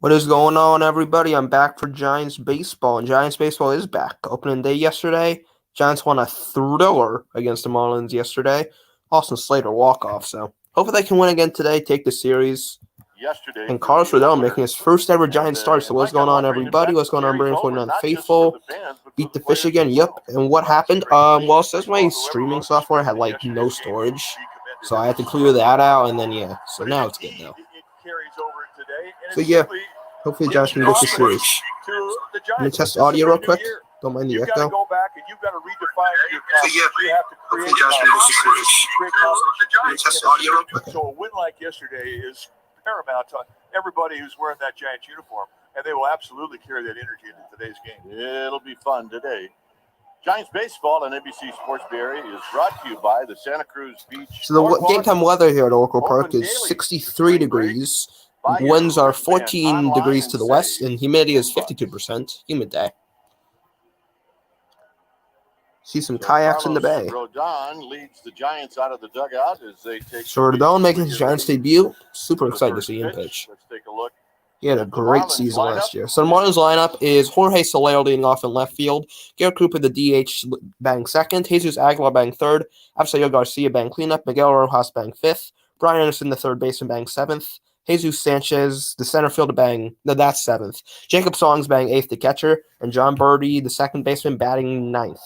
What is going on, everybody? I'm back for Giants baseball, and Giants baseball is back. Opening day yesterday, Giants won a thriller against the Marlins yesterday. Austin Slater walk-off, so hopefully they can win again today, take the series. And Carlos Rodon making his first ever Giants start. So what's going on, everybody? What's going on, Brain 49 Faithful? Beat the fish again, yep. And what happened? Well, it says my streaming software had, no storage. So I had to clear that out, and then, yeah. So now it's good now. So, yeah. Hopefully Josh can get the series. Let me test audio real quick. Don't mind the echo. So, hopefully Josh can get the series. Let me test audio real quick. So a win like yesterday is paramount to everybody who's wearing that Giants uniform, and they will absolutely carry that energy into today's game. It'll be fun today. Giants baseball on NBC Sports Bay Area is brought to you by the Santa Cruz Beach. So the game time weather here at Oracle Park is 63 degrees. Winds are 14 degrees to the west, and humidity is 52%. Humid day. See some kayaks in the bay. Rodon leads the Giants out of the dugout as they take. So Rodon making his Giants debut. Super excited to see him pitch. Let's take a look. He had a great season last year. So the Marlins lineup is Jorge Soler leading off in left field, Garrett Cooper, the DH, batting second, Jesus Aguilar batting third, Avisail Garcia batting cleanup, Miguel Rojas batting fifth, Brian Anderson, the third baseman, batting seventh, Jesus Sanchez, the center fielder, that's seventh, Jacob Songs batting eighth, the catcher, and John Birdie, the second baseman, batting ninth.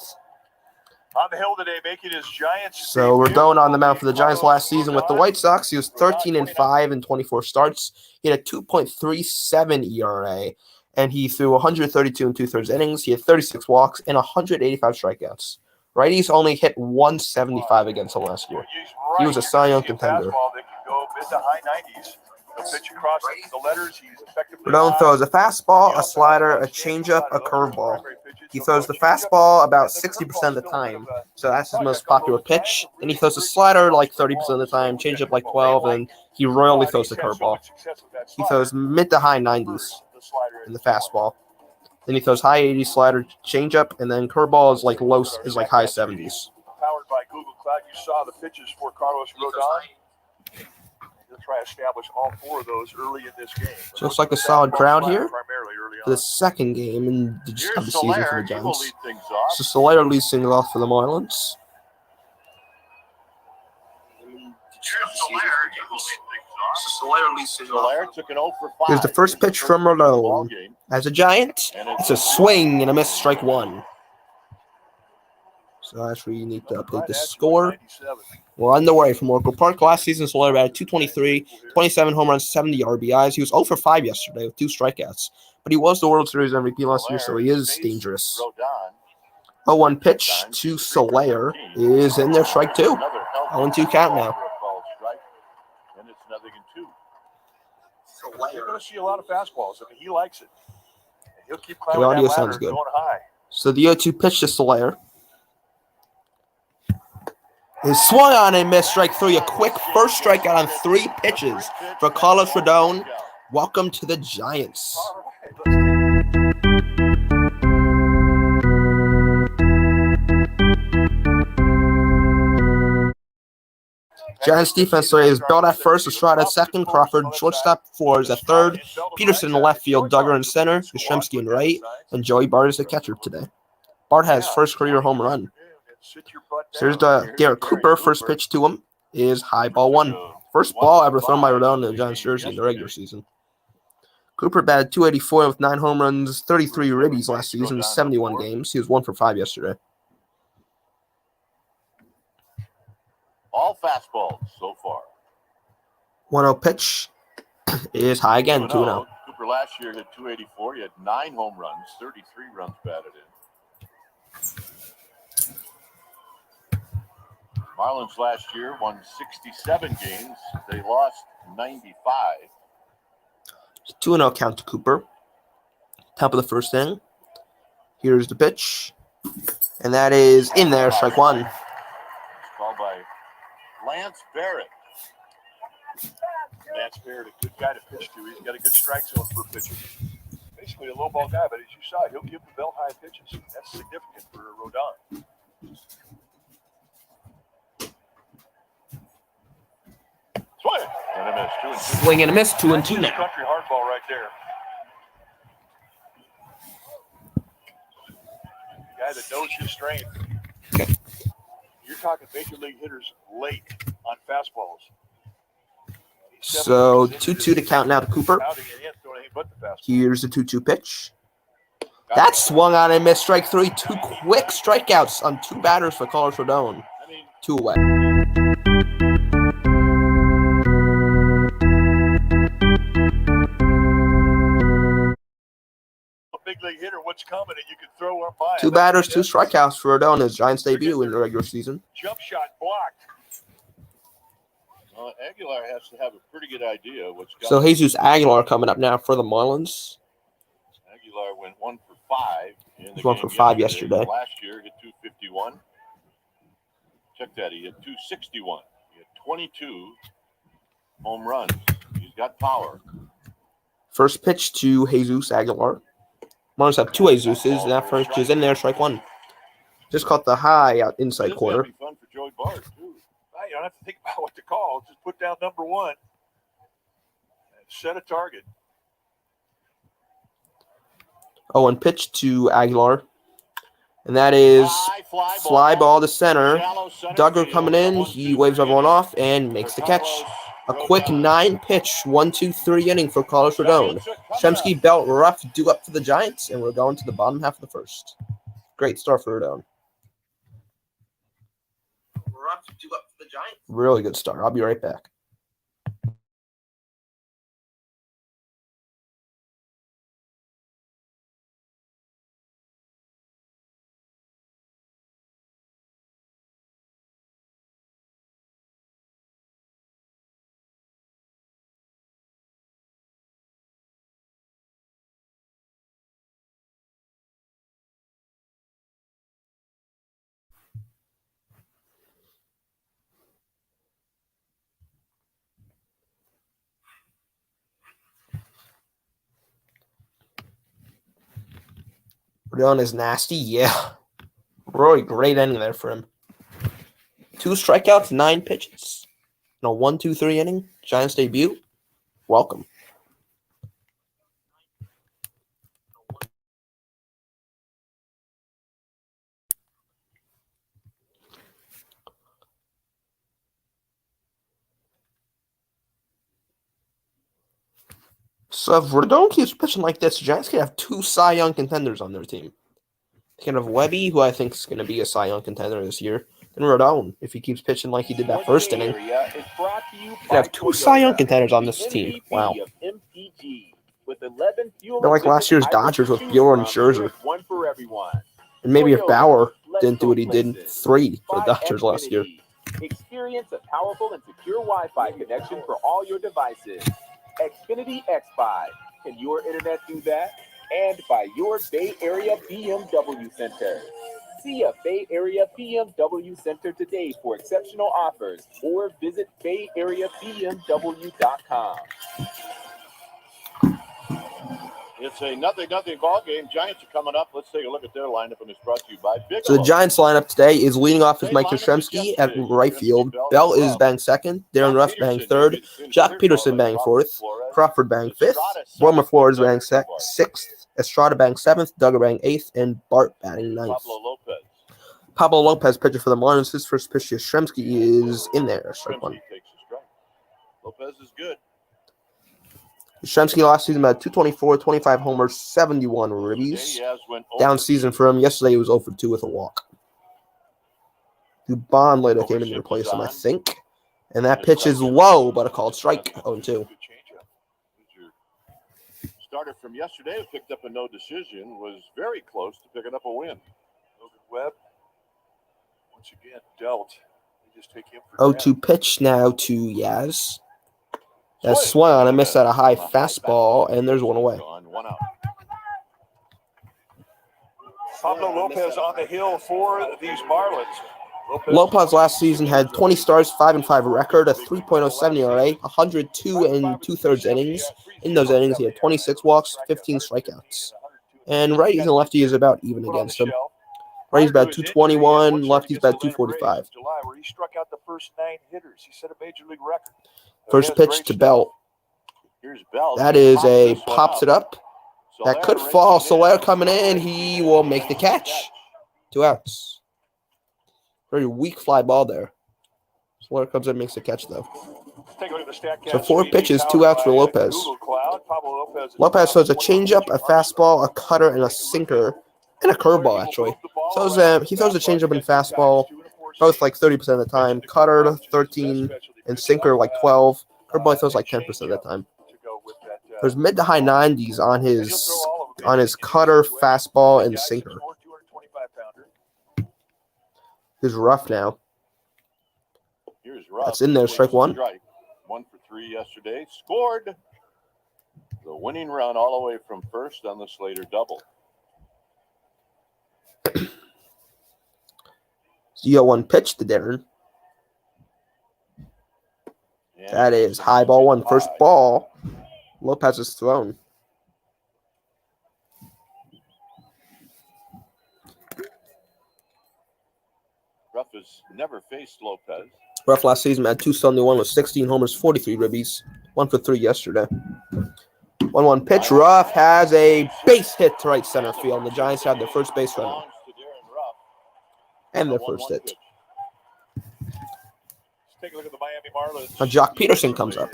On the hill today, making his Giants. So we're going on the mound for the Giants last season with the White Sox. He was 13-5 in 24 starts. He had a 2.37 ERA, and he threw 132 and two-thirds innings. He had 36 walks and 185 strikeouts. Righties only hit 175 against him last year. He was a Cy Young contender. Rodon throws a fastball, a slider, a changeup, a curveball. He throws the fastball about 60% of the time, so that's his most popular pitch. And he throws the slider 30% of the time, changeup 12, and he royally throws the curveball. He throws mid to high 90s in the fastball. Then he throws high 80s slider, changeup, and then curveball is high 70s. Powered by Google Cloud, you saw the pitches for Carlos Rodon. He'll try to establish all four of those early in this game. So looks like a solid crowd here for the second game in the season for the Giants. So Soler leads things off for the Marlins. Here's the first pitch from Rodon. As a Giant, it's a swing and a miss, strike one. So that's where you need to update the score. We're on the way from Oracle Park. Last season, Soler batted 223, 27 home runs, 70 RBIs. He was 0 for 5 yesterday with 2 strikeouts. But he was the World Series MVP last year, so he is dangerous. 0-1 pitch to Soler is in there, strike 2. 0-2 count now. You're going to see a lot of fastballs. I mean, he likes it. He'll keep The climbing audio that ladder sounds good. going high. So the 0-2 pitch to Soler is swung on and missed, strike 3. A quick first strikeout on 3 pitches for Carlos Rodon. Welcome to the Giants. Giants defense today is Belt at first, Estrada at second, Crawford shortstop, Flores at third, Peterson in left field, Duggar in center, Yastrzemski in right, and Joey Bart is the catcher today. Bart has first career home run. So here's the Garrett Cooper. First pitch to him is high ball 1. First ball ever thrown by Rodon in the Giants jersey in the regular season. Cooper batted 284 with 9 home runs, 33 ribbies last season, 71 games. He was 1 for 5 yesterday. All fastballs so far. 1-0 pitch is high again, 2-0. Cooper last year hit 284. He had 9 home runs, 33 runs batted in. Marlins last year won 67 games. They lost 95. 2-0 count to Cooper. Top of the first inning. Here's the pitch. And that is in there, strike 1. It's called by Lance Barrett. Lance Barrett, a good guy to pitch to. He's got a good strike zone for a pitcher. Basically a low ball guy, but as you saw, he'll give the belt high pitches. That's significant for Rodon. Swing and a miss. 2-2. Swing and a miss, 2-2 now. Country hardball right there. guy that knows his strength. You're talking major league hitters late on fastballs. So 2-2 to count now to Cooper. Here's the 2-2 pitch. That swung on and missed. Strike three. 2 quick strikeouts on 2 batters for Carlos Rodon. 2 away. Big league hitter, what's coming, and you can throw one by. 2 batters, 2 strikeouts for Rodon, his Giants debut in the regular season. Jump shot blocked. Aguilar has to have a pretty good idea what's coming. So Jesus Aguilar coming up now for the Marlins. Aguilar went 1 for 5. He went for 5 yesterday. Last year, hit 251. Check that. He hit 261. He had 22 home runs. He's got power. First pitch to Jesus Aguilar. Marlins have 2 Jesuses, and that first is in there, strike 1. Just caught the high out inside corner. This is going to be fun for Joey Bart, too. You don't have to think about what to call. Just put down number 1 and set a target. Oh, and pitch to Aguilar. And that is fly ball to center. Duggar coming in. He waves everyone off and makes the catch. A quick 9-pitch, 1-2-3 inning for Carlos Rodon. Shemsky, Belt, Ruff due up for the Giants, and we're going to the bottom half of the first. Great start for Rodon. Ruff due up for the Giants. Really good start. I'll be right back. Rodon is nasty, yeah. Really great ending there for him. 2 strikeouts, 9 pitches. No 1-2-3 inning. Giants debut. Welcome. So if Rodon keeps pitching like this, the Giants can have 2 Cy Young contenders on their team. They can have Webby, who I think is going to be a Cy Young contender this year, and Rodon, if he keeps pitching like he did that first inning. They can have 2 Cy Young contenders on this team. Wow. They're like last year's Dodgers with Bueller and Scherzer. And maybe if Bauer didn't do what he did, 3 for the Dodgers last year. Experience a powerful and secure Wi-Fi connection for all your devices. Xfinity X5. Can your internet do that? And by your Bay Area BMW Center. See a Bay Area BMW Center today for exceptional offers or visit BayAreaBMW.com. It's a nothing ball game. Giants are coming up. Let's take a look at their lineup, and it's brought to you by Big. So the Giants lineup today is leading off is Mike Yastrzemski at right field. Bell is batting second. Darren Ruff batting third. Jack Peterson batting fourth. Crawford batting fifth. Wilmer Flores batting sixth. Estrada batting seventh. Duggar batting eighth. And Bart batting ninth. Pablo Lopez pitcher for the Marlins. His first pitch to Yastrzemski is in there. Strike 1. Lopez is good. Yastrzemski last season had 224, 25 homers, 71 ribbies. Down season for him. Yesterday he was 0 for 2 with a walk. Dubon later came in to replace him, I think. And that pitch is low, but a called strike. 0-2. Starter from yesterday who picked up a no decision was very close to picking up a win. Logan Webb, once again, dealt. They just take him for 0-2 pitch now to Yaz. That swung on and missed at a high fastball, and there's one away. Pablo Lopez on the hill for these Marlins. Lopez last season had 20 starts, 5-5 record, a 3.07 ERA, 102 and 2/3 innings. In those innings, he had 26 walks, 15 strikeouts. And righties and lefties about even against him. Righties about 221, lefties about 245. July, where he struck out the first 9 hitters. He set a major league record. First pitch to Belt. That is a pops it up. That could fall. Soler coming in. He will make the catch. 2 outs. Very weak fly ball there. Slater comes in and makes the catch, though. Let's take a look at the stat So cast 4 screen pitches, powered 2 outs for by, Lopez. Google Cloud. Pablo Lopez is Lopez down throws a 21 changeup, a pitch fastball, a cutter, and a sinker, and a curveball, actually. So he throws a changeup and fastball, both like 30% of the time. Cutter, 13, and sinker, like 12. Curveball throws like 10% of the time. There's mid to high 90s on his cutter, fastball, and sinker. He's rough now. Here's Ruff. That's in there, strike one. 1 for 3 yesterday. Scored the winning run all the way from first on the Slater double. So you got 1 pitch to Darren. And That is high ball 1. First ball. Lopez is thrown. Ruff has never faced Lopez. Ruff last season had 271 with 16 homers, 43 ribbies. 1 for 3 yesterday. 1-1 pitch. Ruff has a base hit to right center field. And the Giants have their first base runner. And their first hit. Take a look at the Miami Marlins. Now Jock Peterson comes up.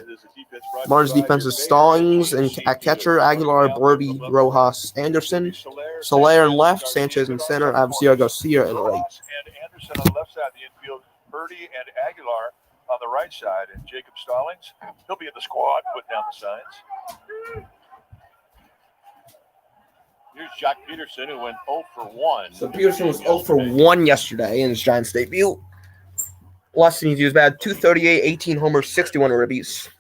Marlins defense is Stallings and at catcher, Aguilar, Birdie, Rojas, Anderson, Soler in left, Sanchez in center, Avisio Garcia in right. And Anderson on the left side of the infield, Birdie and Aguilar on the right side, and Jacob Stallings, he'll be in the squad, putting down the signs. Here's Jock Peterson, who went 0 for 1. So Peterson was 0 for 1 yesterday in his Giants debut. Last season he was bad, 238, 18 homers, 61 ribbies.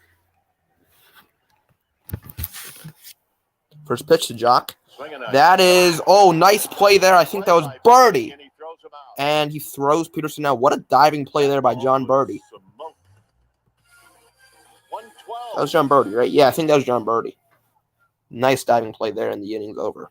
First pitch to Jock. That is, nice play there. I think that was Birdie. And he throws Peterson out. What a diving play there by John Birdie. That was John Birdie, right? Yeah, I think that was John Birdie. Nice diving play there, and the inning's over.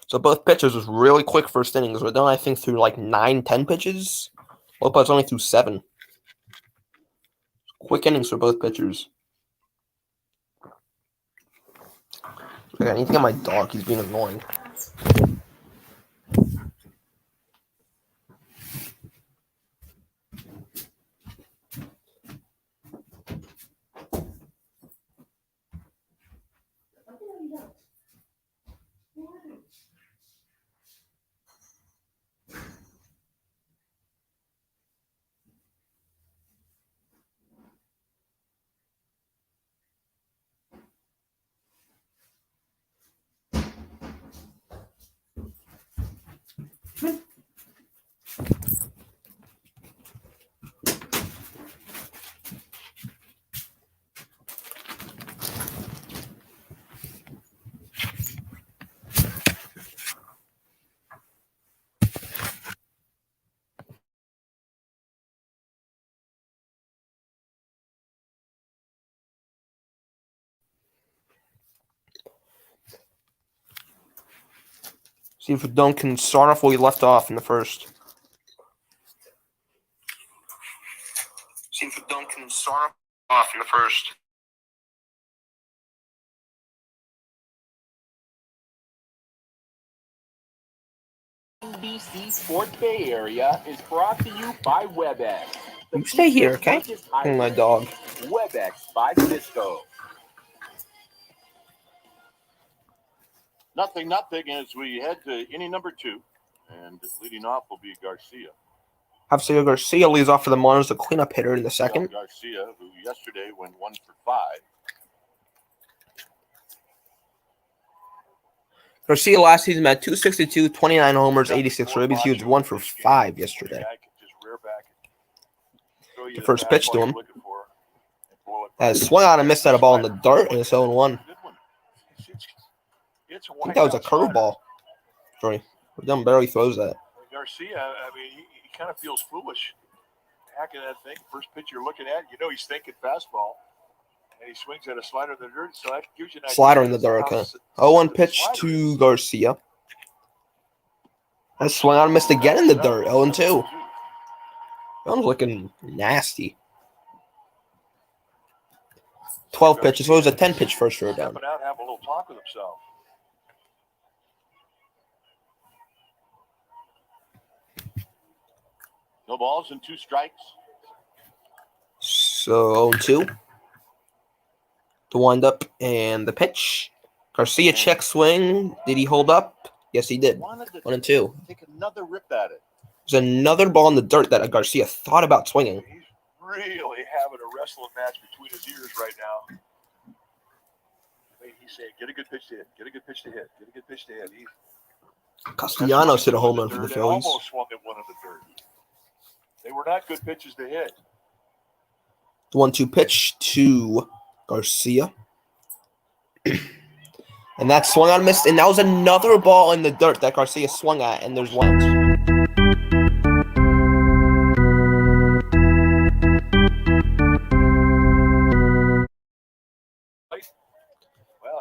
So both pitchers was really quick first innings. Rodon, I think, threw like 9-10 pitches. Lopez only threw 7. Quick innings for both pitchers. Okay, I need to get my dog. He's being annoying. See if Rodon can start off where he left off in the first. NBC Sports Bay Area is brought to you by WebEx. You stay here, okay? And my dog. WebEx by Cisco. Nothing as we head to inning number 2. And leading off will be Garcia. Avisio Garcia leads off for the Marlins, the cleanup hitter in the second. Garcia, who yesterday went 1 for 5. Garcia last season had 262, 29 homers, 86 ribbies. He was 1 for 5 yesterday. The first pitch to him. Swung on and missed that ball in the dirt, and it's 0-1. I think that was a curveball. Rodon barely throws that. Garcia, I mean, he kind of feels foolish hacking that thing. First pitch you're looking at, you know he's thinking fastball. And he swings at a slider in the dirt, so that gives you an idea. Slider in the dirt, okay. 0-1 pitch to Garcia. I swung out and missed again in the dirt. 0-2. Rodon's looking nasty. 12 pitches. So it was a 10-pitch first for Rodon. Stepping out, have a little talk with himself. No balls and 2 strikes. So 0-2. The windup and the pitch. Garcia check swing. Did he hold up? Yes, he did. 1-2. Take another rip at it. There's another ball in the dirt that Garcia thought about swinging. He's really having a wrestling match between his ears right now. He's saying, get a good pitch to hit, get a good pitch to hit, get a good pitch to hit. Castellanos hit a home run for the Phillies. Almost swung at one in the dirt. They were not good pitches to hit. The 1-2 pitch to Garcia. And that swung out and missed. And that was another ball in the dirt that Garcia swung at. And there's one.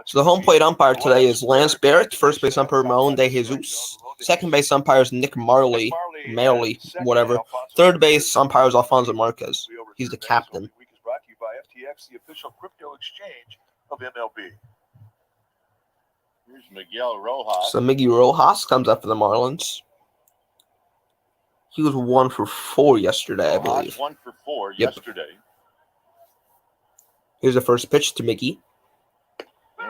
So the home plate umpire today is Lance Barrett. First base umpire Ramon De Jesus. Second base umpire is Nick Marley, whatever. Third base umpire is Alfonso Marquez. He's the captain. Week is brought to you by FTX, the official crypto exchange of MLB. Here's Miguel Rojas. So Miggy Rojas comes up for the Marlins. He was 1 for 4 yesterday, I believe. 1 for 4 Yep. yesterday. Here's the first pitch to Miggy.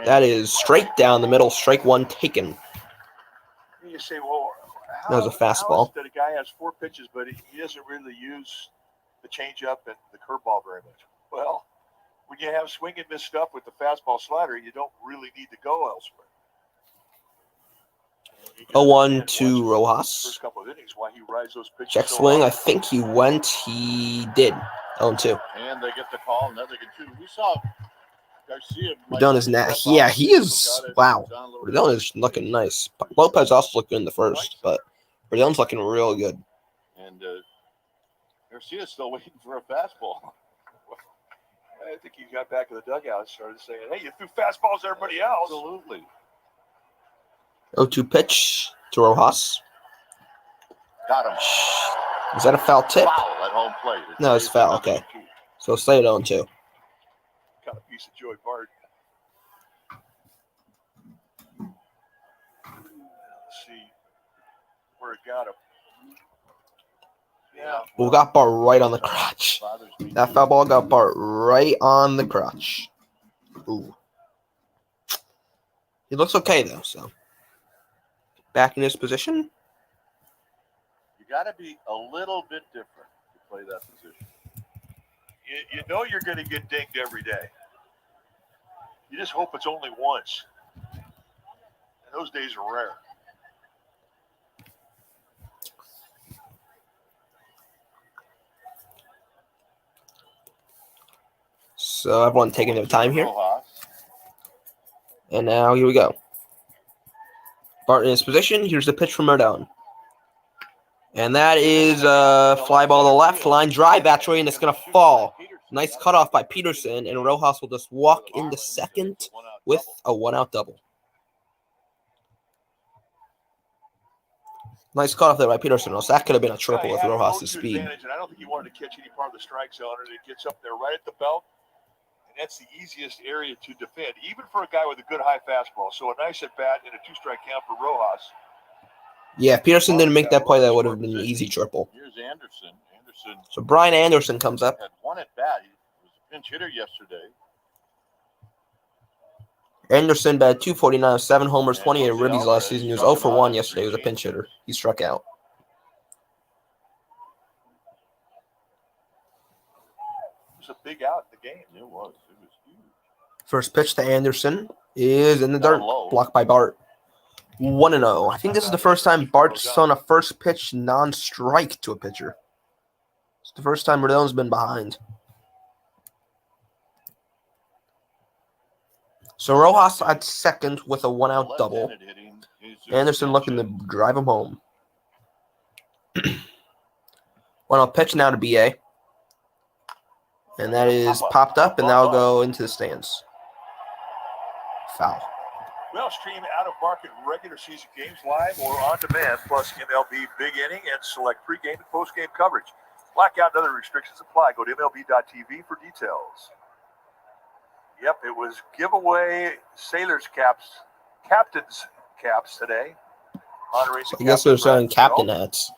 That is straight down the middle, strike 1 taken. You say, well, That was a fastball. That a guy has 4 pitches, but he doesn't really use the changeup and the curveball very much. Well, when you have swing and miss stuff with the fastball slider, you don't really need to go elsewhere. 0-1 to Rojas. First couple of innings, why he rides those pitches. Check so swing. hard. I think he went. He did. 0-2. And they get the call, and then they get 2. We saw Garcia. Rodon is yeah, he is. Wow. Rodon is looking nice. Lopez also looked good in the first, but Rodon's looking real good. And Garcia's still waiting for a fastball. I think he got back in the dugout and started saying, hey, you threw fastballs to everybody else. Absolutely. 0-2 pitch to Rojas. Got him. Is that a foul tip? Foul at home plate. No, it's foul. Okay. So stay at 0-2. Kind of piece of Joey Bart. Let's see where it got him. Yeah. Well, got Bart right on the crotch. That foul ball got Bart right on the crotch. Ooh. He looks okay, though, so. Back in his position. You got to be a little bit different to play that position. You know you're going to get dinged every day. You just hope it's only once. And those days are rare. So everyone taking their time here. And now here we go. Bart in his position. Here's the pitch from Rodon. And that is a fly ball to the left. Line drive, actually, and it's going to fall. Nice cutoff by Peterson, and Rojas will just walk into second with a 1-out double. Nice cutoff there by Peterson. So that could have been a triple with Rojas' speed. And I don't think he wanted to catch any part of the strike zone, and it gets up there right at the belt. And that's the easiest area to defend, even for a guy with a good high fastball. So a nice at-bat and a 2-strike count for Rojas. Yeah, if Peterson didn't make that play, that would have been an easy triple. Here's Anderson. So Brian Anderson comes up. Had 1 at-bat. He was a pinch hitter yesterday. Anderson batted .249, 7 homers, 28 ribbies last season. He was 0 for 1 yesterday. He was a pinch hitter. He struck out. It was a big out in the game. It was huge. First pitch to Anderson is in the dirt, blocked by Bart. 1-0. I think this is the first time Bart's thrown a first pitch non-strike to a pitcher. It's the first time Rodon's been behind. So Rojas at second with a 1-out double. Anderson looking to drive him home. 1-0 pitch now to BA. And that is popped up, and that'll go into the stands. Foul. Well, stream out-of-market regular season games live or on demand, plus MLB Big Inning and select pregame and postgame coverage. Blackout and other restrictions apply. Go to MLB.tv for details. Yep, it was giveaway sailors caps, captains caps today. So I guess they're selling captain hats.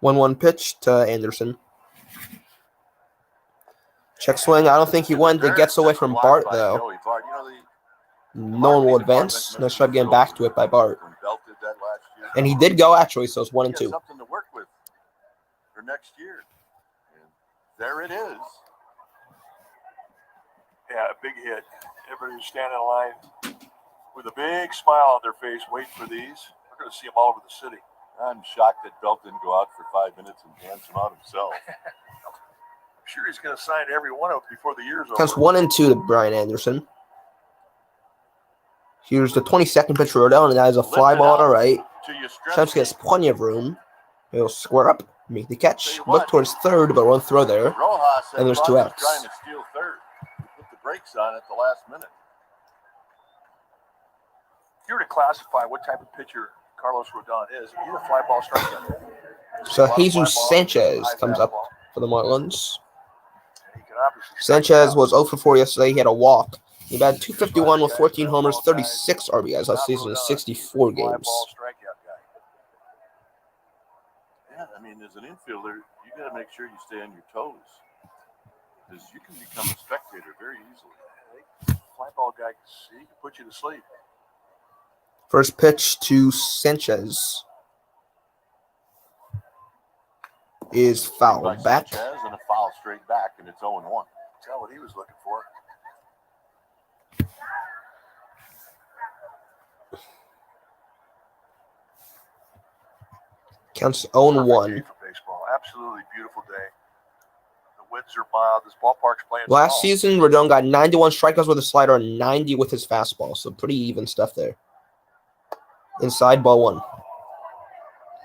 1-1 pitch to Anderson. Check swing. I don't think he went. It gets away from Bart, though. No one will advance. Nice try getting back to it by Bart. And he did go, actually, so it's 1-2. Something to work with for next year. And there it is. Yeah, a big hit. Everybody was standing in line with a big smile on their face waiting for these. We're going to see them all over the city. I'm shocked that Belt didn't go out for 5 minutes and dance them out himself. I'm sure he's going to sign every one of them before the year's over. Counts 1-2 to Brian Anderson. Here's the 22nd pitch for Rodon, and that is a fly ball to right. Champs gets plenty of room. He'll square up, make the catch, look towards third, but won't throw there. And there's 2 outs. Trying to steal third. Put the brakes on at the last minute. If you were to classify what type of pitcher Carlos Rodon is, he's a fly ball strikeout. So Jesus Sanchez comes up for the Marlins. Sanchez was 0 for 4 yesterday. He had a walk. He batted .251 with 14 homers, 36 RBIs last season in 64 games. Yeah, I mean, as an infielder, you got to make sure you stay on your toes, because you can become a spectator very easily. Fly ball guy can see, he can put you to sleep. First pitch to Sanchez is fouled back. Sanchez and a foul straight back, and it's 0-1. Tell what he was looking for. Counts 0-1. Absolutely beautiful day. The winds are mild. This ballpark's playing. Last season, Rodon got 91 strikeouts with a slider and 90 with his fastball. So pretty even stuff there. Inside, ball 1.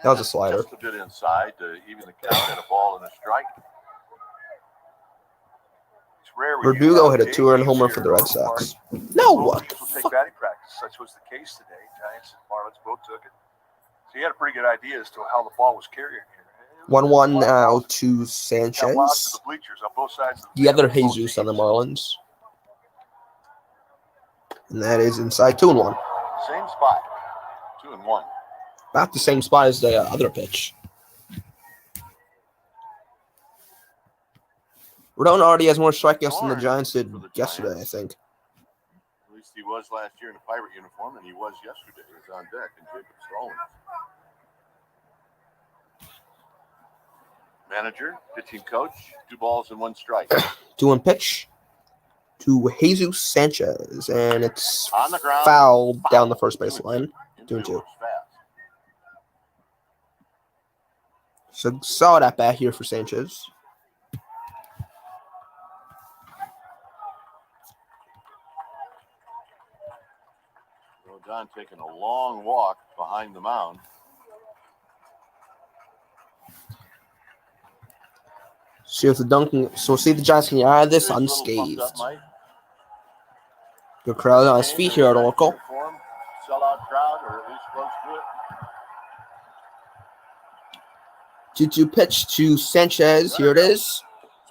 That was a slider. Just a bit inside to even the count and a ball and a strike. Verdugo hit a 2-run homer for the Red Sox. No, what? Will take batting practice. Such was the case today. Giants and Marlins both took it. So he had a pretty good idea as to how the ball was carrying here. 1-1 now to Sanchez. The other Jesus on the Marlins. And that is inside 2-1. Same spot. 2-1. About the same spot as the other pitch. Rodon already has more strikeouts than the Giants did yesterday, I think. At least he was last year in a Pirate uniform, and he was yesterday. He was on deck, and Jacob's throwing. Manager, pitching coach, 2 balls and 1 strike. 2-1 pitch to Jesus Sanchez, and it's on the ground, fouled down the first baseline. 2-2. So solid at bat here for Sanchez. Rodon taking a long walk behind the mound. See if the Duncan. So see the Giants can get out of this unscathed. Good crowd on his feet here at Oracle. Sellout crowd, or at least close to it. 2-2 pitch to Sanchez. Here it is.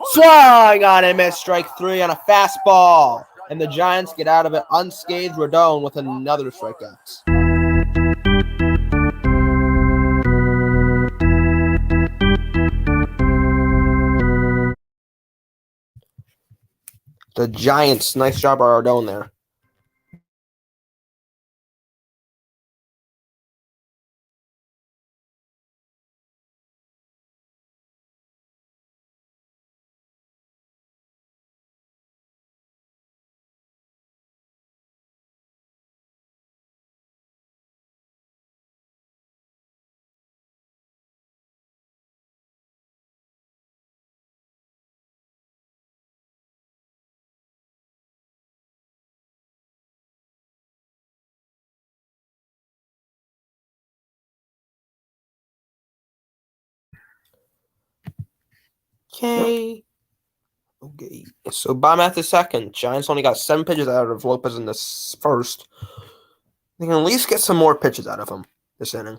Swing on and miss. Strike 3 on a fastball. And the Giants get out of it unscathed. Rodon with another strikeout. The Giants, nice job by Rodon there. Okay. So bottom at the second. Giants only got 7 pitches out of Lopez in the first. They can at least get some more pitches out of him this inning.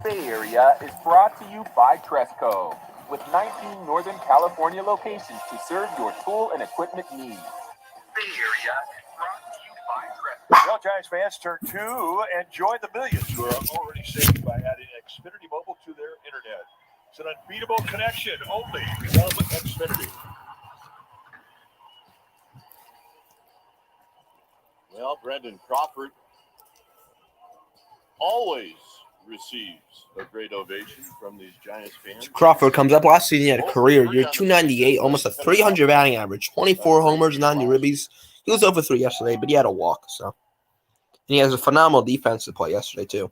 Bay Area is brought to you by Tresco, with 19 Northern California locations to serve your tool and equipment needs. Bay Area is brought to you by Tresco. Well, Giants fans, turn 2 and join the millions who are already saved by adding Xfinity Mobile to their internet. It's an unbeatable connection only from Xfinity. Well, Brendan Crawford always receives a great ovation from these Giants fans. Crawford comes up last season. He had a career year 298, almost a 300 batting average, 24 homers, 90 ribbies. He was over 3 yesterday, but he had a walk. So, and he has a phenomenal defense to play yesterday too.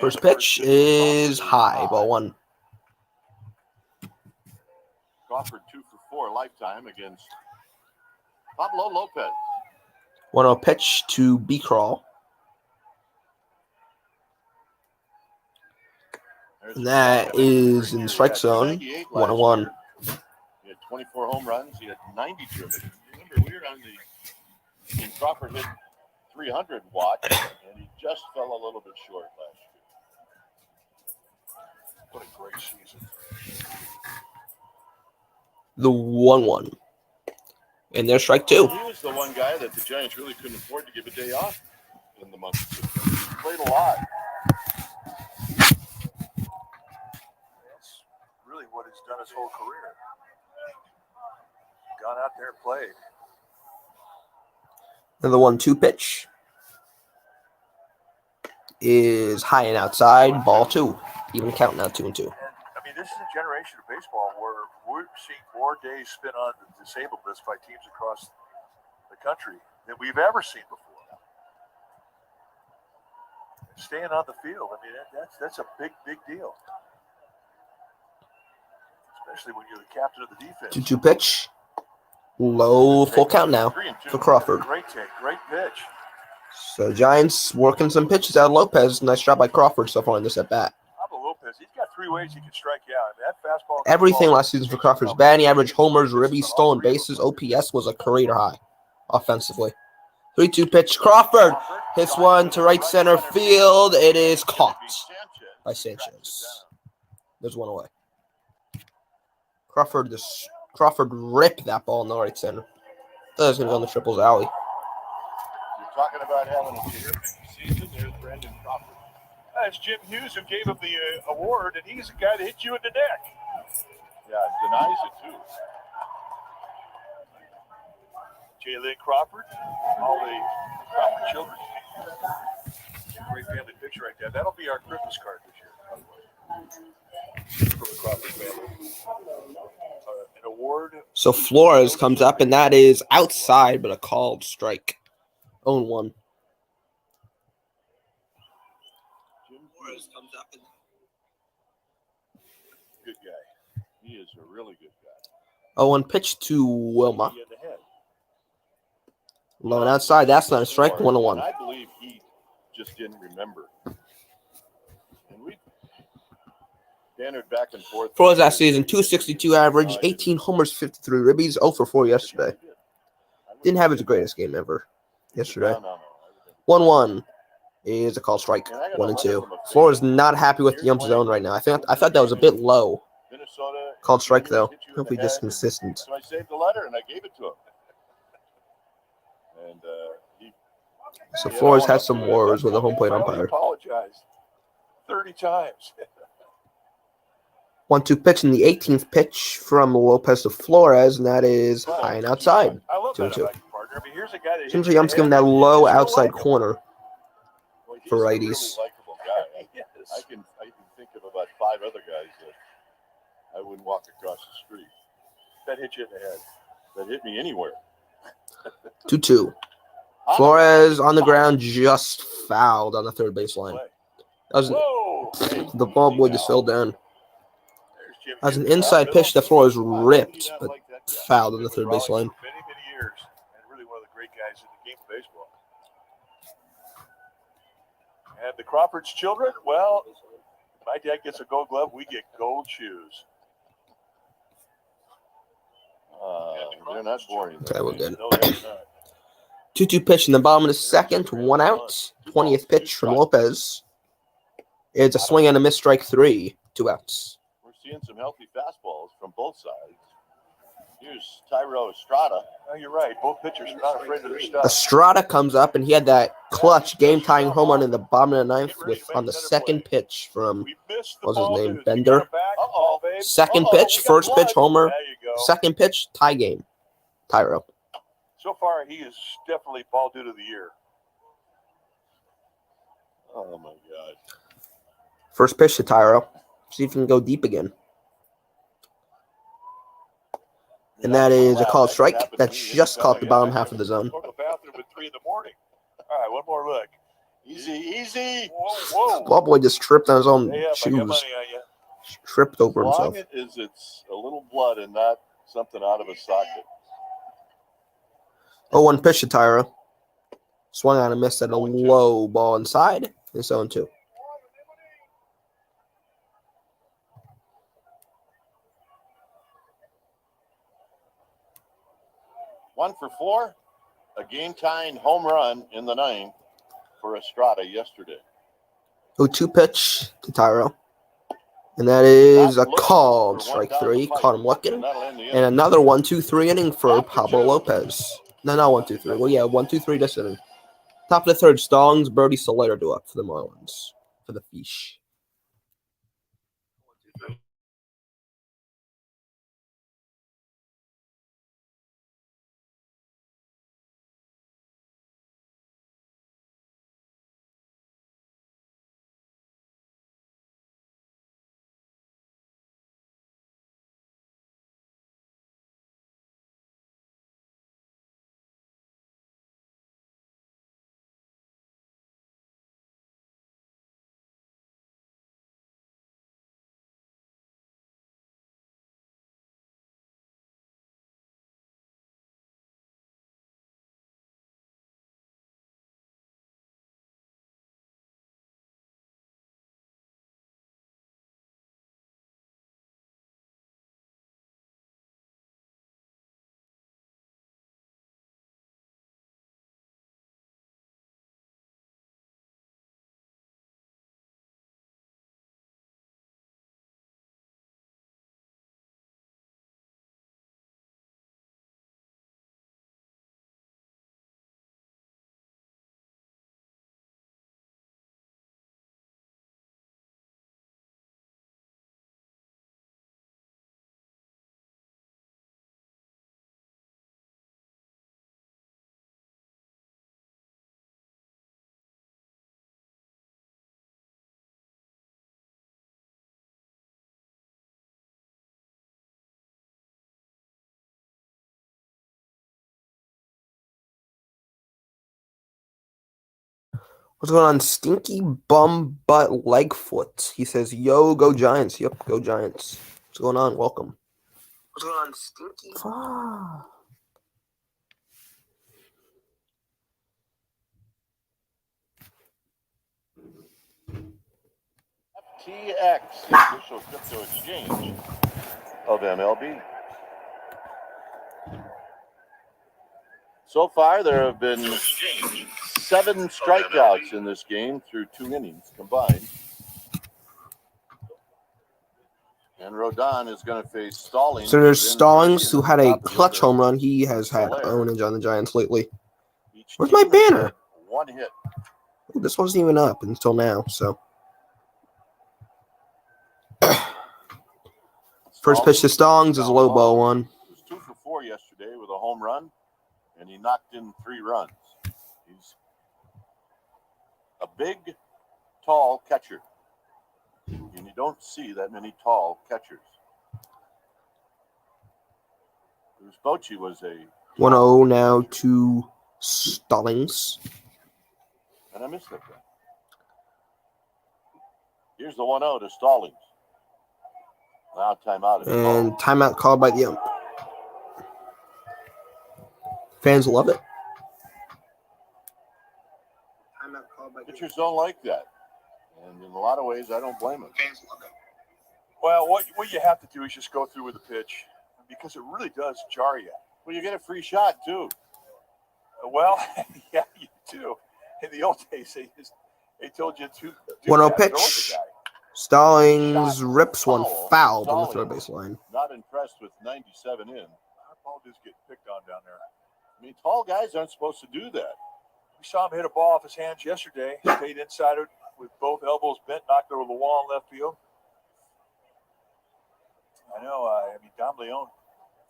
First pitch is high, ball 1. Crawford 2 for 4 lifetime against Pablo Lopez. 1-0 pitch to B-Crawl. And that is in the strike zone. 1-1. He had 24 home runs. He had 90 dribbles. Remember, we were on when Crawford hit 300 watts, and he just fell a little bit short last year. What a great season. The 1-1. And there's strike 2. He was the one guy that the Giants really couldn't afford to give a day off in the month of September. He played a lot. That's really what he's done his whole career. Gone out there and played. And the 1-2 pitch is high and outside, ball 2. Even count now, 2-2. And, I mean, this is a generation of baseball where we're seeing more days spent on the disabled list by teams across the country than we've ever seen before. And staying on the field, I mean, that's a big, big deal. Especially when you're the captain of the defense. 2-2 pitch. Low, full count now for Crawford. Great take, great pitch. So Giants working some pitches out of Lopez. Nice job by Crawford so far in this at-bat. Pablo Lopez, he's got 3 ways he can strike you out. I mean, that fastball. Everything last season for Crawford's batting average, homers, ribbies, stolen bases, OPS was a career high offensively. 3-2 pitch. Crawford hits one to right center field. It is caught by Sanchez. There's one away. Crawford ripped that ball in the right center. That was going to go in the triples alley. You're talking about having a terrific season. There's Brendan Crawford. That's Jim Hughes who gave him the award, and he's the guy that hit you in the neck. Yeah, denies it too. Jalen Crawford, all the Crawford children. Great family picture right there. That'll be our Christmas card this year. From the Crawford family. An award. So Flores comes up, and that is outside, but a called strike. 0-1. Flores comes up. Good guy. He is a really good guy. 0-1 pitch to Wilma. Low and outside. That's not a strike. 1-1. I believe he just didn't remember. And we bantered back and forth. Flores last season, 262 average, 18 homers, 53 ribbies, 0 for 4 yesterday. Didn't have his greatest game ever yesterday. 1-1 is a call strike. 1-2. Flores not happy with the ump zone right now. I thought that was a bit low. Called strike though. Hopefully just consistent. So I saved the letter and I gave it to him. And So Flores has some words with the home plate umpire. I apologized 30 times. 1-2 pitch in the 18th pitch from Lopez to Flores, and that is high and outside. I love that 2-2. about you, partner. I mean, here's a guy that Seems like I'm giving that low outside corner for righties. Really likable guy. Yes. I can think of about 5 other guys that I wouldn't walk across the street That hit you in the head. that hit me anywhere. 2-2. Flores on the ground, just fouled on the third base line. That was the ball boy just fell down. As an inside pitch, the floor is ripped, but fouled on the third base line. Many, many years, and really one of the great guys in the game of baseball. And the Crawford's children, well, my dad gets a gold glove, we get gold shoes. They're not boring. Okay, we're good. No, they're not. 2-2 pitch in the bottom of the second, 1 out. 20th pitch from Lopez. It's a swing and a miss, strike 3, 2 outs. We're seeing some healthy fastballs from both sides. Here's Tyro Estrada. Oh, you're right. Both pitchers are not afraid of their stuff. Estrada comes up, and he had that clutch game-tying home run in the bottom of the ninth on the second pitch from, what's his name, Bender. Second pitch, first pitch, homer. Second pitch, tie game. Tyro. So far, he is definitely ball due to the year. Oh, my God. First pitch to Tyro. See if he can go deep again. And that is a called strike. That's just caught the bottom half of the zone. Go to the bathroom at 3 in the morning. All right, one more look. Easy, easy. Whoa, whoa. Ball boy just tripped on his own Hey, I got money shoes. on you. Tripped over As long himself. as it's a little blood and not something out of a socket. 0-1 pitch to Tyro. Swung on and missed at a low ball inside. It's 0-2. One for 4. A game-tying home run in the ninth for Estrada yesterday. 0-2 pitch to Tyro. And that is a called strike 3. Caught him looking. And another 1-2-3 inning for Pablo Lopez. No, not 1-2-3. Well, yeah, 1-2-3 this inning. Top of the third, Stallings, Birdie, Soler do up for the Marlins. For the Fish. What's going on? Stinky bum butt legfoot. He says, yo, go Giants. Yep, go Giants. What's going on? Welcome. What's going on, Stinky? FTX, the official crypto exchange of MLB. So far, there have been 7 strikeouts in this game through 2 innings combined. And Rodon is going to face Stallings. So there's Stallings, who had a clutch home run. He has had ownage on the Giants lately. Where's my banner? 1 hit. Ooh, this wasn't even up until now, so. First pitch to Stallings is a low ball one. He was 2 for 4 yesterday with a home run, and he knocked in 3 runs. He's a big, tall catcher, and you don't see that many tall catchers. Bruce Bochy was a 1-0 now to Stallings. And I missed that guy. Here's the 1-0 to Stallings. Now timeout. And timeout called by the ump. Fans love it. Timeout called by the Pitchers don't like that. And in a lot of ways, I don't blame them. Fans love it. Well, what you have to do is just go through with the pitch because it really does jar you. Well, you get a free shot, too. Well, yeah, you do. In the old days, they told you to 1-0 pitch. Stallings rips one foul from the third base line. Not impressed with 97 in. Our ball just get picked on down there. I mean, tall guys aren't supposed to do that. We saw him hit a ball off his hands yesterday. Stayed inside it with both elbows bent, knocked over the wall in left field. I know. Don Leon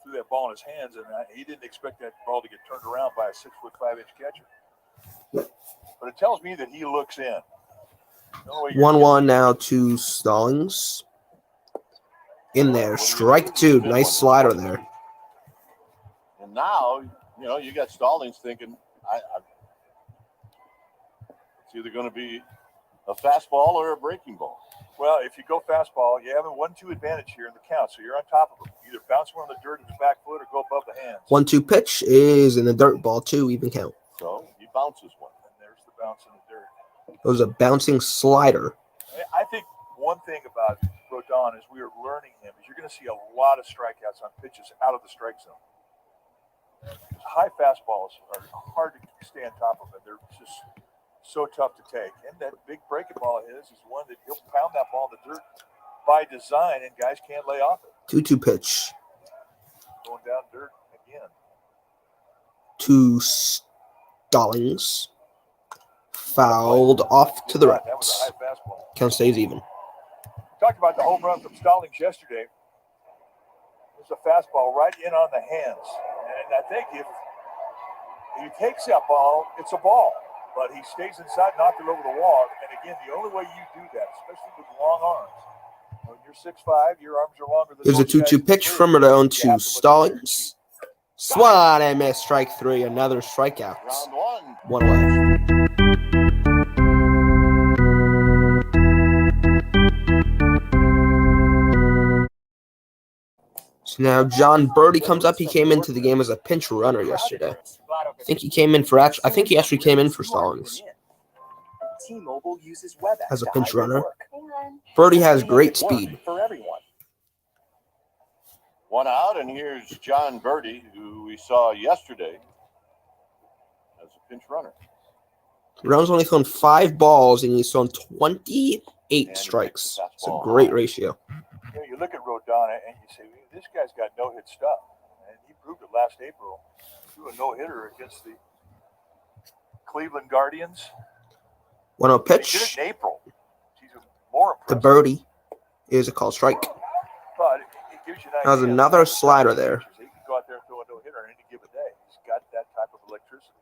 threw that ball in his hands, and he didn't expect that ball to get turned around by a 6'5" catcher. But it tells me that he looks in. 1-1 now to Stallings. In there, strike two. Nice slider there. And now, you got Stallings thinking, it's either going to be a fastball or a breaking ball. Well, if you go fastball, you have a 1-2 advantage here in the count, so you're on top of him. Either bounce one on the dirt in his back foot or go above the hands. 1-2 pitch is in the dirt, ball 2, even count. So he bounces one. And there's the bounce in the dirt. It was a bouncing slider. I think one thing about Rodon is we are learning him is you're going to see a lot of strikeouts on pitches out of the strike zone. High fastballs are hard to stay on top of, and they're just so tough to take. And that big breaking ball is one that he'll pound that ball in the dirt by design, and guys can't lay off it. 2-2 pitch. Going down dirt again. To Stallings. Fouled off to the right. That was a high fastball. Count stays even. Talked about the home run from Stallings yesterday. It was a fastball right in on the hands. And I think if he takes that ball, it's a ball. But he stays inside, knocked it over the wall. And again, the only way you do that, especially with long arms, when you're 6'5", your arms are longer than Here's a 2-2 pitch from Rodon to Stallings. Swat and miss. Strike three. Another strikeout. Round 1. 1 away. So now John Birdie comes up. He came into the game as a pinch runner yesterday. I think he came in for I think he actually came in for Stallings as a pinch runner. Birdie has great speed. One out, and here's John Birdie, who we saw yesterday as a pinch runner. Rodon's only thrown 5 balls, and he's thrown 28 strikes. It's a great ratio. You look at Rodon and you say, this guy's got no-hit stuff. And he proved it last April. Threw a no-hitter against the Cleveland Guardians. 1-0 He did pitch. it in April. He's more impressive. The Birdie is a called strike. But it gives you an That was idea another of slider there. He can go out there and throw a no-hitter on any given day. He's got that type of electricity.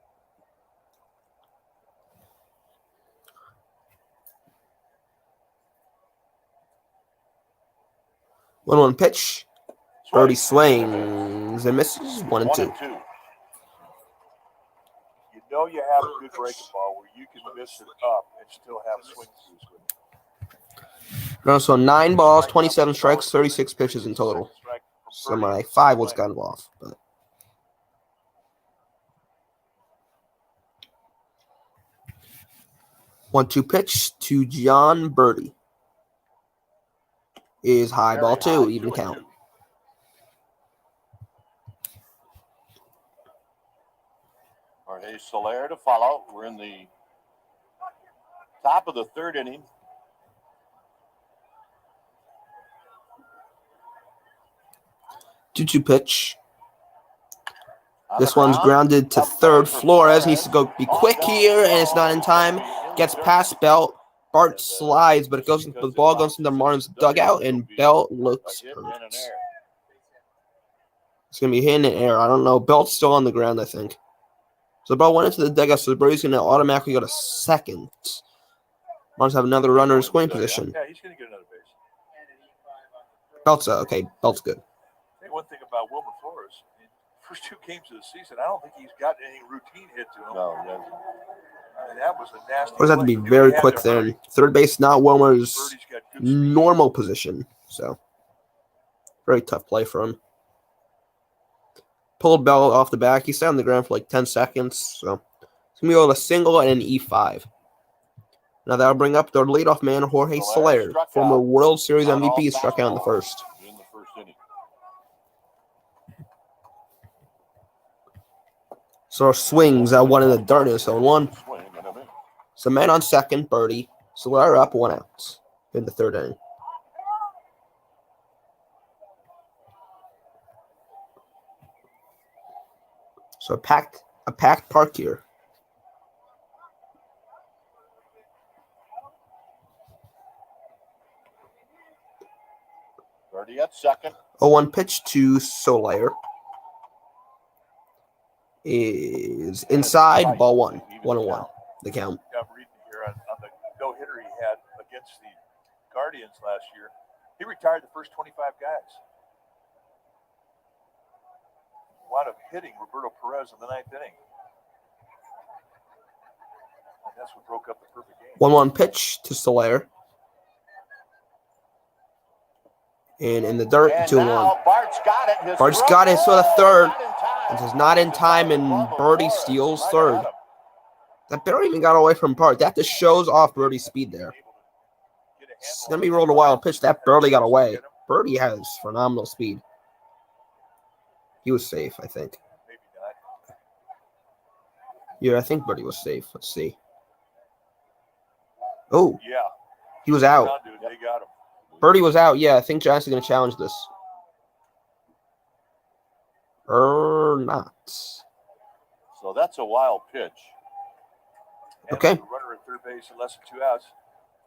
One pitch. Birdie swings and misses. 1-2. You know you have a good breaking ball where you can miss it up and still have swing throughs with it. No, so 9 balls, 27 strikes, 36 pitches in total. So my 5 was kind of off, but. One-two pitch to John Birdie is high ball 2, even count. Jorge Soler to follow. We're in the top of the 3rd inning. Two-two pitch. This one's grounded to third. Flores needs to go be quick here, and it's not in time. Gets past Belt. Bart slides, but the ball goes into the Marlins dugout, and Belt looks hurt. It's gonna be hit in the air. I don't know. Belt's still on the ground, I think. So the ball went into the dugout, so the Braves gonna automatically go to second. Marlins have another runner in scoring position. Yeah, he's gonna get another base. Belt's okay. Belt's good. Hey, one thing about Wilmer Flores, for first 2 games of the season, I don't think he's gotten any routine hit to him. No, he hasn't. I mean, that was a nasty Always have to be very quick there. Third base, not Wilmer's normal position. So, very tough play for him. Pulled Bell off the back. He sat on the ground for like 10 seconds. So, it's going to be able to single and an E5. Now that'll bring up their leadoff man, Jorge Soler, former World Series MVP, struck out in the first. In the first inning. So swings at one in the dirt in 0-1. Swing and a miss. So man on second, birdie. Soler up 1 out in the third inning. So a packed park here. Birdie at second. 0-1 pitch to Soler is inside, ball 1. 1-1, the count. I'm reading here on the no-hitter he had against the Guardians last year. He retired the first 25 guys. Wound up hitting Roberto Perez in the 9th inning. And that's what broke up the perfect game. 1-1 pitch to Soler. And in the dirt, 2-1. Bart's got it. Bart's got it for the third. This is not in time, and Birdie steals third. That barely even got away from Bart. That just shows off Birdie's speed there. It's going to be rolled a wild pitch. That barely got away. Birdie has phenomenal speed. He was safe, I think. Maybe not. Yeah, I think Birdie was safe. Let's see. Oh, Yeah. he was out. Dude, they got him. Birdie was out. Yeah, I think Giants are going to challenge this. Or not. So that's a wild pitch. And Okay. with a runner at third base and less than 2 outs.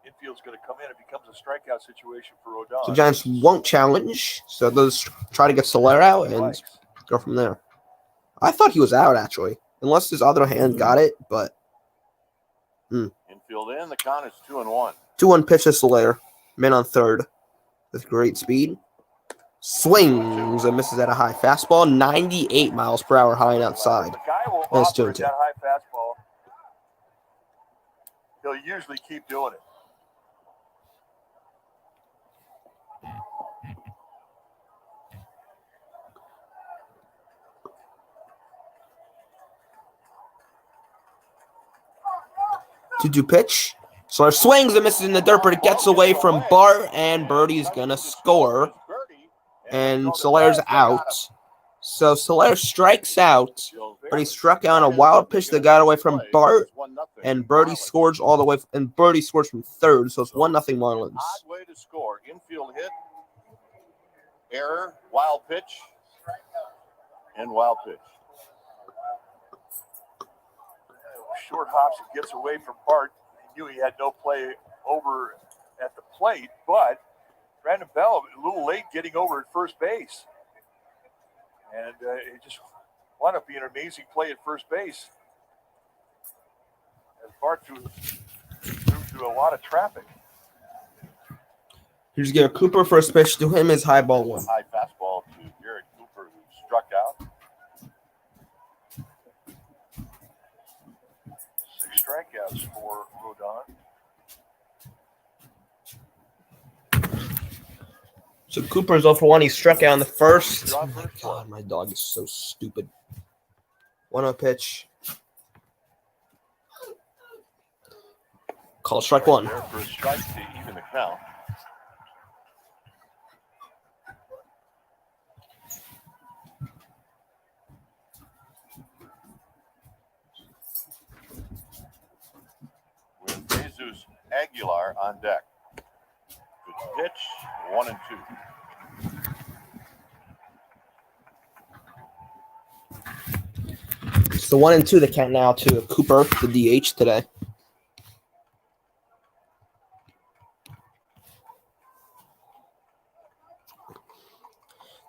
Infield's going to come in. It becomes a strikeout situation for Rodon. So Giants won't challenge. So they'll just try to get Soler out and go from there. I thought he was out, actually. Unless his other hand got it, but... Infield in. The count is 2-1. 2-1 pitch to Soler. Man on third with great speed. Swings and misses at a high fastball. 98 miles per hour high and outside. The guy will And it's operate 2-2. that high fastball. He'll usually keep doing it. To pitch. Soler swings and misses in the dirt, but it gets away from Bart, and Birdie's going to score. And Soler's out. So Soler strikes out, but he struck out a wild pitch that got away from Bart, and Birdie scores all the way, and Birdie scores from third, so it's 1-0 Marlins. Odd way to score. Infield hit. Error. Wild pitch. And wild pitch. Short hops and gets away from Bart. He knew he had no play over at the plate, but Brandon Bell a little late getting over at first base. And it just wound up being an amazing play at first base. As Bart threw a lot of traffic. Here's Garrett Cooper. First pitch to him is high ball 1. High fastball to Garrett Cooper, who struck out. 6 strikeouts for Rodon. So Cooper's 0 for 1. He struck out in the first. Oh my God, my dog is so stupid. 1-0 pitch. Call strike 1. There for a strike to even the count. With Jesus Aguilar on deck. Good pitch, 1-2. It's the 1-2 that count now to Cooper, the DH today.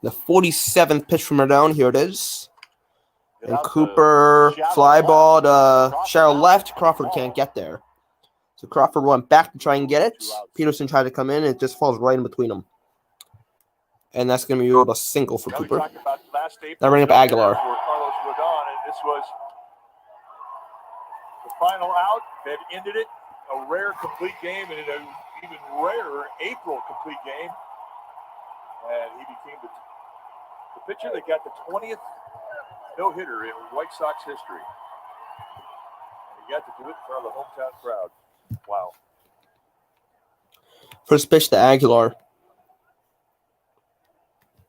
The 47th pitch from Rodon. Here it is. And Cooper fly ball to shallow left. Crawford can't get there. So Crawford went back to try and get it. Peterson tried to come in, and it just falls right in between them. And that's going to be ruled a single for Now we Cooper. talked about last April. Now bring up Aguilar. For Carlos Rodon, and this was the final out that ended it. A rare complete game, and an even rarer April complete game. And he became the pitcher that got the 20th no-hitter in White Sox history. And he got to do it in front of the hometown crowd. Wow. First pitch to Aguilar.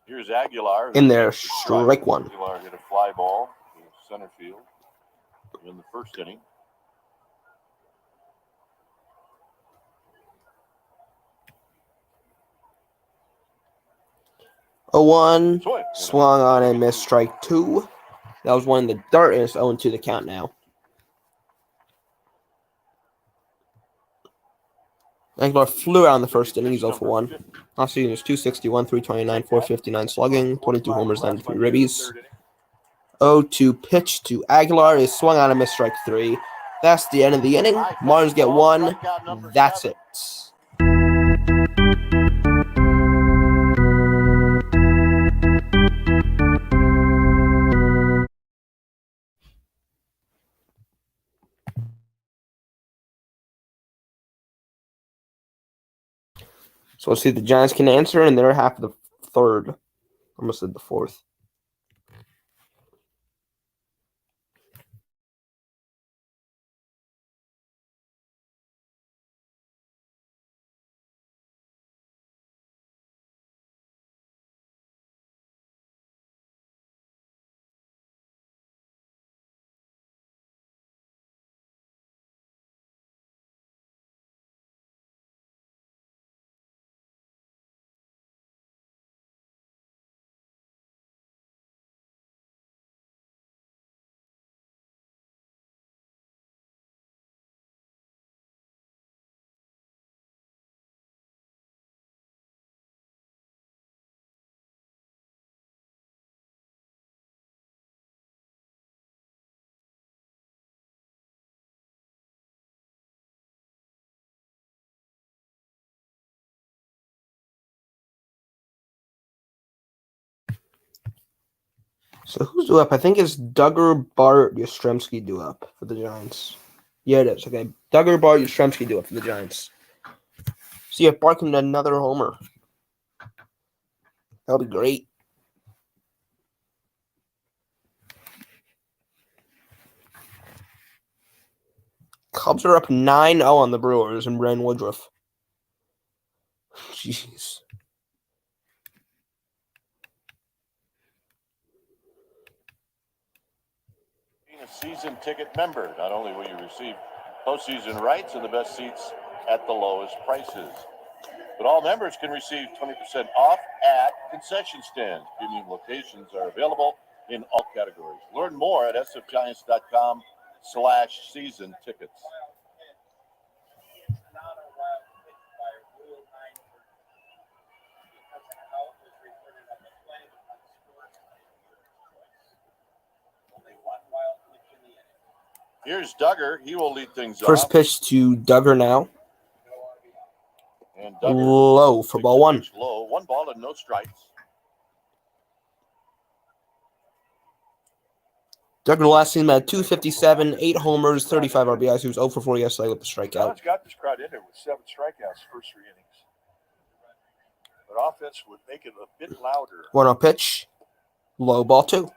Here's Aguilar. In there, strike one. Aguilar hit a fly ball to center field in the first inning. A 1, swung on and missed, strike 2. That was one in the dirt, and it's 0-2 the count now. Aguilar flew out in the first inning. He's 0 for 1. Last season was 261, 329, 459 slugging, 22 homers, 93 ribbies. 0-2 pitch to Aguilar is swung on and missed, strike 3. That's the end of the inning. Marlins get 1. That's it. So let's see if the Giants can answer in their half of the third. Almost said the fourth. So who's due up? I think it's Duggar, Bart, Yastrzemski due up for the Giants. Yeah, it is. Okay, Duggar, Bart, Yastrzemski due up for the Giants. See if Bart can get another homer. That'll be great. Cubs are up 9-0 on the Brewers and Brandon Woodruff. Jeez. Being a season ticket member, not only will you receive postseason rights and the best seats at the lowest prices, but all members can receive 20% off at concession stands. Premium locations are available in all categories. Learn more at sfgiants.com/season tickets. Here's Duggar. He will lead things First off. pitch to Duggar now. And Duggar Low for ball 1. Low, 1 ball and no strikes. Duggar last season had 257, 8 homers, 35 RBIs. He was 0 for 4 yesterday with the strikeout. John's got this crowd in there with 7 strikeouts first 3 innings. But offense would make it a bit louder. 1-0 pitch. Low ball 2.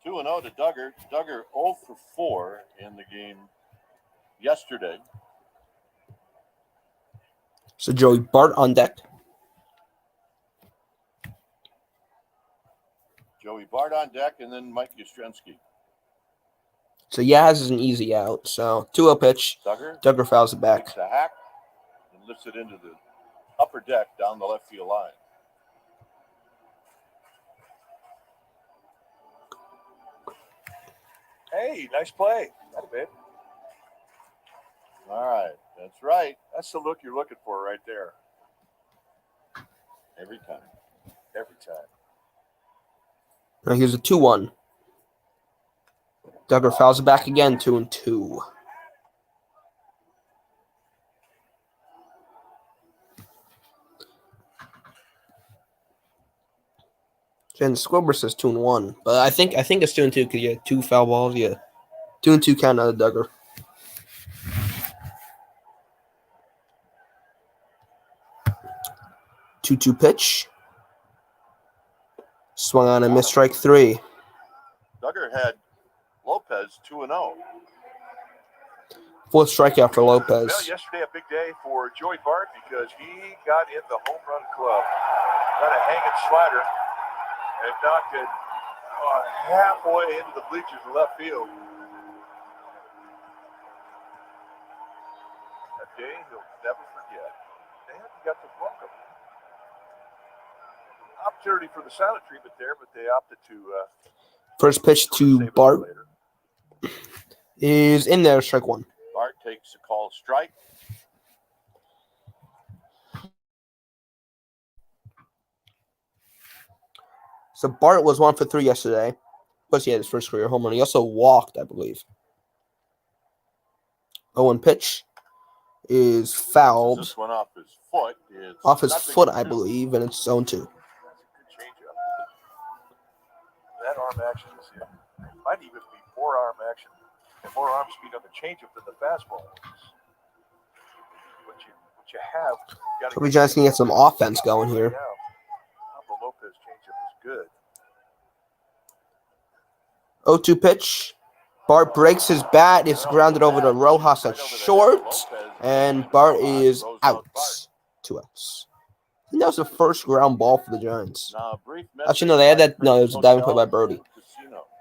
2-0 to Duggar. Duggar 0 for 4 in the game yesterday. So Joey Bart on deck. Joey Bart on deck, and then Mike Yastrzemski. So Yaz is an easy out. So 2-0 pitch. Duggar fouls it back. Takes a hack and lifts it into the upper deck down the left field line. Hey, nice play. Not a bit. All right, that's right. That's the look you're looking for right there. Every time. Every time. Now here's a 2-1. Duggar fouls it back again, 2-2. And Squibber says 2-1, but I think it's 2-2 because you had 2 foul balls. Yeah, 2-2 count out of Duggar. 2-2 pitch. Swung on and missed strike 3. Duggar had Lopez 2-0. 4th strikeout for Well, Lopez. yesterday a big day for Joey Bart because he got in the home run club. Got a hanging slider and knocked it halfway into the bleachers in left field. That day he'll never forget. They haven't got the welcome. Opportunity for the silent treatment there, but they opted to. First pitch to Bart is in there, strike 1. Bart takes a call strike. So Bart was 1 for 3 yesterday. Plus, he had his first career home run. He also walked, I believe. 0-1 pitch is fouled. This one off his foot. Off his foot, I believe, and it's 0-2. That's a good changeup. That arm action is here. Might even be more arm action and more arm speed on the changeup than the fastball. What you have. Toby Giants can get some offense going here. Pablo Lopez changeup is good. 0-2 pitch. Bart breaks his bat. It's grounded over to Rojas at short. And Bart is out. 2 outs. I think that was the first ground ball for the Giants. Actually, no, they had that. No, it was a diving play by Brody.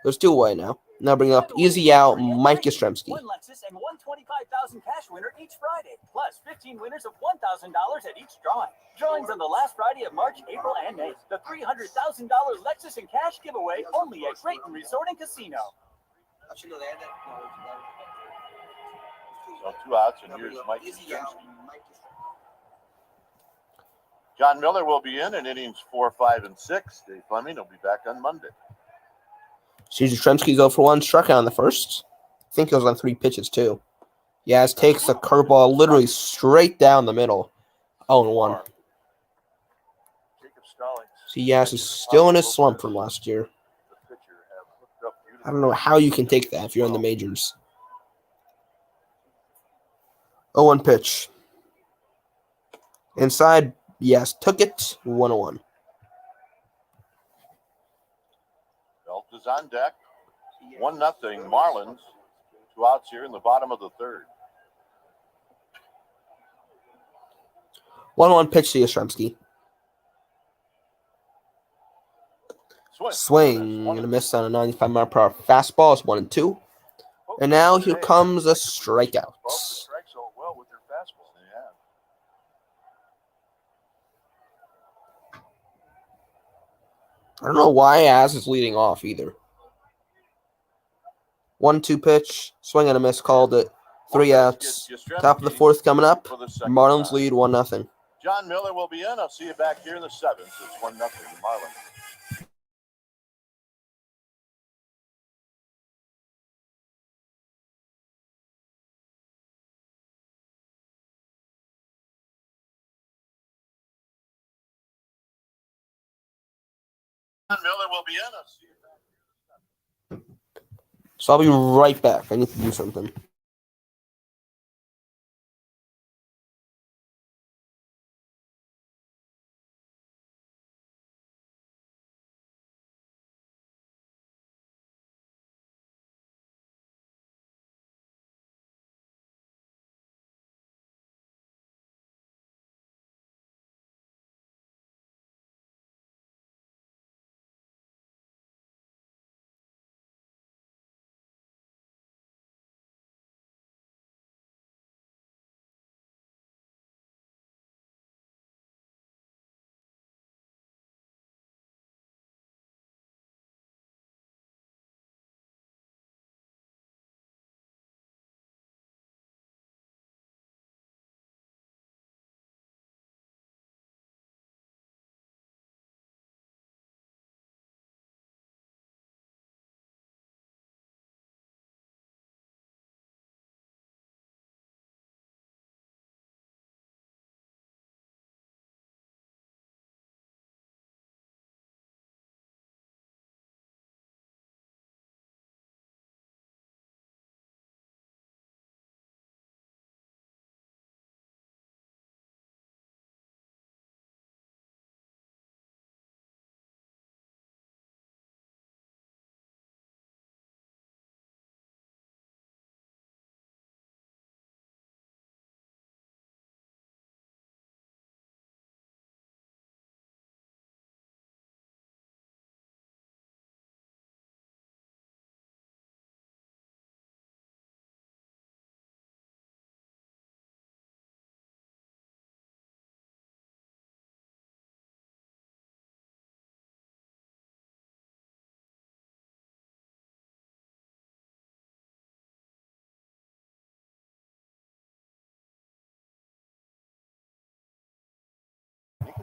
There's 2 away now. Now bring up easy out Mike Yastrzemski. One Lexus and one $25,000 cash winner each Friday, plus 15 winners of $1,000 at each drawing. Drawings on the last Friday of March, April, and May. The $300,000 Lexus and cash giveaway only at Creighton Resort and Casino. So 2 outs, and here's Mike Yastrzemski. John Miller will be in innings 4, 5, and 6. Dave Fleming will be back on Monday. Yastrzemski's 0 for 1, struck out on the first. I think it was on 3 pitches, too. Yaz takes the curveball literally straight down the middle. 0-1. See, Yaz is still in his slump from last year. I don't know how you can take that if you're in the majors. 0-1 pitch. Inside, yes, took it. 1-1. Belt is on deck. 1-0 Marlins. 2 outs here in the bottom of the 3rd. 1-1 pitch to Yastrzemski. Swing and a miss on a 95-mile-per-hour fastball. It's 1-2. And now here comes a strikeout. I don't know why Az is leading off either. 1-2 pitch. Swing and a miss. Called it. 3 outs. Top of the 4th coming up. Marlins lead 1-0. John Miller will be in. I'll see you back here in the 7th. It's 1-0 Marlins. John Miller will be in. I'll see you back. So I'll be right back. I need to do something.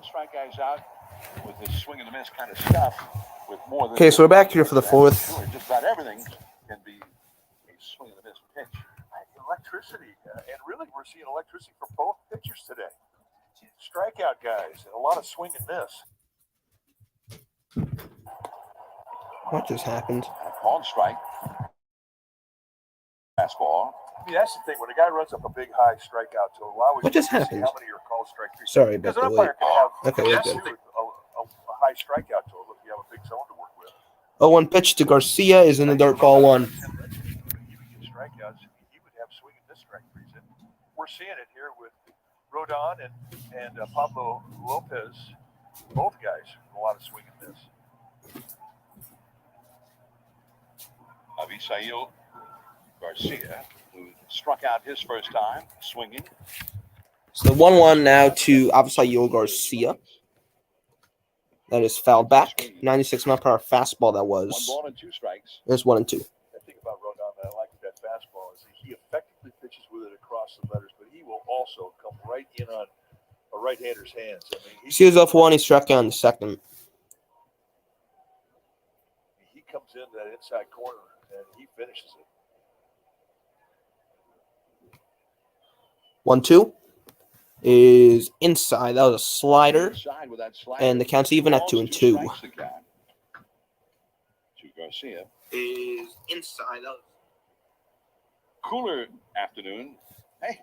strike guys out with this swing and a miss kind of stuff. With more than Okay, so we're back here for the fourth. Sure, just about everything can be a swing and a miss pitch. Electricity, and really we're seeing electricity from both pitchers today. Strikeout guys, and a lot of swing and miss. What just happened? Called strike. Fastball. I mean, that's the thing. When a guy runs up a big high strikeout total, I always What just see happened? how many are called strike three. Sorry Because about an the wait. umpire can have Okay, we're yes, good. a high strikeout total if you have a big zone to work with. 0-1 pitch to Garcia is in the dirt, ball one. He would get strikeouts. He would have swing and miss strike threes. And we're seeing it here with Rodon and Pablo Lopez. Both guys, a lot of swing and miss. Avisail Garcia, who struck out his first time, swinging. So the 1-1 now to Avisail Garcia. That is fouled back. 96-mile-per-hour fastball that was. 1 ball and 2 strikes. There's 1 and 2. The thing about Rodon that I like with that fastball is that he effectively pitches with it across the letters, but he will also come right in on a right-hander's hands. I mean, He was off 1. He struck out in the second. He comes into that inside corner and he finishes it. 1-2 is inside. That was a slider. Inside with that slider. And the count's even at 2 and 2. To Garcia. Is inside. That was... Cooler afternoon. Hey.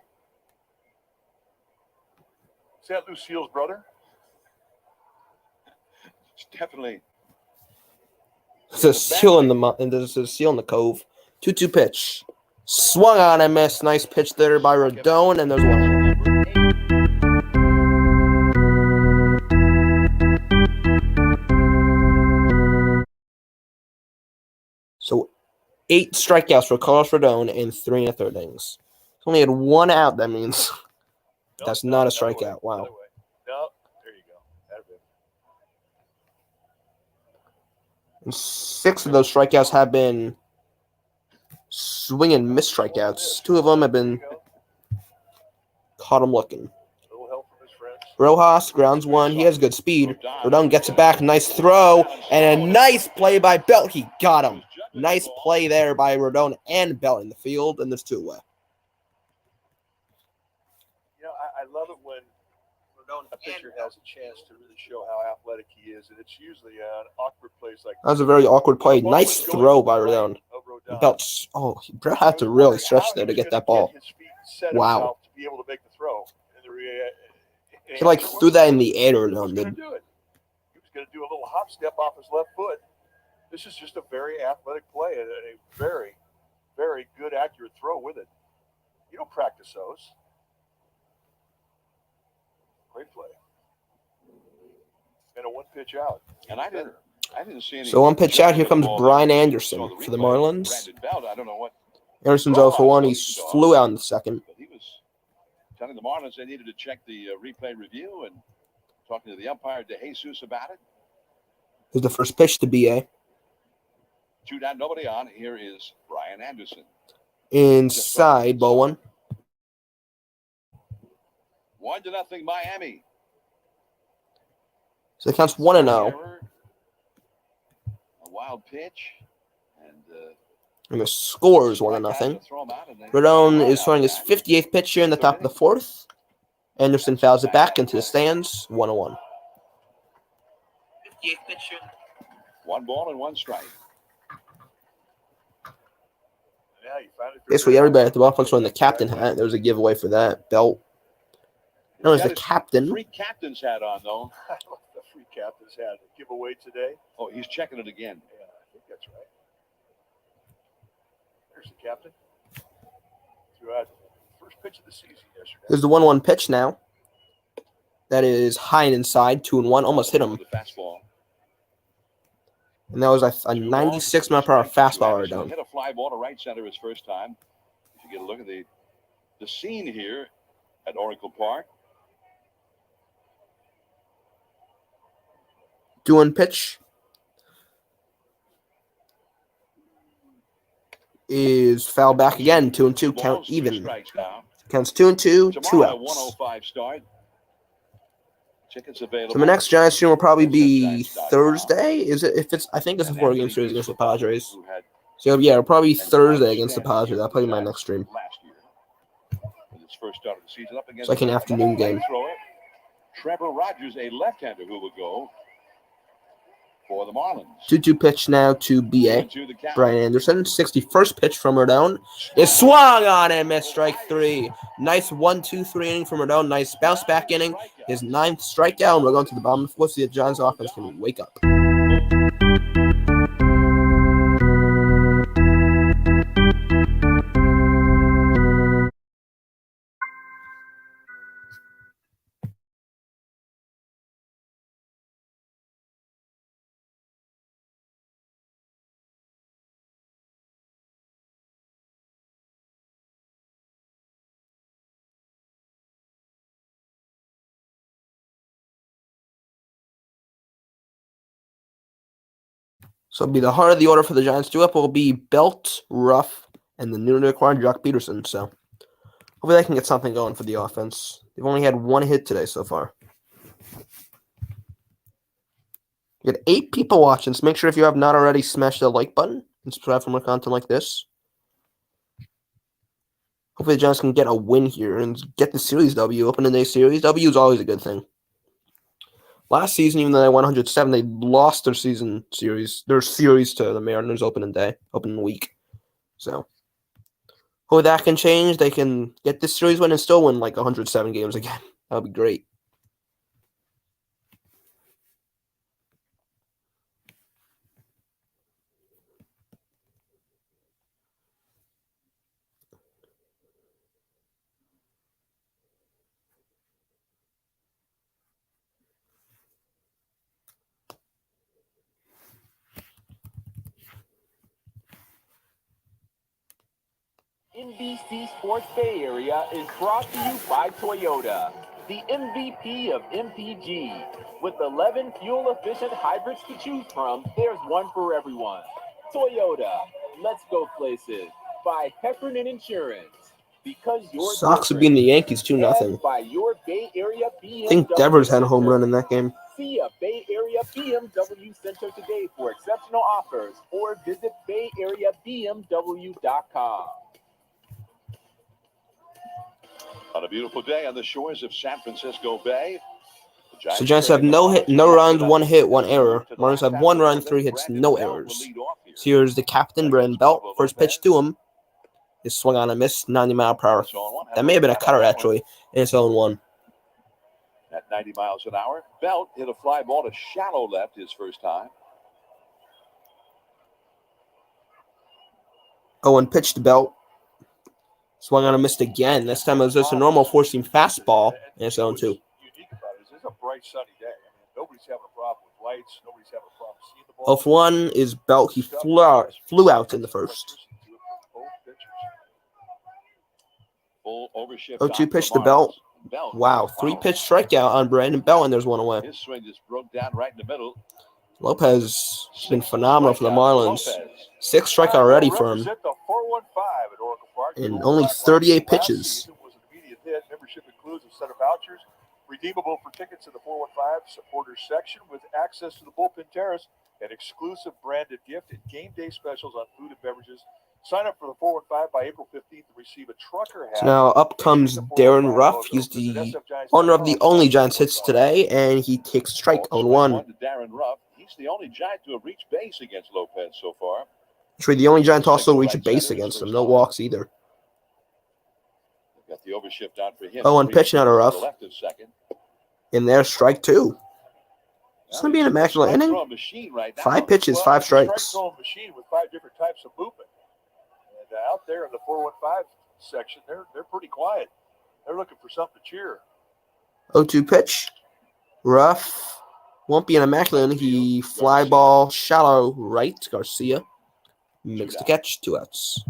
Is that Lucille's brother? It's definitely. There's a seal in the cove. 2-2 pitch. Swung on and missed. Nice pitch there by Rodon, and there's 1. So 8 strikeouts for Carlos Rodon in 3 1/3 innings. He only had 1 out. That means that's not a strikeout. Wow. No, there you go. And 6 of those strikeouts have been swing and miss strikeouts. 2 of them have been caught him looking. Little help from his friends. Rojas grounds 1. He has good speed. Rodon gets it back. Nice throw. And a nice play by Belt. He got him. Nice play there by Rodon and Belt in the field. And there's 2 away. You know, I love it when a pitcher has a chance to really show how athletic he is. And it's usually an awkward place like That was a very awkward play. Nice throw by Rodon. Belts. Oh, Brett had to really stretch there to get that ball. Wow. To be able to make the throw. He like threw that in the air. He was going to do it. He was going to do a little hop step off his left foot. This is just a very athletic play and a very, very good, accurate throw with it. You don't practice those. Great play. And a 1 pitch out. And I didn't see any. So 1 pitch out. Here comes Brian Anderson for the Marlins. I don't know what. Anderson's 0 for 1. He flew out in the second. But he was telling the Marlins they needed to check the replay review and talking to the umpire DeJesus about it. Here's the first pitch to BA. 2 down, nobody on. Here is Brian Anderson. Inside, ball 1. 1-0 Miami. So it counts 1-0. A wild pitch. And the score is 1-0. Rodon is throwing his 58th pitch here in the top of the 4th. Anderson fouls it back into the stands. 1-1. 58th pitch. 1 ball and 1 strike. Basically, everybody at the ballpark's wearing the captain hat. There was a giveaway for that belt. No, it's the captain. Free captain's hat on, though. I love the free captain's hat. Giveaway today. Oh, he's checking it again. Yeah, I think that's right. There's the captain. Threw out the first pitch of the season yesterday. There's the 1-1 pitch now. That is high and inside. 2-1. Almost hit him. The fastball. And that was a 96-mile-per-hour fastball down. Hit a fly ball to right center his first time. If you get a look at the scene here at Oracle Park. 2-1 pitch is foul back again. 2-2 count even. Counts 2-2. 2 outs. 105 start. Tickets available. So my next Giants stream will probably be Thursday. Is it? If it's, I think it's a 4-game series against the Padres. So yeah, it'll probably be Thursday against the Padres. That'll probably be my next stream. Last year, in its first start of the season, up against It's like an afternoon game. Trevor Rogers, a left-hander who will go for the Marlins. 2-2 pitch now to BA. Brian Anderson. 61st pitch from Rodon. It swung on and missed. Strike 3. Nice 1-2-3 inning from Rodon. Nice bounce back inning. His 9th strikeout. And we're going to the bottom of the 4th. The Giants offense can wake up. So it'll be the heart of the order for the Giants. Due up will be Belt, Ruff, and the newly acquired Jock Peterson. So hopefully they can get something going for the offense. They've only had 1 hit today so far. You got 8 people watching, so make sure if you have not already, smash the like button and subscribe for more content like this. Hopefully the Giants can get a win here and get the series W. Opening day series W is always a good thing. Last season, even though they won 107, they lost their series to the Mariners opening week. So hopefully that can change. They can get this series win and still win like 107 games again. That would be great. NBC Sports Bay Area is brought to you by Toyota, the MVP of MPG. With 11 fuel-efficient hybrids to choose from, there's one for everyone. Toyota, let's go places. By Heffernan Insurance. Because you're Sox would be in the Yankees 2-0. By your Bay Area BMW I think Devers had a home run in that game. See a Bay Area BMW Center today for exceptional offers or visit BayAreaBMW.com. On a beautiful day on the shores of San Francisco Bay. So Giants have no runs, 1 hit, 1 error. Marlins have 1 run, 3 hits, no errors. So here's the captain, Brandon Belt. First pitch to him. His swung on a miss, 90-mile-per-hour. That may have been a cutter, actually, and it's 0-1. At 90 miles an hour, Belt hit a fly ball to shallow left his first time. 0-1 pitch to Belt. Swung on and missed again. This time it was just a normal four-seam fastball, and it's 0-2. Unique about it is it's a bright, sunny day. I mean, nobody's having a problem with lights. Nobody's having a problem seeing the ball. 0-1 is Belt. He flew out in the first. 0-2 pitch to Belt. Wow, 3-pitch strikeout on Brandon Belt, and there's 1 away. His swing just broke down right in the middle. Lopez has been phenomenal for the Marlins. 6 strikeout already for him. In only 38 pitches. Was an immediate hit. Membership includes a set of vouchers redeemable for tickets in the 415 supporters section with access to the bullpen terrace, an exclusive branded gift, and game day specials on food and beverages. Sign up for the 415 by April 15th to receive a trucker hat. So now up comes Darren Ruff. He's the owner of the only Giants hits today, and he takes strike 0-1. Darren Ruff. He's the only Giant to have reached base against Lopez so far. Actually, the only Giant to also reach a base against him. No walks either. Got the overshift out for him. 0-1 pitch now to Ruff. In there, strike 2. It's going to be an immaculate inning. 5 pitches, 5 strikes. Strike machine with 5 different types of movement. And out there in the 415 section, they're pretty quiet. They're looking for something to cheer. 0-2 pitch. Ruff. Won't be an immaculate inning. He fly ball, shallow right. Garcia makes the catch. 2 outs.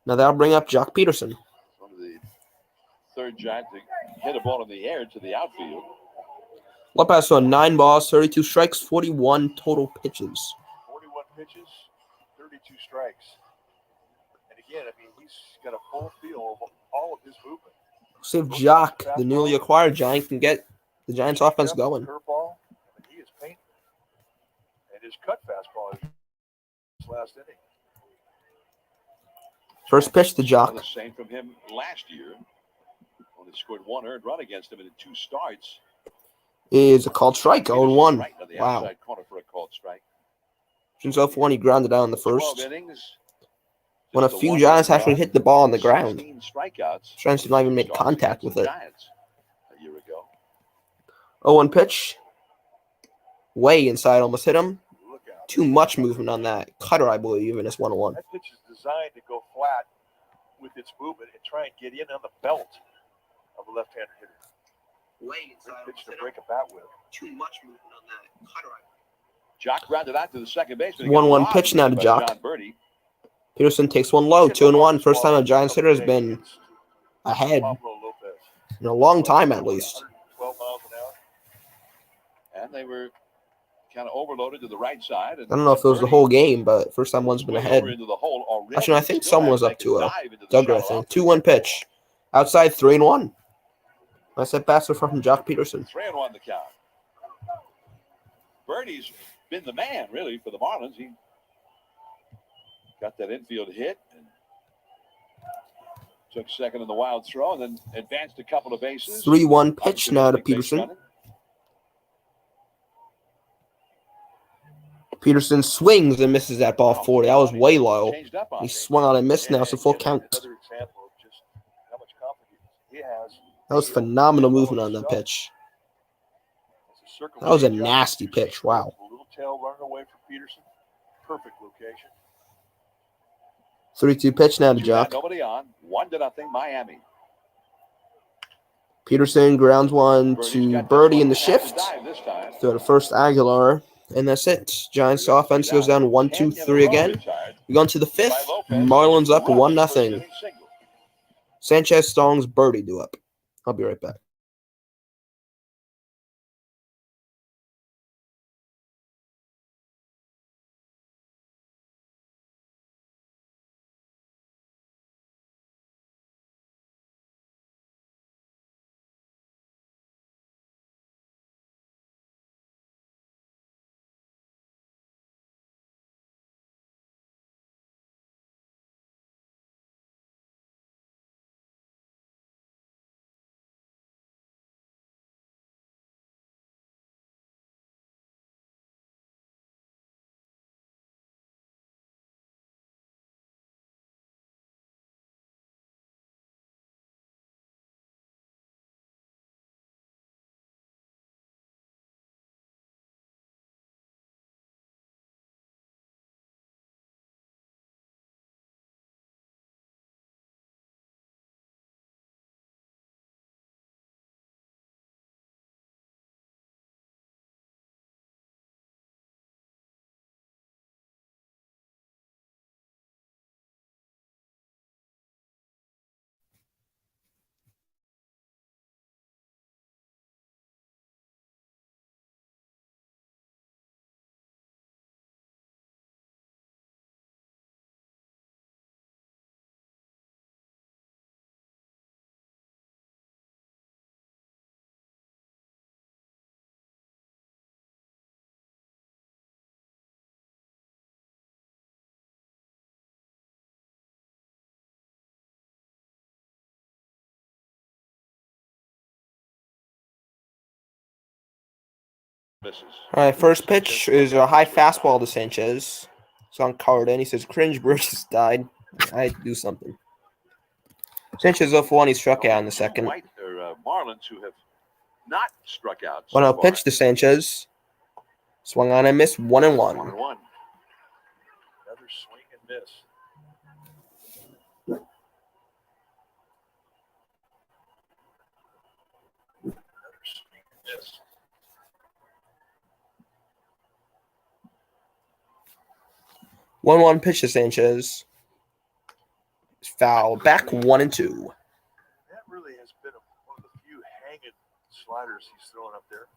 Now that'll bring up Jock Peterson. One of the third Giant to hit a ball in the air to the outfield. Lopez saw 9 balls, 32 strikes, 41 total pitches. 41 pitches, 32 strikes. And again, I mean, he's got a full feel of all of his movement. See if Jock, the newly acquired Giant, can get the Giants offense Changeup, going. Curveball. I mean, he is painting. And his cut fastball is his last inning. First pitch to The Jock. same from him last year. Only scored 1 earned run against him in 2 starts. Is a called strike, 0-1. Right on the Wow. outside corner for a called strike. Since 0-1, he grounded out in the 12 first. innings. When a Just few 1 Giants run, actually hit the ball on the ground. 16 strikeouts. Giants did not even make Starts contact against with the it. Giants a year ago. 0-1 pitch. Way inside, almost hit him. Look out. Too much movement on that cutter, I believe, and it's 1-1. That pitch is designed to go flat with its movement and try and get in on the belt of a left-handed hitter. Way Good pitch to break a bat with. Too much movement on that cutter, I Jock grounded out to the second baseman. 1-1 pitch now to Jock. John Birdie. Peterson takes one low, 2-1. First time a Giants hitter has been ahead Pablo Lopez. in a long time, at least. 112 miles an hour. And they were kind of overloaded to the right side. I don't know if it was the whole game, but first time one's been ahead. Actually, I think someone was up 2-0. Duggar, I think. 2-1 pitch. Outside, 3-1. I said faster from Jock Peterson. 3-1 the count. Birdie's been the man, really, for the Marlins. He got that infield hit and took second in the wild throw and then advanced a couple of bases. 3-1 pitch now to Peterson. Peterson swings and misses that ball 40. That was way low. He swung on and missed now, so full count. Another example of just how much confidence he has. That was phenomenal movement on that pitch. That was a nasty pitch. Wow. A little tail running away from Peterson. Perfect location. 3-2 pitch now to Jock. Nobody on. 1-0 Miami. Peterson grounds one to Birdie in the shift. Throw to first Aguilar. And that's it. Giants offense goes down 1-2-3 again. We go into the 5th. Marlins up 1-0. Sanchez, Stallings, Birdie do up. I'll be right back. All right, first pitch is a high fastball to Sanchez. It's on Carden. He says, cringe, Burgess died. I had to do something. Sanchez 0-1. He struck out in the second. Marlins who have not struck out. 1-0 pitch to Sanchez. Swung on and missed 1-1. 1-1. Another swing and miss. Another swing and miss. 1-1 pitch to Sanchez. Foul. Back 1-2. That really has been one of the few hanging sliders he's throwing up there.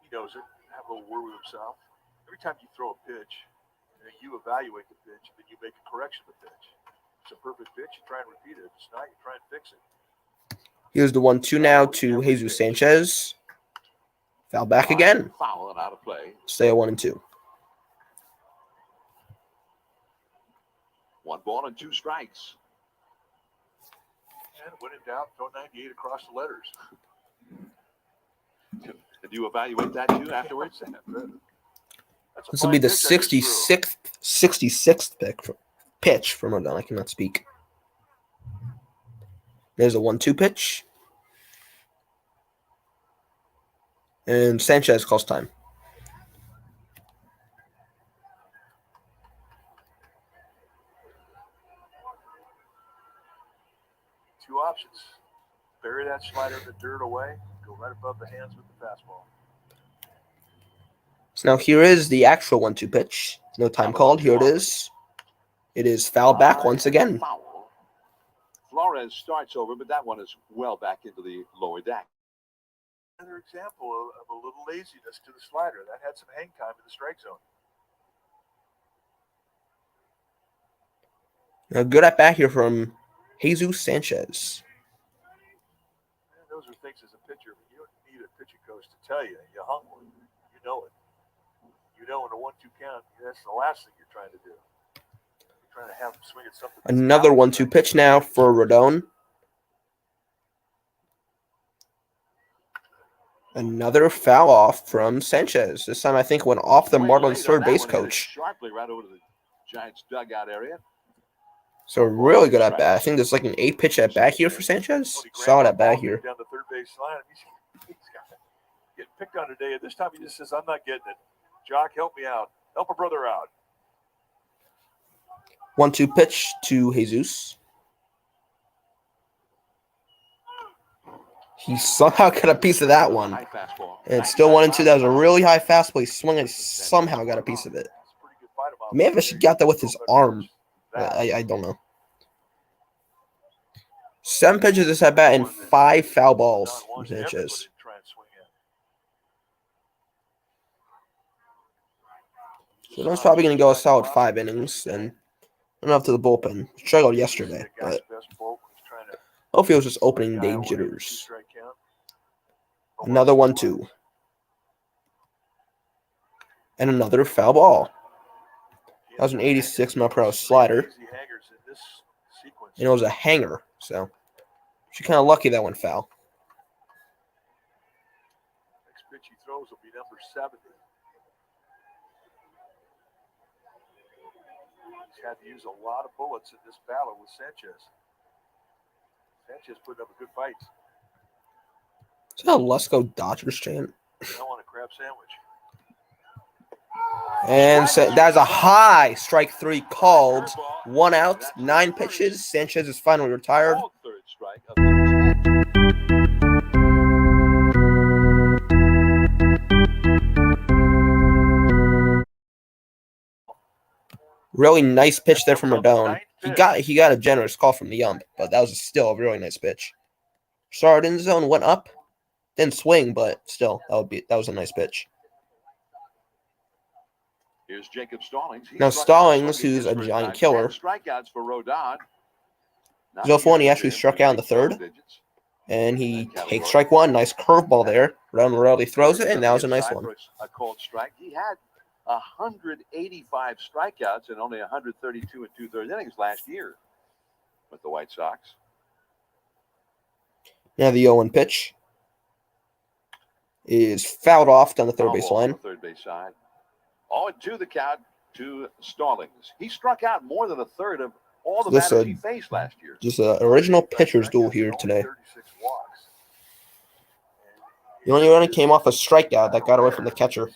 He knows it. Have a little word with himself. Every time you throw a pitch, You evaluate the pitch, then you make a correction of the pitch. If it's a perfect pitch, you try and repeat it. If it's not, you try and fix it. Here's the 1-2 now to Jesus Sanchez. Foul back again. Foul and out of play. Stay at 1-2. 1 ball and 2 strikes. And when in doubt, throw 98 across the letters. Did you evaluate that too afterwards? This will be the 66th pitch from Rodon. I cannot speak. There's a 1-2 pitch. And Sanchez calls time. Two options. Bury that slider in the dirt away. Go right above the hands with the fastball. So now here is the actual 1-2 pitch. No time called. Here it is. It is foul back once again. Foul. Flores starts over, but that one is well back into the lower deck. Another example of a little laziness to the slider. That had some hang time in the strike zone. Now good at bat here from Jesus Sanchez. And those are things as a pitcher, but you don't need a pitching coach to tell you. You hung one. You know it. You know in a 1-2 count, that's the last thing you're trying to do. You're trying to have him swing at something. Another 1-2 pitch now for Rodon. Another foul off from Sanchez. This time I think went off the Marlins third base coach. Sharply right over to the Giants dugout area. So really good at bat. I think there's like an 8-pitch at bat here for Sanchez. Solid at bat here. Down the third base line. He's getting picked on today. At this time, he just says, "I'm not getting it. Jock, help me out. Help a brother out." 1-2 pitch to Jesus. He somehow got a piece of that one. And it's still 1-2. That was a really high fastball. He swung and somehow got a piece of it. He may have actually got that with his arm. I don't know. 7 pitches this at bat and 5 foul balls from Sanchez. So that's probably going to go a solid 5 innings and enough to the bullpen. Struggled yesterday, but hopefully it was just opening day jitters. Another 1-2. And another foul ball. That was an 86-mile-per-hour slider. And it was a hanger, so she's kind of lucky that went foul. Next pitch he throws will be number 70. He's had to use a lot of bullets in this battle with Sanchez. Sanchez putting up a good fight. Is that a Let's Go Dodgers chant? I want a crab sandwich. And so that's a high strike 3 called. 1 out, 9 pitches. Sanchez is finally retired. Really nice pitch there from Rodon. He got a generous call from the ump, but that was still a really nice pitch. Started in the zone, went up, didn't swing, but still that was a nice pitch. Here's Jacob Stallings. Now Stallings, who's a giant killer, strikeouts for Rodon. he's also one he actually struck out in the third, and he takes strike 1. Nice curveball there. Rodon rarely throws it, and that was a nice one. A called strike. He had 185 strikeouts and only 132 2/3 innings last year with the White Sox. Now the 0-1 pitch is fouled off down the third base line. Third base side. 0-2 the count to Stallings. He struck out more than a third of all the batters he faced last year. Just an original pitcher's duel here today. The only one came off a strikeout that got away from the catcher.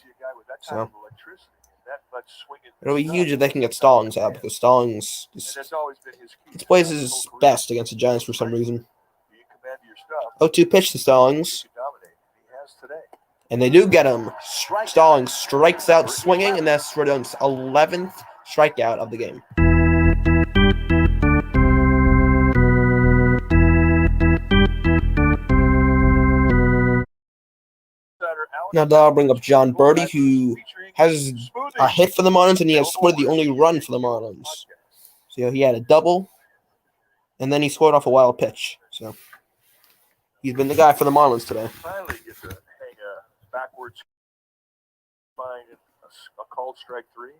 So it'll be huge if they can get Stallings out, because Stallings plays his best against the Giants for some reason. 0-2 pitch to Stallings. And they do get him. Stallings strikes out swinging, and that's Rodon's 11th strikeout of the game. Now that'll bring up John Birdie, who has a hit for the Marlins, and he has scored the only run for the Marlins. So he had a double, and then he scored off a wild pitch. So he's been the guy for the Marlins today. Finally get to hang a backwards, find a called strike 3.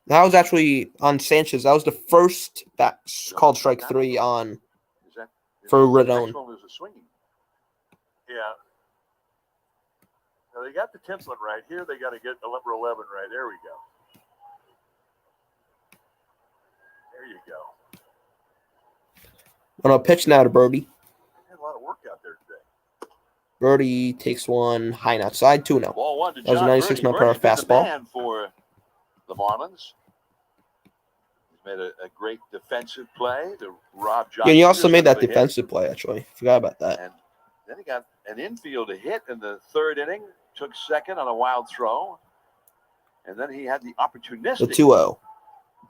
That was actually on Sanchez. That was the first called strike 3 on for Rodon. Yeah. Now they got the 10th one right here. They got to get the number 11 right. There we go. There you go. On a pitch now to Birdie. Had a lot of work out there today. Birdie takes one high and outside, 2-0. Ball one to That was a 96 mile per hour fastball. For the Marlins. He's made a great defensive play to Rob Johnson. Yeah, and he also made that defensive play, actually. Forgot about that. And then he got an infield hit in the 3rd inning. Took second on a wild throw. And then he had the opportunistic The 2-0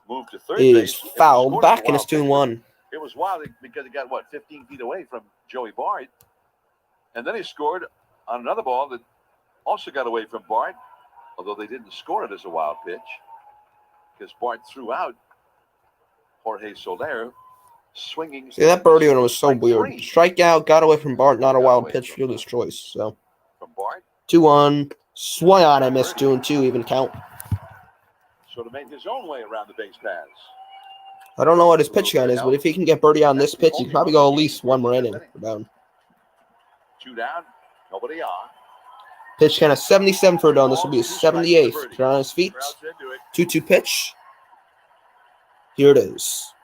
move to third is base. fouled back, and it's 2-1. It was wild because he got, 15 feet away from Joey Bart. And then he scored on another ball that also got away from Bart, although they didn't score it as a wild pitch because Bart threw out Jorge Soler swinging. See, that Birdie one was so weird. Strikeout, got away from Bart, not a wild pitch, fielder's choice. So from Bart. 2-1. Swung on, I missed 2-2, even count. Sort of made his own way around the base paths. I don't know what his pitch count is, but if he can get Birdie on this pitch, he can probably go at least one more inning. Down. 2 down, nobody on. Pitch count of 77 for Rodon. This will be his 78th. Get on his feet. 2-2 pitch. Here it is.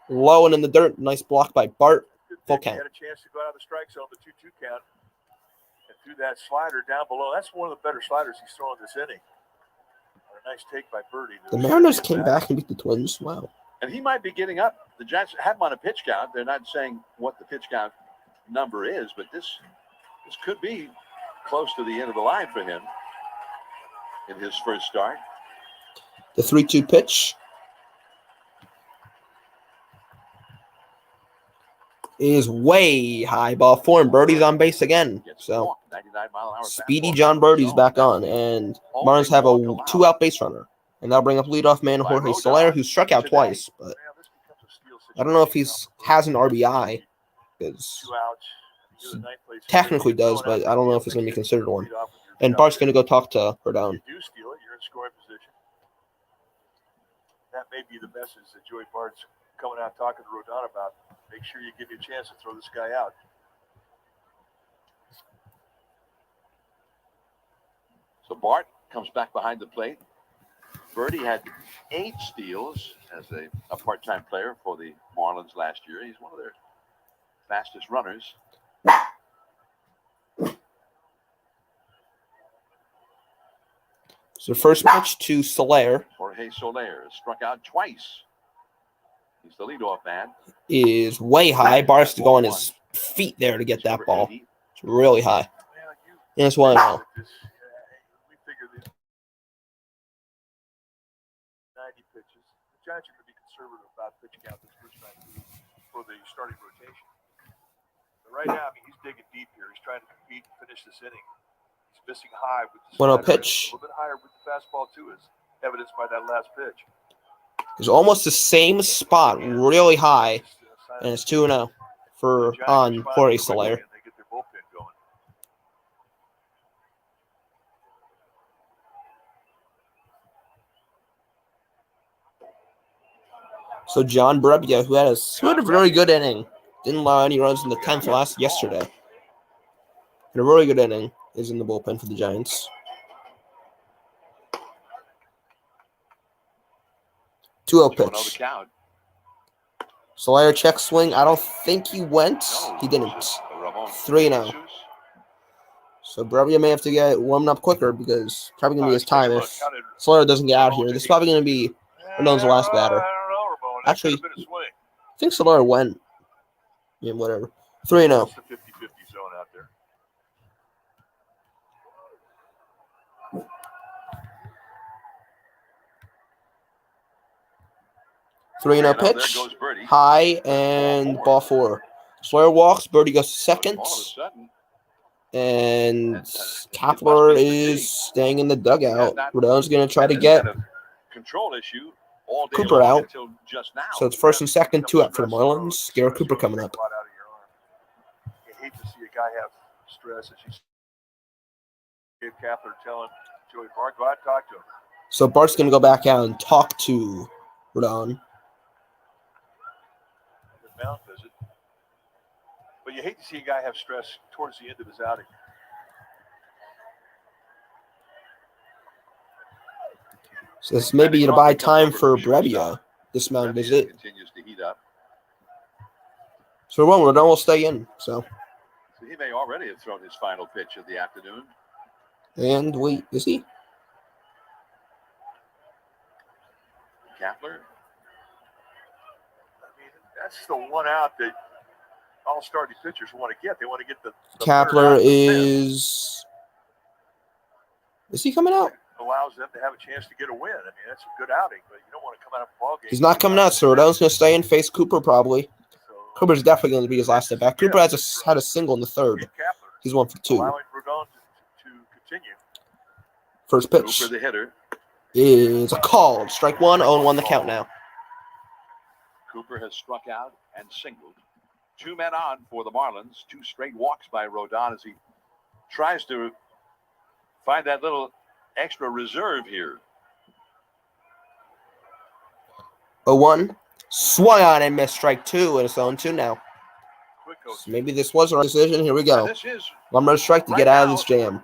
Low and in the dirt. Nice block by Bart. Full count. Had a chance to go out of the strike zone, the 2-2 count. And threw that slider down below. That's one of the better sliders he's thrown this inning. A nice take by Birdie. The Mariners came back and beat the Twins. Wow. And he might be getting up. The Giants have him on a pitch count. They're not saying what the pitch count number is, but this could be close to the end of the line for him in his first start. The 3-2 pitch is way high. Ball 4, and Birdie's on base again. So speedy John Birdie's back on, and Marlins have a 2-out base runner. And that'll bring up leadoff man Jorge Soler, who struck out twice. But I don't know if he has an RBI, because technically does, but I don't know if it's going to be considered one. And Bart's going to go talk to Rodon. If you do steal it, you're in scoring position. That may be the message that Joey Bart's coming out talking to Rodon about. Make sure you give you a chance to throw this guy out. So Bart comes back behind the plate. Birdie had 8 steals as a part-time player for the Marlins last year. He's one of their fastest runners. So first pitch to Soler. Jorge Soler struck out twice. He's the leadoff man. Is way high. Bart's to go on his feet there to get that ball. It's really high. And it's 1-0. We figure this 90 pitches. The Giants are going to be conservative about pitching out this first time for the starting rotation. But right now, he's digging deep here. He's trying to compete and finish this inning. He's missing high with the 1-0 pitch. A little bit higher with the fastball, too, as evidenced by that last pitch. It's almost the same spot, really high, and it's 2-0 for on Jorge Soler. So John Brebbia, who had a very good inning, didn't allow any runs in the 10th yesterday. And a really good inning is in the bullpen for the Giants. 2-0 pitch. Soler check swing. I don't think he went. He didn't. 3-0. So Brebbia may have to get warmed up quicker because probably going to be his time if Soler doesn't get out here. This is probably going to be Rodon's last batter. Actually, I think Soler went. Yeah, whatever. 3-0. 50-50 zone out there. 3-0 pitch, high, and ball 4. Soler walks, Birdie goes to second. And It Kapler must be is fatigue. staying in the dugout. That Rodon's going to try to been get a control issue all day Cooper long out. until just now. So it's first and second, 2 out for the Marlins. Garrett Cooper coming up. You hate to see a guy have stress, as you see Kapler telling Joey Bart, go out and talk to him. So Bart's going to go back out and talk to Rodon. Good mound visit. But you hate to see a guy have stress towards the end of his outing. So this may be to buy time for Brebbia, this mound visit. Continues to heat up. So Rodon will stay in. So He may already have thrown his final pitch of the afternoon. and wait, is he? Kapler. I mean, that's the one out that all starting pitchers want to get. They want to get the Kapler is he coming out? allows them to have a chance to get a win. I mean, that's a good outing, but you don't want to come out of a ball game. He's not coming out, so Rodon's going to stay and face Cooper probably. So, Cooper's definitely going to be his last at bat. Cooper had a single in the third. He's 1 for 2. allowing Rodon to continue. First pitch Cooper, the hitter. is a call. Strike 1, 0-1 the count now. Cooper has struck out and singled. 2 men on for the Marlins. 2 straight walks by Rodon as he tries to find that little extra reserve here. 0-1. Swung on and missed. Strike 2, and it's 0-2 now. So maybe this was our decision. Here we go. This is One more strike to get out of this jam.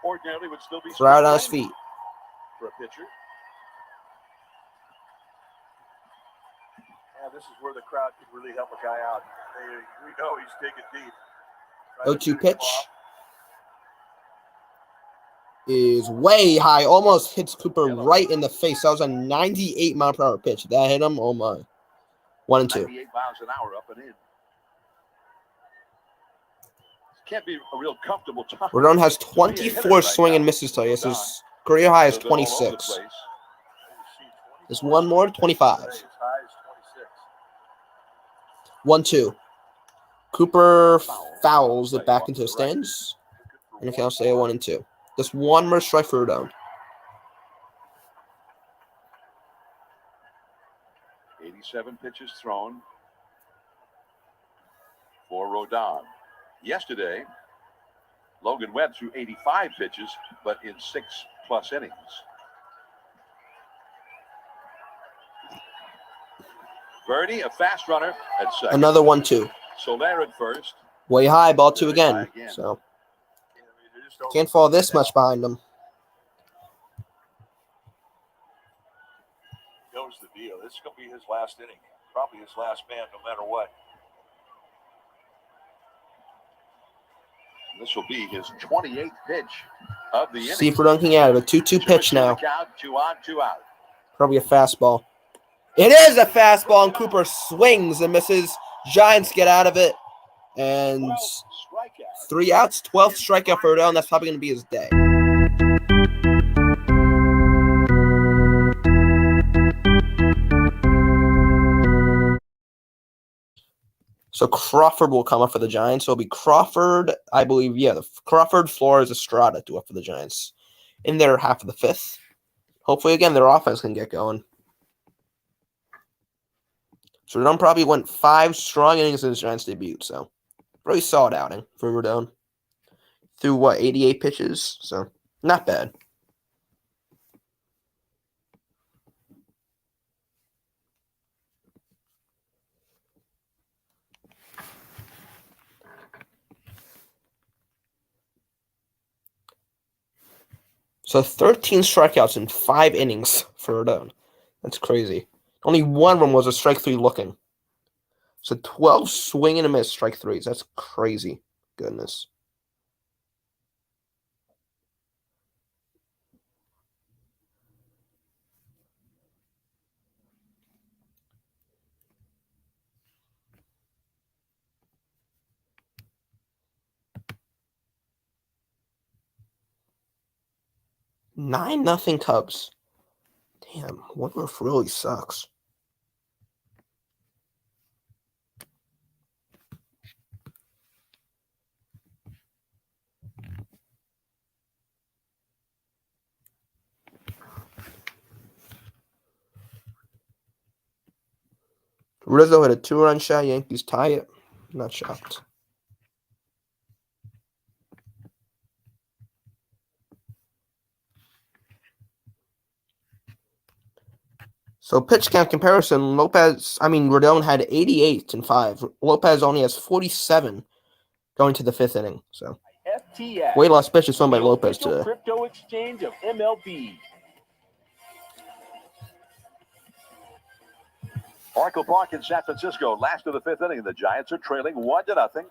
Ordinarily would still be Crowd on his feet. for a pitcher. Yeah, this is where the crowd can really help a guy out. We know he's digging deep. 0-2 pitch is way high. Almost hits Cooper right in the face. That was a 98 mile per hour pitch. That hit him. Oh my. 1-2. 98 miles an hour up and in. Can't be a real comfortable time. Rodon has 24 swing and misses today. His career high is 26. There's one more, 25. 1-2. Cooper fouls it back into the stands. And the count stay at 1-2. Just one more strike for Rodon. 87 pitches thrown for Rodon. Yesterday, Logan Webb threw 85 pitches, but in 6+ innings. Birdie, a fast runner at second. Another 1-2. Soler at first. Way high, ball 2 again. So can't fall this much behind him. Knows the deal. This is going to be his last inning. Probably his last man, no matter what. This will be his 28th pitch of the inning. See if Rodon can get out of it. 2-2 pitch now. Count, 2 on, 2 out. Probably a fastball. It is a fastball, and Cooper swings and misses. Giants get out of it. And 3 outs, 12th strikeout for Rodon. That's probably going to be his day. So Crawford will come up for the Giants. So it'll be Crawford, I believe, Crawford, Flores, Estrada do up for the Giants in their half of the 5th. Hopefully, again, their offense can get going. So Rodon probably went 5 strong innings in his Giants debut. So really solid outing for Rodon. Through, 88 pitches? So not bad. So 13 strikeouts in 5 innings for Rodon. That's crazy. Only one of them was a strike 3 looking. So 12 swing and a miss strike 3s. That's crazy. Goodness. Nine nothing Cubs. Damn, Woodruff really sucks. Rizzo hit a 2-run shot. Yankees tie it. Not shocked. So pitch count comparison, Rodon had 88 and 5. Lopez only has 47 going to the 5th inning. So FTX. way less pitches thrown by the Lopez official today. Crypto exchange of MLB. Oracle Park in San Francisco, last of the 5th inning. The Giants are trailing 1-0.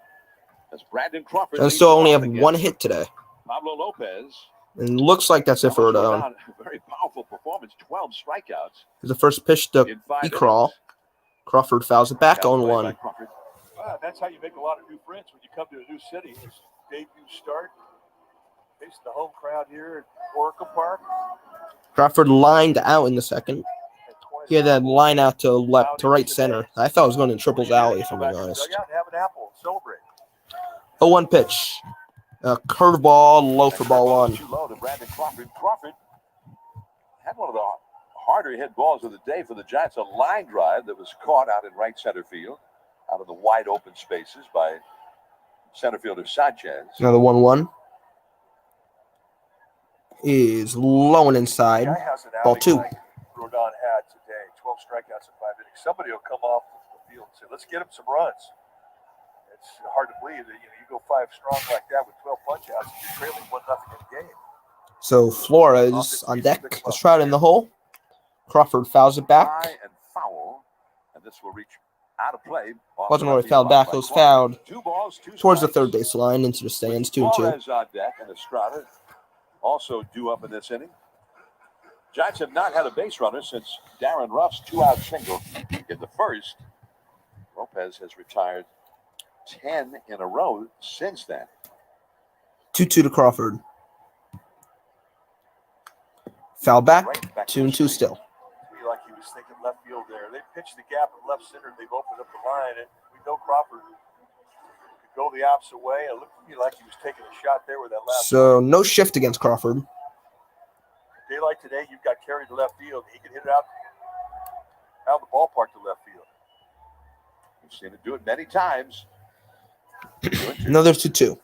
As Brandon Crawford And still only have one hit today. Pablo Lopez. And looks like that's it for Rodon. Very powerful performance, 12 strikeouts. The first pitch to in 5 E-Crawl. innings. Crawford fouls it back on 1. That's how you make a lot of new friends when you come to a new city. His debut start. Facing the home crowd here at Oracle Park. Crawford lined out in the second. He had that line out to right center. I thought it was going in Triple's alley, if I'm being honest. Have an apple, celebrate. 0-1 pitch. Curveball, low for ball 1. Too low to Brandon Crawford. Crawford had one of the harder hit balls of the day for the Giants. A line drive that was caught out in right center field, out of the wide open spaces by center fielder Sanchez. Another 1-1. Is low and inside. Guy has an Ball outing 2. like Rodon had today. 12 strikeouts in 5 innings. Somebody will come off the field and say, let's get him some runs. It's hard to believe that you go 5 strong like that with 12 punch-outs and you're trailing 1-0 in the game. So Flores on deck. Let's try it in the hole. Crawford fouls it back. High and foul, and this will reach out of play. Wasn't really fouled back. It was fouled towards the third base line into the stands. 2-2. Flores on deck, and Estrada also due up in this inning. Giants have not had a base runner since Darren Ruff's 2-out single in the first. Lopez has retired 10 in a row since then. 2-2 to Crawford. Foul back. 2-2 still. Like he was thinking left field there. They pitched the gap in left center. They've opened up the line, and we know Crawford could go the opposite way. It looked to me like he was taking a shot there with that last. So no shift against Crawford. A day like today, you've got carry to left field. He can hit it out of the ballpark to left field. We've seen it do it many times. Another 2-2.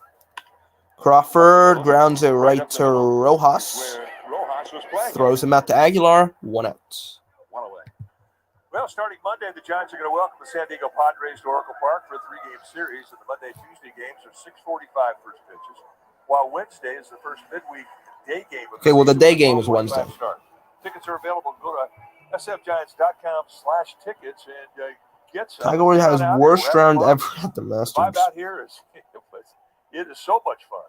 Crawford grounds it right to Rojas. Throws him out to Aguilar. 1 out. 1 away. Well, starting Monday, the Giants are going to welcome the San Diego Padres to Oracle Park for a 3-game series. And the Monday-Tuesday games are 6:45 first pitches, while Wednesday is the first midweek day game. Okay, well, the day game is Wednesday. Start. Tickets are available. Go to sfgiants.com/tickets and get some. Tiger Woods has worst round ever at the Masters. 5 out here it is so much fun.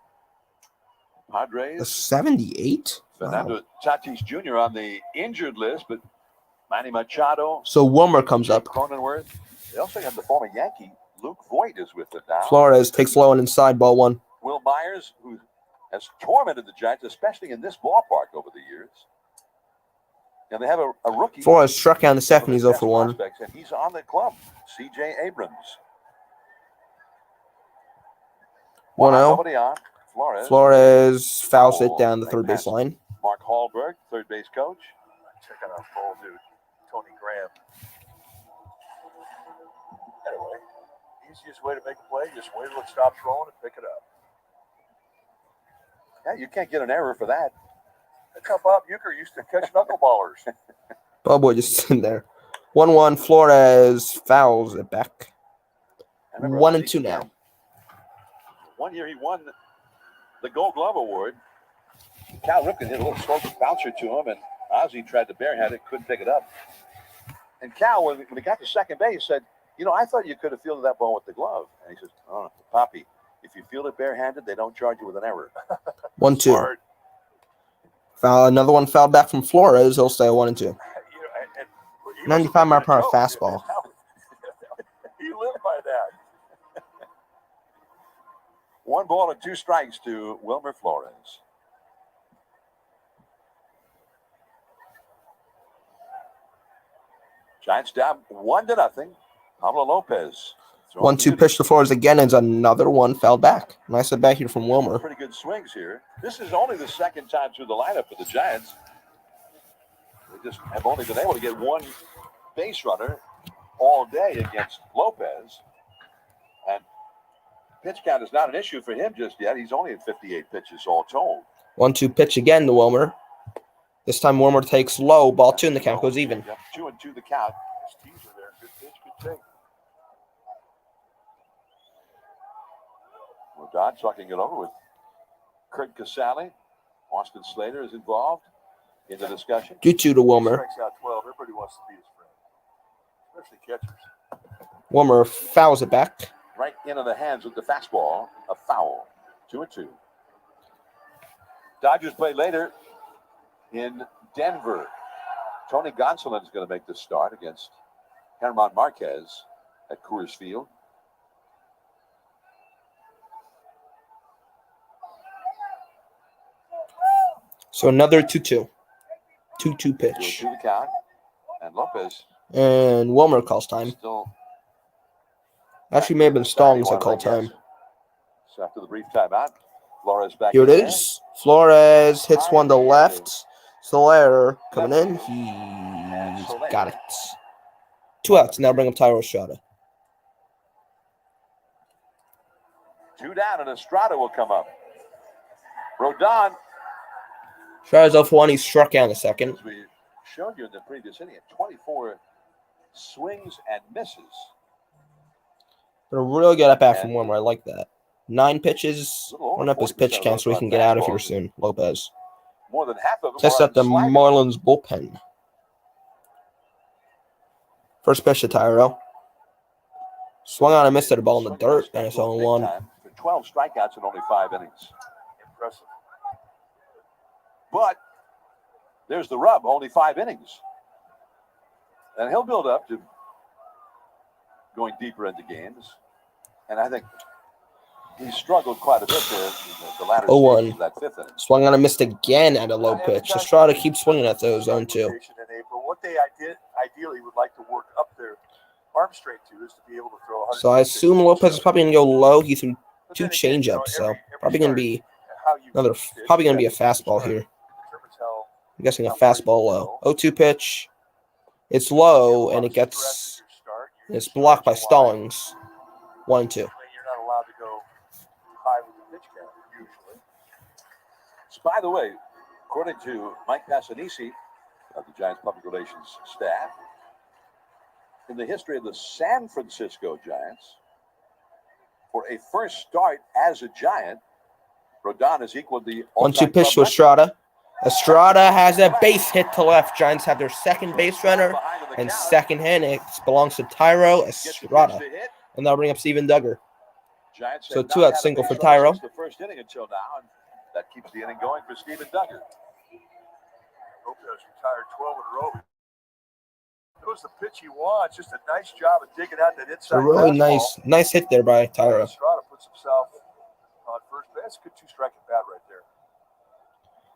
Padres. A 78? Fernando Tatis Jr. on the injured list, but Manny Machado. So Wilmer comes up. Cronenworth. They also have the former Yankee Luke Voigt is with them now. Flores takes low and inside, ball 1. Will Myers, who has tormented the Giants, especially in this ballpark over the years. And they have a rookie. Flores struck out in the second. He's 0 for 1. And he's on the club. C.J. Abrams. 1-0. Nobody on. Flores fouls it down the third base line. Mark Hallberg, third base coach. Check out our full dude, Tony Graham. Anyway, easiest way to make a play, just wait till it stops rolling and pick it up. Yeah, you can't get an error for that. That's how Bob Uecker used to catch knuckleballers. Bob Boy just sitting there. 1-1. Flores fouls it back. 1-2 now. One year he won the Gold Glove Award. Cal Ripken hit a little slow bouncer to him, and Ozzie tried to barehand it, couldn't pick it up. And Cal, when he got to second base, said, I thought you could have fielded that ball with the glove. And he says, oh, Poppy, if you field it barehanded, they don't charge you with an error. 1-2. Foul, another one fouled back from Flores. He'll stay 1-2. 95-mile-per-hour fastball. He lived by that. 1 ball and 2 strikes to Wilmer Flores. Giants down 1-0. Pablo Lopez. 1-2 pitch to Flores again, and another one fouled back. Nice at back here from Wilmer. Pretty good swings here. This is only the second time through the lineup for the Giants. They just have only been able to get 1 base runner all day against Lopez. And pitch count is not an issue for him just yet. He's only at 58 pitches all told. 1-2 pitch again to Wilmer. This time Wilmer takes low. Ball 2 and the count goes even. Yep, 2-2 the count. Teaser there. Good pitch, good take. Rodon talking it over with Kurt Casale. Austin Slater is involved in the discussion. 2-2 to Wilmer. Strikes out 12. Everybody wants to be his friend, especially catchers. Wilmer fouls it back. Right into the hands with the fastball. A foul. 2-2. Dodgers play later in Denver. Tony Gonsolin is going to make the start against German Marquez at Coors Field. So another 2-2. 2-2 pitch. 2-2 the count. And Lopez And Wilmer calls time. still. Actually, may have been Stallings that called time. So after the brief timeout, Flores back Here it in is. Flores hits one to left. Soler coming in. He's got it. 2 outs. Now bring up Thairo Estrada. there. 2 down, and Estrada will come up. Rodon, Estrada's 0 for 1. He struck out in the second. as we showed you in the previous inning, 24 swings and misses. But a really good at bat from Wilmer. I like that. 9 pitches. Run up his pitch count so we can get out of here soon. Lopez. More than half of them Test are out the sliders. Marlins bullpen. First pitch to Thairo. Swung on and missed at a ball in the dirt, and it's 0-1. For 12 strikeouts in only 5 innings. Impressive. But there's the rub, only 5 innings. And he'll build up to going deeper into games. And I think he struggled quite a bit there in the latter 0-1. stages of that 5th inning. Swung on and missed again at a low pitch. Estrada keeps swinging at those 0-2. In April, what they ideally would like to work up their arm strength to is to be able to throw 100. So I assume Lopez is probably going to go low. He threw 2 changeups, so probably going to be probably going to be a fastball here. I'm guessing a fastball low. 0-2 pitch. It's low, and it's blocked by Stallings. 1-2. You're not allowed to go high with the pitch count usually. So by the way, according to Mike Passanisi of the Giants Public Relations staff, in the history of the San Francisco Giants, for a first start as a Giant, Rodon has equaled the 1-2 pitch to Estrada. Estrada has a base hit to left. Giants have their second base runner and second hit. It belongs to Thairo Estrada. And they'll bring up Steven Duggar. So 2 out single for Thairo. The first inning until now, and that keeps the inning going for Steven Duggar. Lopez retired 12 in a row. It was the pitch he wants. Just a nice job of digging out that inside. A really fastball. nice hit there by Thairo. Estrada puts himself on first base. That's a good 2-strike at bat right there.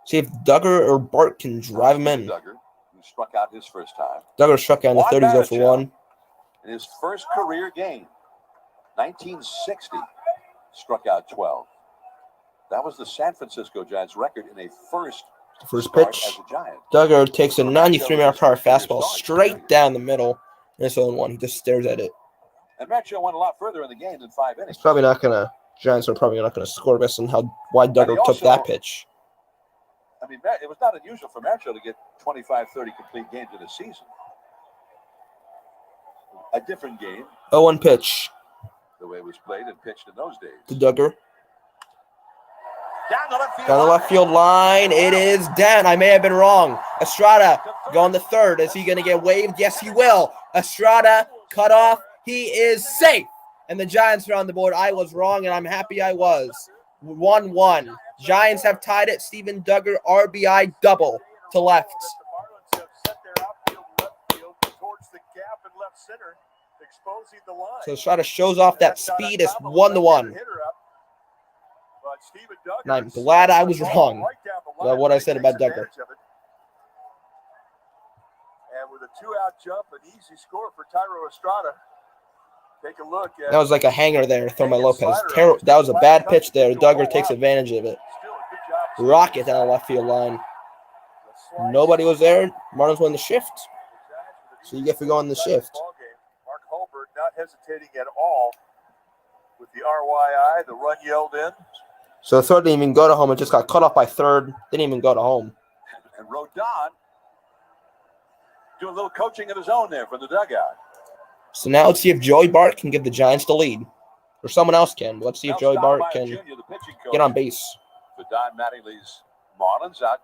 See if Duggar or Bart can drive him in. Duggar, who struck out his first time. Duggar struck out in the 30s 0 for 1. In his first career game, 1960, struck out 12. That was the San Francisco Giants record in a first start pitch. as a Giant. Duggar takes a 93-mile-per-hour fastball straight down the middle. And it's 0-1. He just stares at it. And Macho went a lot further in the game than 5 innings. It's probably not going to. Giants are probably not going to score based on how wide Duggar took that pitch. I mean, it was not unusual for Macho to get 25, 30 complete games in a season. A different game. 0-1 pitch The way it was played and pitched in those days. to Duggar. Down the left field. Down the left field line. It is down. I may have been wrong. Estrada going to third. Is he going to get waved? Yes, he will. Estrada cut off. He is safe. And the Giants are on the board. I was wrong, and I'm happy I was. 1-1. Giants have tied it. Steven Duggar, RBI double to left. The Marlins have set their outfield left field towards the gap in left center, exposing the line. So Estrada shows off that speed. It's 1-1. But Steven Duggar, And I'm glad I was wrong about what I said about Duggar. And with a 2-out jump, an easy score for Thairo Estrada. Take a look at That was like a hanger there, thrown by Lopez. That was a bad pitch there. Duggar takes advantage of it. Rocket down the left field line. Nobody was there. Marlins won the shift. So you get to go on the shift. hesitating at all with the RYI, the run yelled in. So third didn't even go to home. It just got cut off by third. Didn't even go to home. And Rodon doing a little coaching of his own there from the dugout. So now let's see if Joey Bart can give the Giants the lead. Or someone else can. Let's see if Joey Bart can get on base. For Don Mattingly's Marlins out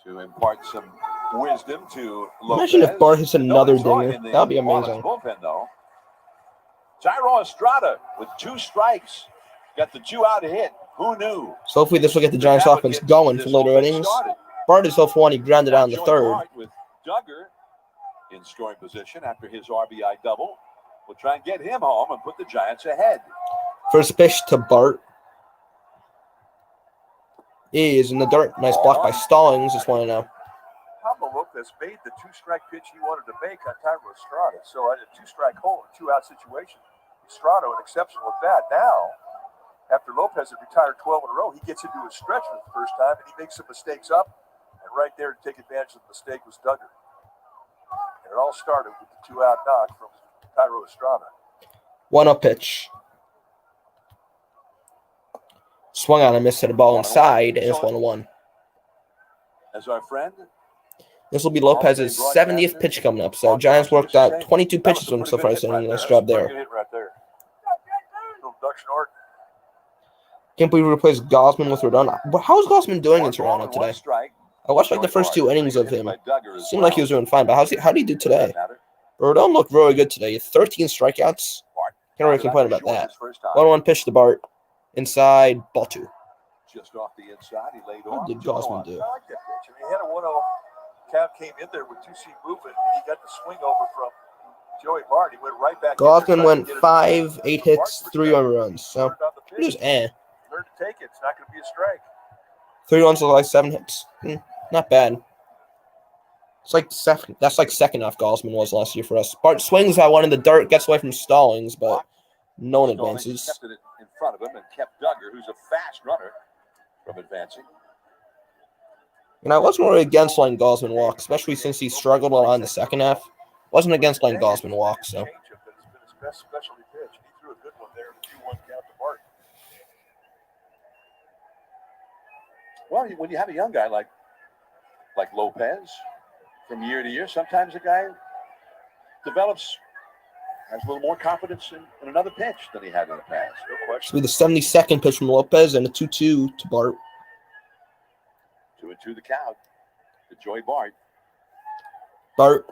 to impart some wisdom to Lopez. Imagine if Bart hits another dinger. That would be amazing. Bullpen, though. Tyro Estrada with 2 strikes. Got the 2-out hit. Who knew? So hopefully this will get the Giants offense going for later innings. Bart is 0-for-1. He grounded out in the third. With Duggar in scoring position after his RBI double. We'll try and get him home and put the Giants ahead. First pitch to Bart is in the dirt. Nice block by Stallings. Just want to know. Pablo Lopez made the 2-strike pitch he wanted to make on Tyro Estrada. So at a 2-strike hole, a 2-out situation, Estrada an exceptional at bat. Now, after Lopez had retired 12 in a row, he gets into his stretch for the first time, and he makes some mistakes up. And right there to take advantage of the mistake was Duggar. And it all started with the 2-out knock from Tyro Estrada. 1-0 pitch. Swung on and missed, hit a ball inside, and it's 1-1. As our friend. This will be Lopez's 70th pitch coming up. So Giants worked out 22 pitches from him so far, so nice job there. Little Duck snort. Can't believe we replaced Gosman with Rodon. How's Gosman doing in Toronto today? I watched like the first 2 innings of him. Seemed like he was doing fine, but how did he do today? Rodon looked really good today. 13 strikeouts. Can't really complain about that. 1-1 pitch to Bart. Inside, ball 2. Just off the inside, he laid What off. did Gosman do? I like that pitch. I mean, he had a 1-0 count, came in there with 2-seam movement, and he got the swing over from Joey Bart. He went right back. Gosman went 5, 8 hits, 3 earned runs. So it was Learn to take it. It's not going to be a strike. 3 runs with like 7 hits. Not bad. It's like second. That's like second off Gosman was last year for us. Bart swings that one in the dirt, gets away from Stallings, but no one advances. Kept it in front of him and kept Duggar, who's a fast runner, from advancing. And I wasn't really against letting Gosman walk, especially since he struggled a lot in the second half. Wasn't against letting Gosman walk, so. It's been his best specialty pitch. He threw a good one there in the 2-1 count to Bart. Well, when you have a young guy like Lopez, from year to year, sometimes a guy develops, has a little more confidence in another pitch than he had in the past. No question. This will be the 72nd pitch from Lopez and a 2-2 to Bart. 2-2 the count to Joey Bart. Bart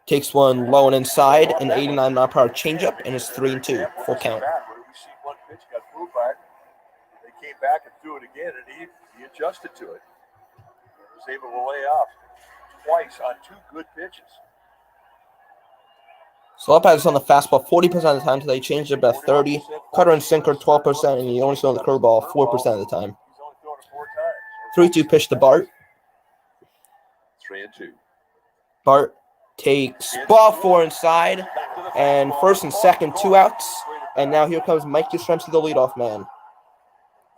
takes one low and inside, an 89-mile-per-hour changeup, and it's 3-2, full count. We see one pitch got moved by it. They came back and threw it again, and he adjusted to it. He was able to lay off twice on 2 good pitches. So Lopez is on the fastball 40% of the time today, changed it about 30, cutter and sinker 12%, and he only throws the curveball 4% of the time. He's only thrown it 4 times. 3-2 pitch to Bart. 3-2. Bart takes ball 4 inside, and first and second, 2 outs. And now here comes Mike Yastrzemski, the leadoff man.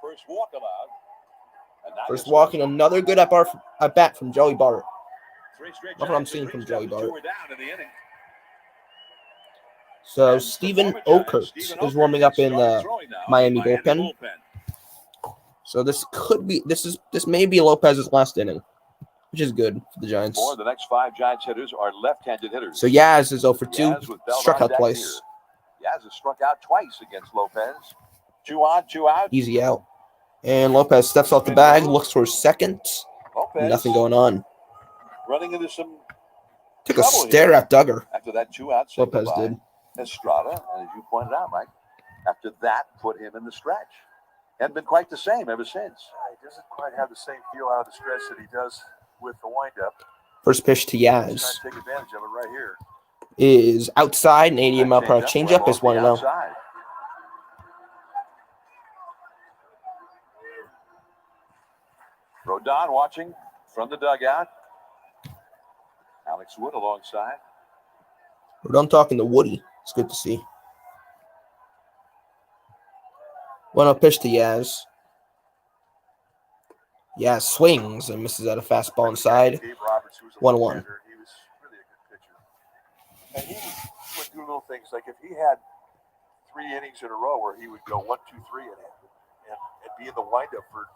First walk allowed. First walk and another good at bat from Joey Bart. That's what I'm seeing from Joey Bart. So Stephen Oakert is warming up in the Miami bullpen. So this may be Lopez's last inning, which is good for the Giants. The next 5 Giants hitters are left-handed hitters. So Yaz is 0-for-2, struck out twice. Yaz has struck out twice against Lopez. 2 on, 2 out. Easy out. And Lopez steps off the bag, looks for his second. Nothing going on. Running into some. Took a stare at Duggar. After that 2 out, Lopez did. Estrada, and as you pointed out, Mike, after that, put him in the stretch. Hadn't been quite the same ever since. He doesn't quite have the same feel out of the stretch that he does with the windup. First pitch to Yaz. He's trying to take advantage of it right here. Is outside, an 88-mile-per-hour changeup is 1-0. Rodon watching from the dugout. Alex Wood alongside. Rodon talking to Woody. It's good to see. 1-0 pitch to Yaz. Yaz swings and misses at a fastball inside. 1-1. He was really a good pitcher. And he went through little things. Like if he had 3 innings in a row where he would go 1, 2, 3 and be in the windup for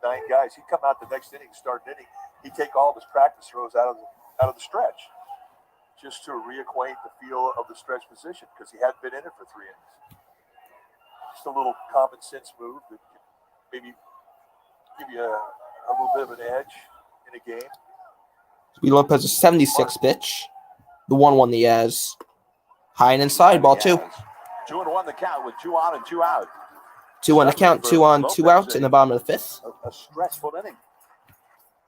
9 guys, he'd come out the next inning, start an inning. He'd take all of his practice throws out of the stretch, just to reacquaint the feel of the stretch position because he hadn't been in it for 3 innings. Just a little common sense move that can maybe give you a little bit of an edge in a game. Pablo Lopez, a 76 pitch. The 1-1 the Yaz. High and inside, ball 2. 2-1 the count with 2 on and 2 out. 2 on the count, 2 on, 2 out in the bottom of the 5th. A stressful inning.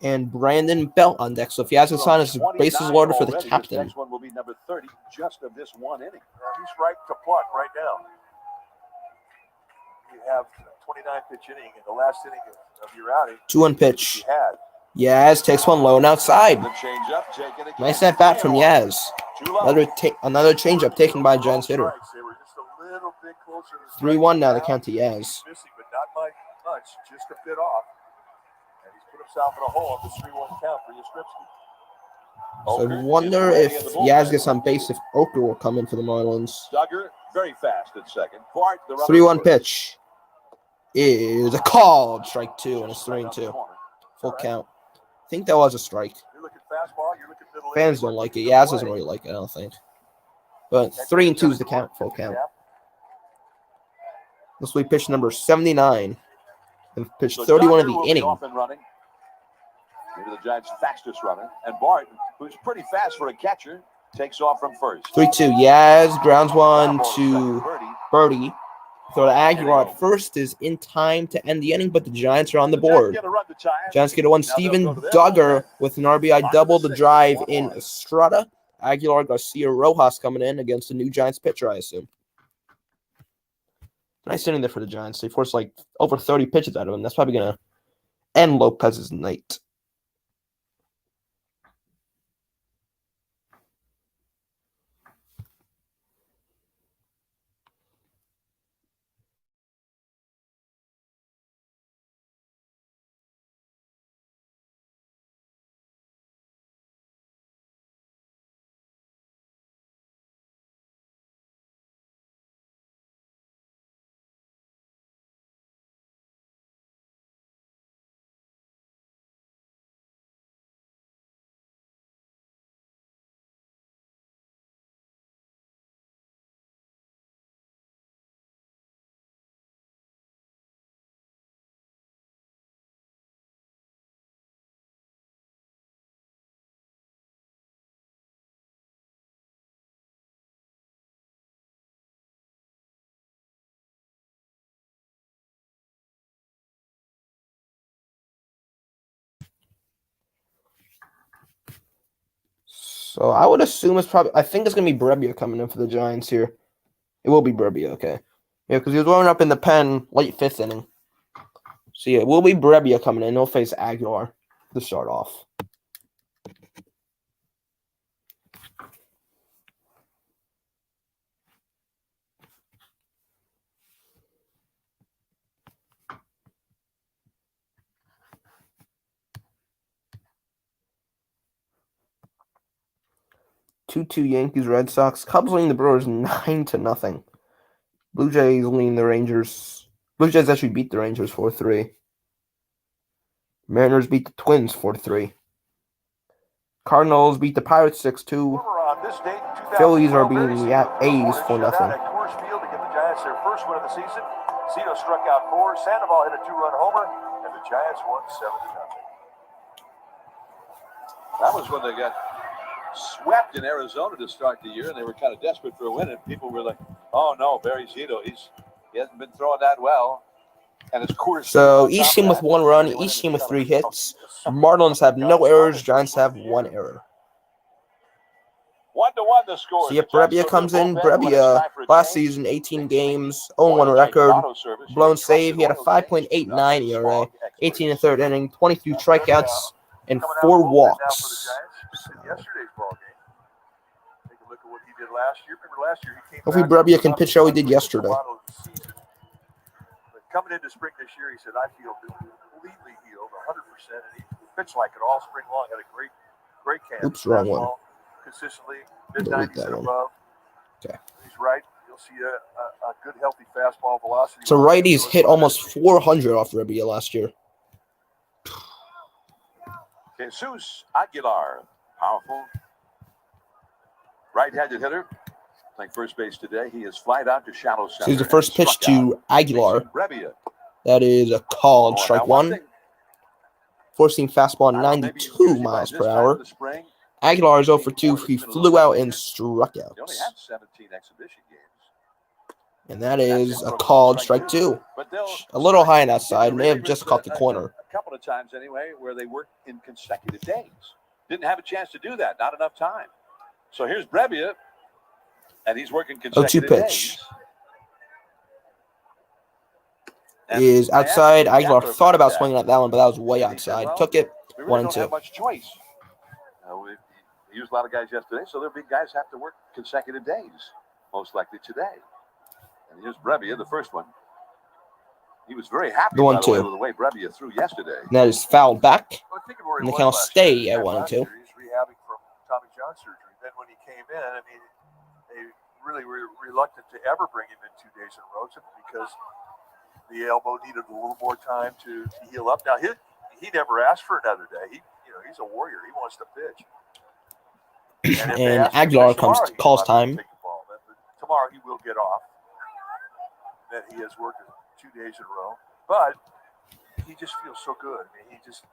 And Brandon Belt on deck. So if Yaz gets on, his bases loaded for the captain. This next one will be number 30 just of this 1 inning. He's right to pluck right now. You have a 29-pitch inning in the last inning of your outing. 2-1 pitch. Yaz takes one low and outside. Nice at bat from Yaz. Another changeup taken by Giants hitter. 3-1 now the count to Yaz. Missing, but not by much, just a bit off. And he's put himself in a hole on the 3-1 count for Yastrzemski. So I wonder if Yaz gets on base, if Oker will come in for the Marlins. Duggar very fast at second. Bart, the 3-1 pitch is a called strike 2, and it's 3-2. Full count. I think that was a strike. You're looking fastball, you're looking middle. Fans don't like it. Yaz doesn't really like it, I don't think. But 3-2 is the count, full count. This will be pitch number 79. And pitch 31 of the inning. Maybe the Giants' fastest runner. And Bart, who's pretty fast for a catcher, takes off from first. 3-2. Yaz grounds one to Birdie. Throw to Aguilar at first is in time to end the inning, but the Giants are on the board. Giants get a 1. Steven Duggar with an RBI double to drive in Estrada. Aguilar, Garcia, Rojas coming in against the new Giants pitcher, I assume. Nice inning there for the Giants. They forced like over 30 pitches out of him. That's probably going to end Lopez's night. So I would assume I think it's going to be Brebbia coming in for the Giants here. It will be Brebbia, okay. Yeah, because he was warming up in the pen late 5th inning. So yeah, it will be Brebbia coming in. He'll face Aguilar to start off. Two Yankees, Red Sox. Cubs leading the Brewers 9-0. Blue Jays leading the Rangers. Blue Jays actually beat the Rangers 4-3. Mariners beat the Twins 4-3. Cardinals beat the Pirates 6-2. Phillies are beating the A's 4-0. Their first win of the season. Cito struck out 4. Sandoval hit a 2-run homer, and the Giants won 7-0. That was when they got swept in Arizona to start the year, and they were kind of desperate for a win, and people were like, oh no, Barry Zito, he hasn't been throwing that well. And it's Coors. So each team with 1 run, each team with 3 hits. Marlins have no errors, Giants have 1 error. 1-1 the score. See if Brebbia comes in. Brebbia last season, 18 games, 0-1 record, blown save. He had a 5.89 ERA, 18 and 3rd inning, 22 strikeouts, and 4 walks. Yesterday's ball game. Take a look at what he did last year. Remember last year he came Hopefully Brebbia can pitch how he did yesterday. But coming into spring this year, he said, I feel completely healed, 100%. And he pitched like it all spring long. Had a great camp. Oops, wrong one. Consistently, mid-90s and above. Okay. He's right. You'll see a good, healthy fastball velocity. So righties hit almost 400 off Rebbia last year. Jesus Aguilar, powerful right-handed hitter, playing first base today. He is flied out to shallow center. So he's the first pitch to Aguilar. That is a called strike one. Forcing fastball 92 miles per hour. Aguilar is 0 for 2. He flew out and struck out. He only had 17 exhibition games. And that is a called strike two. A little high on that side. May have just caught the corner. A couple of times anyway, where they worked in consecutive days. Didn't have a chance to do that. Not enough time. So here's Brebbia, and he's working consecutive 0-2 days. pitch. Is outside. Aguilar thought about swinging at that one, but that was way outside. Took it. We really 1-2. don't have much choice. We used a lot of guys yesterday, so there'll be guys have to work consecutive days, most likely today. And here's Brebbia, the first one. He was very happy The 1-2. by the way, with the way Brebbia threw yesterday. And that is fouled back. And the the count will stay at 1-2. He's rehabbing from Tommy John surgery. Then when he came in, I mean, they really were reluctant to ever bring him in 2 days in a row simply because the elbow needed a little more time to heal up. Now he never asked for another day. He's a warrior. He wants to pitch. And Aguilar calls time. Tomorrow he will get off. That he has worked 2 days in a row, but he just feels so good. I mean, just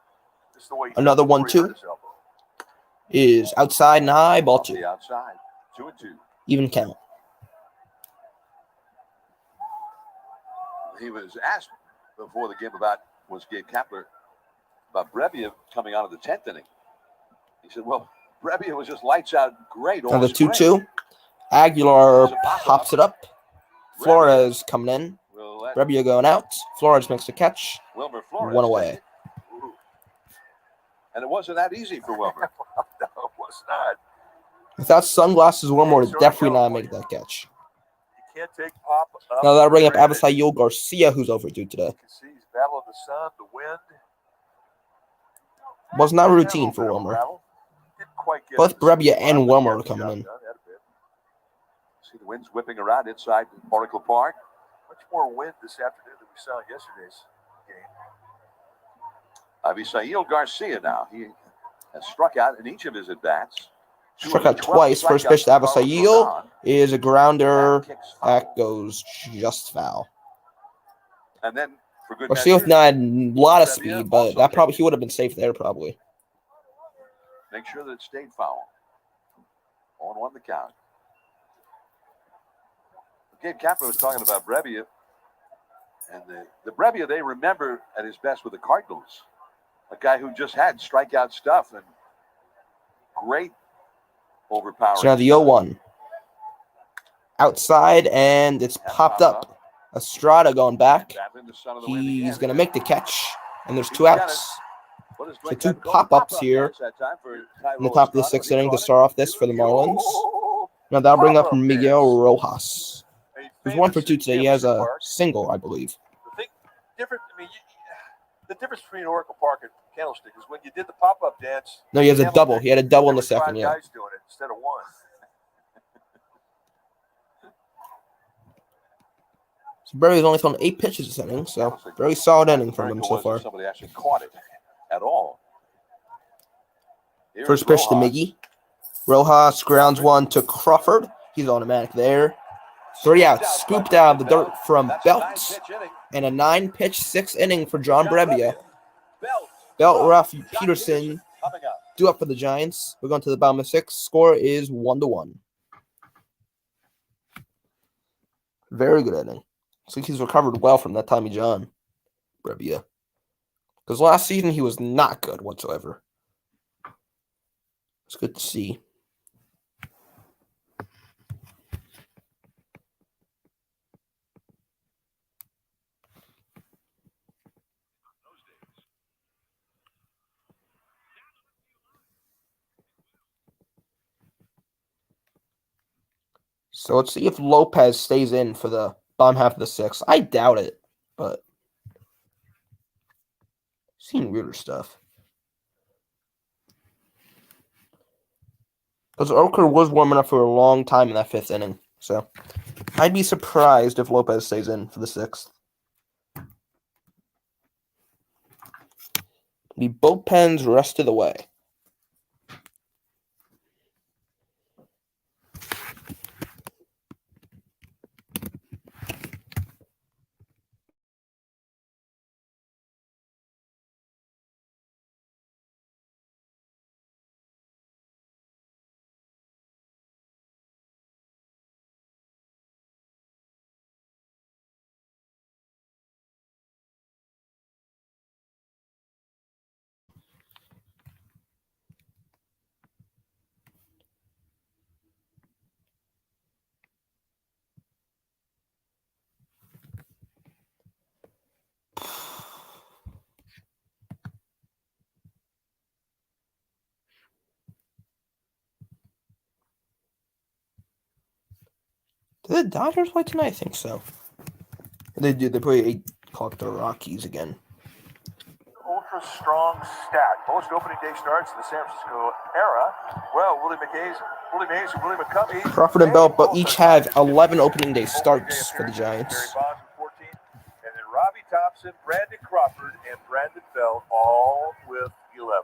the way. Another 1-2 is outside and high, ball 2. Outside, 2-2. Even count. He was asked before the game was Gabe Kapler about Brebbia coming out of the 10th inning. He said, "Well, Brebbia was just lights out, great." Another 2-2. Aguilar pops it up. Flores coming in. Brebbia going out. Flores makes the catch. Wilmer Flores. 1 away. And it wasn't that easy for Wilmer. No, it was not. Without sunglasses, Wilmer would definitely not make that catch. You can't take Pop up. Now that'll bring up Avisail Garcia, who's overdue today. You can see he's battling the sun, the wind. Was not routine for Wilmer. Both Brebbia and Wilmer are coming in. See the wind's whipping around inside Oracle Park. Much more wind this afternoon than we saw in yesterday's game. Avisail Garcia now. He has struck out in each of his at-bats. Struck out twice. First pitch to Avisail is a grounder. That goes just foul. And then for good Garcia with not a lot of speed, but that probably he would have been safe there probably. Make sure that it stayed foul. 0-1 the count. Gabe Kapler was talking about Brebbia, and the Brebbia they remember at his best with the Cardinals, a guy who just had strikeout stuff and great overpowering. So now the 0-1. Outside, and it's popped up. Estrada going back. He's going to make the catch, and there's 2 outs. So 2 pop-ups here in the top of the 6th inning to start off this for the Marlins. Now that'll bring up Miguel Rojas. He's 1 for 2 today. He has a single, I believe. The difference between Oracle Park and Candlestick is when you did the pop-up dance. No, he has a double. He had a double in the second, yeah. Guys doing it instead of 1. So Berry's only thrown 8 pitches this inning, so very solid inning from him so far. Somebody actually caught it at all. First pitch to Miggy. Rojas grounds 1 to Crawford. He's automatic there. 3 outs. Scooped out of the dirt from Belt. And a 9-pitch 6th inning for John Brebbia. Belt, Ruff, Peterson due up for the Giants. We're going to the bottom of 6. Score is 1-1. Very good inning. I think he's recovered well from that Tommy John, Brebbia. Because last season he was not good whatsoever. It's good to see. So let's see if Lopez stays in for the bottom half of the 6th. I doubt it, but seen weirder stuff. Because Oker was warming up for a long time in that 5th inning. So I'd be surprised if Lopez stays in for the 6th. The bullpens rest of the way. Did the Dodgers play tonight? I think so. They do. They play 8 o'clock the Rockies again. Ultra strong stack. Most opening day starts in the San Francisco era. Well, Willie Mays, and Willie McCovey. Crawford and Belt, but each have 11 opening day starts for the Giants. Barry Bonds with 14, and then Robbie Thompson, Brandon Crawford, and Brandon Belt all with 11.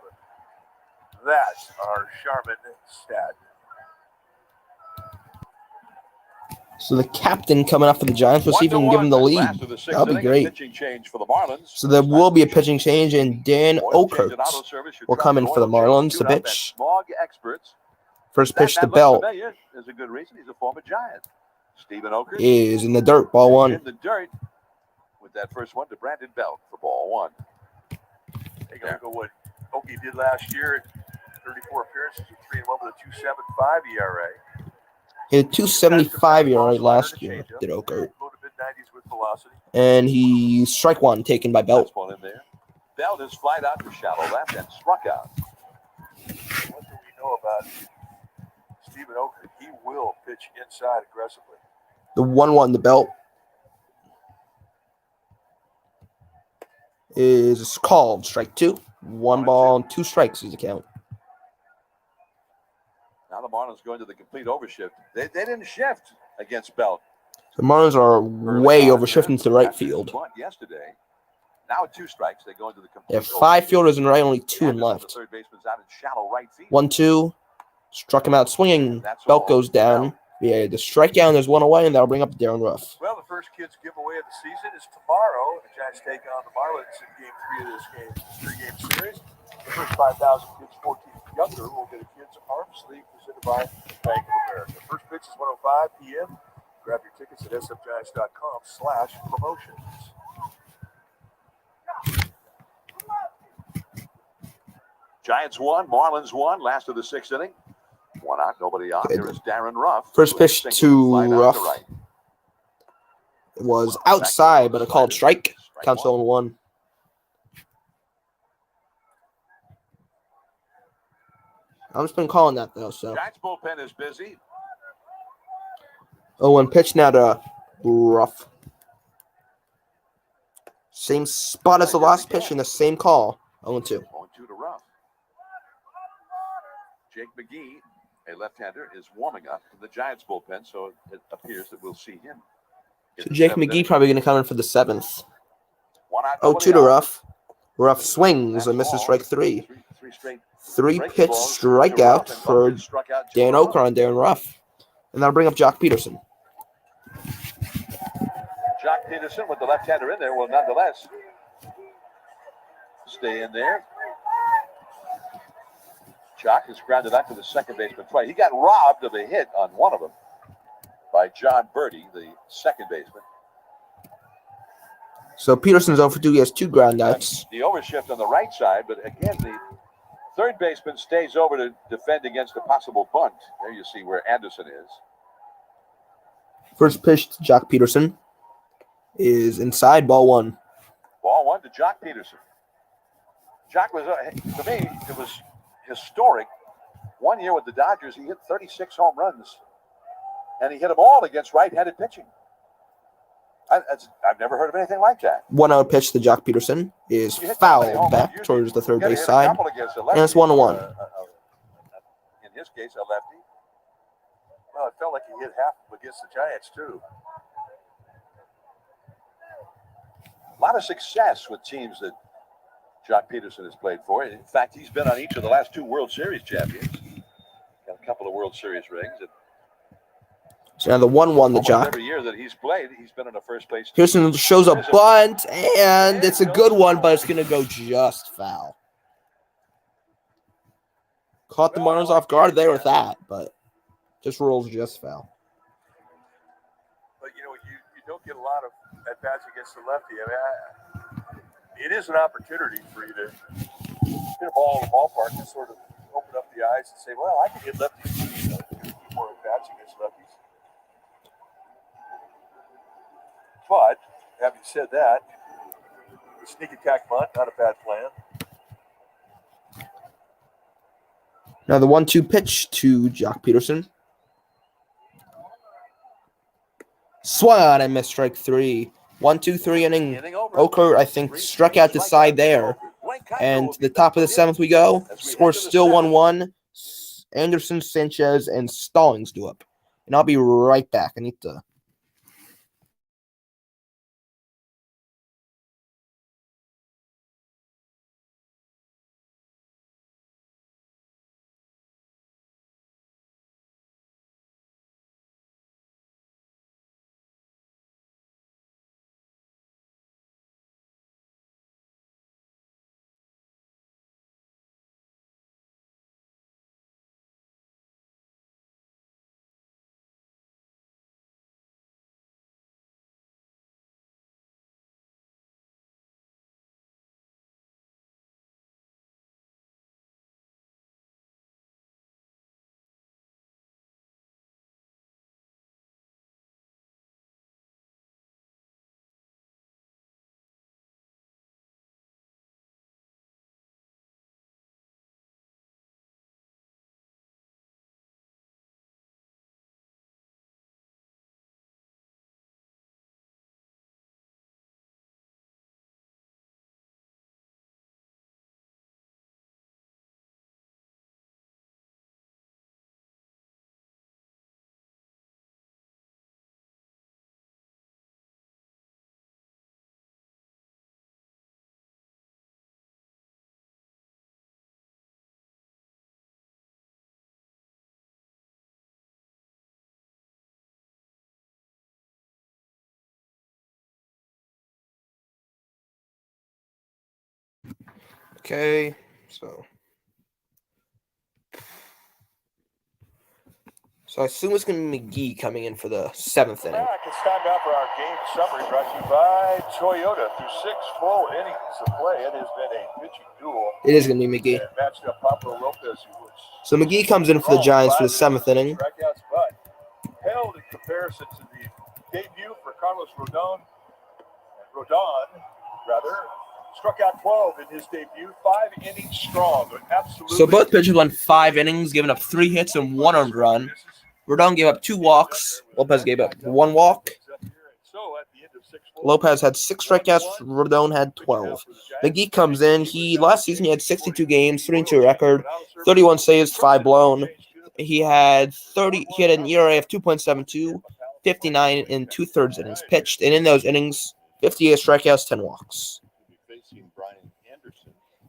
That's our Charmin stat. So the captain coming up for the Giants, let's see if we can give him the lead. That'll be great. Change for the Marlins. So there will be a pitching change, and Dan Okerts will come in for the Marlins to pitch. First pitch to Belt There's a good reason. He's a former Giant. Stephen Okerts is in the dirt, ball 1. In the dirt with that first one to Brandon Belt for ball 1. Take a look at what Okie did last year. 34 appearances, 3-1 with a 2.75 ERA. He had 2.75 ERA last year, did Okert. And he strike 1 taken by Belt. One in there. Belt is flied out to shallow left and struck out. What do we know about Stephen Okert? He will pitch inside aggressively. The 1-1 to Belt is called strike 2. 1 ball and 2 strikes is the count. Now the Marlins going to the complete overshift. They didn't shift against Belt. The Marlins are way overshifting to the right field. Yesterday. Now at 2 strikes, they go into the complete. They have 5 fielders in right, only 2 in left. The third baseman's out in shallow right field. 1-2, struck him out swinging. Belt goes down. Yeah, the strikeout, and there's 1 away, and that'll bring up Darren Ruff. Well, the first kids giveaway of the season is tomorrow. The Giants take on the Marlins in Game 3 of this game, 3-game series. The first 5,000 kids 14 and younger will get a kids arms sleeve presented by Bank of America. First pitch is 1:05 p.m. Grab your tickets at sfgiants.com/promotions. Giants 1, Marlins 1, last of the 6th inning. 1 out, nobody on. Here is Darren Ruff. First pitch to Ruff. It was outside, but a called strike. Counts 0-1. I've just been calling that, though. So Giants bullpen is busy. 0-1 pitch now to Ruff. Same spot as the last pitch in the same call. 0-2. 0-2 to Ruff. Jake McGee, a left-hander, is warming up in the Giants bullpen, so it appears that we'll see him. So Jake McGee probably going to come in for the 7th. 0-2 to Ruff. Ruff swings and misses strike 3. 3-pitch strikeout for Dan Okra and Darren Ruff. And that'll bring up Jock Peterson. Jock Peterson with the left-hander in there will nonetheless stay in there. Jock is grounded out to the second baseman twice. He got robbed of a hit on one of them by John Birdie, the second baseman. So Peterson's 0-for-2. He has 2 ground outs. The overshift on the right side, but again, the third baseman stays over to defend against a possible bunt. There you see where Anderson is. First pitch to Jock Peterson is inside, ball 1. Ball 1 to Jock Peterson. Jock was, to me, it was historic. One year with the Dodgers, he hit 36 home runs, and he hit them all against right-handed pitching. I've never heard of anything like that. 1-0 pitch to Jock Peterson is fouled back towards the third base side, and it's 1-1. In his case, a lefty. Well, it felt like he hit half against the Giants, too. A lot of success with teams that Jock Peterson has played for. In fact, he's been on each of the last 2 World Series champions. Got a couple of World Series rings. So now the 1-1, the Jock. Every year that he's played, he's been in the first place. Pearson shows a bunt, and it's a good one, but it's going to go just foul. Caught the Marlins off guard there with that, but just rolls just foul. But, you don't get a lot of at-bats against the lefty. I mean, it is an opportunity for you to hit a ball in the ballpark and sort of open up the eyes and say, well, I can hit lefties, more at-bats against lefties. But, having said that, the sneak attack bunt, not a bad plan. Now the 1-2 pitch to Jock Peterson. Swung on and missed strike 3. 1-2-3 inning. Oker, I think, struck out the side there. And to the top of the 7th we go. Score's still 1-1. Anderson, Sanchez, and Stallings do up. And I'll be right back. I need to... Okay, so I assume it's going to be McGee coming in for the 7th inning. It's time now for our game summary brought to you by Toyota. Through 6 full innings of play, it has been a pitching duel. It is going to be McGee. Matched up Pablo Lopez, who was So McGee comes in for the Giants for the 7th inning. Strikeouts, but held in comparison to the debut for Carlos Rodon. Rodon, struck out 12 in his debut, 5 innings strong. Absolutely. So both pitchers went 5 innings, giving up 3 hits and 1 earned run. Rodon gave up 2 walks. Lopez gave up 1 walk. Lopez had 6 strikeouts. Rodon had 12. McGee comes in. Last season he had 62 games, 3-2 record, 31 saves, 5 blown. He had an ERA of 2.72, 59 in 2/3 innings pitched, and in those innings, 58 strikeouts, 10 walks.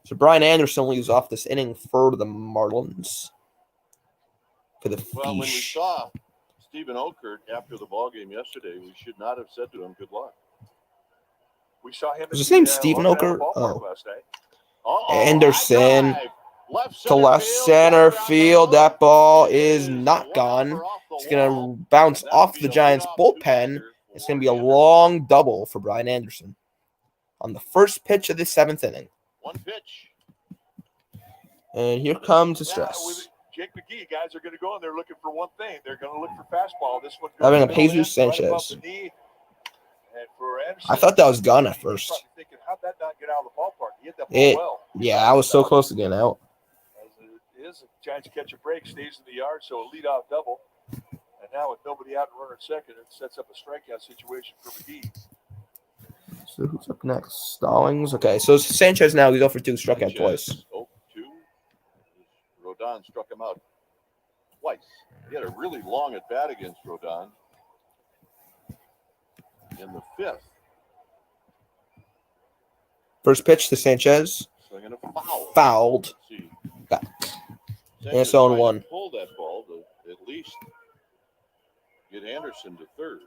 So Brian Anderson leaves off this inning for the Marlins. For the Well, when we Fish. saw Stephen Okert after the ball game yesterday, we should not have said to him, good luck. We saw him. Was his name Stephen Okert? Last night. Anderson to left center field. That ball is not gone. It's going to bounce off the Giants' bullpen. It's going to be a long double for Brian Anderson on the first pitch of the 7th inning. 1 pitch. And here comes the stress. Jake McGee, guys are going to go and they're looking for one thing. They're going to look for fastball. This one. Having a Jesus Sanchez. I thought that was gone at first. Thinking, how'd that not get out of the ballpark? He hit that ball well. Yeah, I was so close to getting out. As it is, Giants catch a break, stays in the yard, so a leadoff double. And now with nobody out and runner at second, it sets up a strikeout situation for McGee. So who's up next? Stallings. Okay, so Sanchez now. He's 0-for-2, struck out twice. 0-2. Rodon struck him out twice. He had a really long at bat against Rodon in the 5th. First pitch to Sanchez. Swinging a foul. Fouled. Let's see. Back. Sanchez it's 0-1. trying to pull that ball to at least get Anderson to third.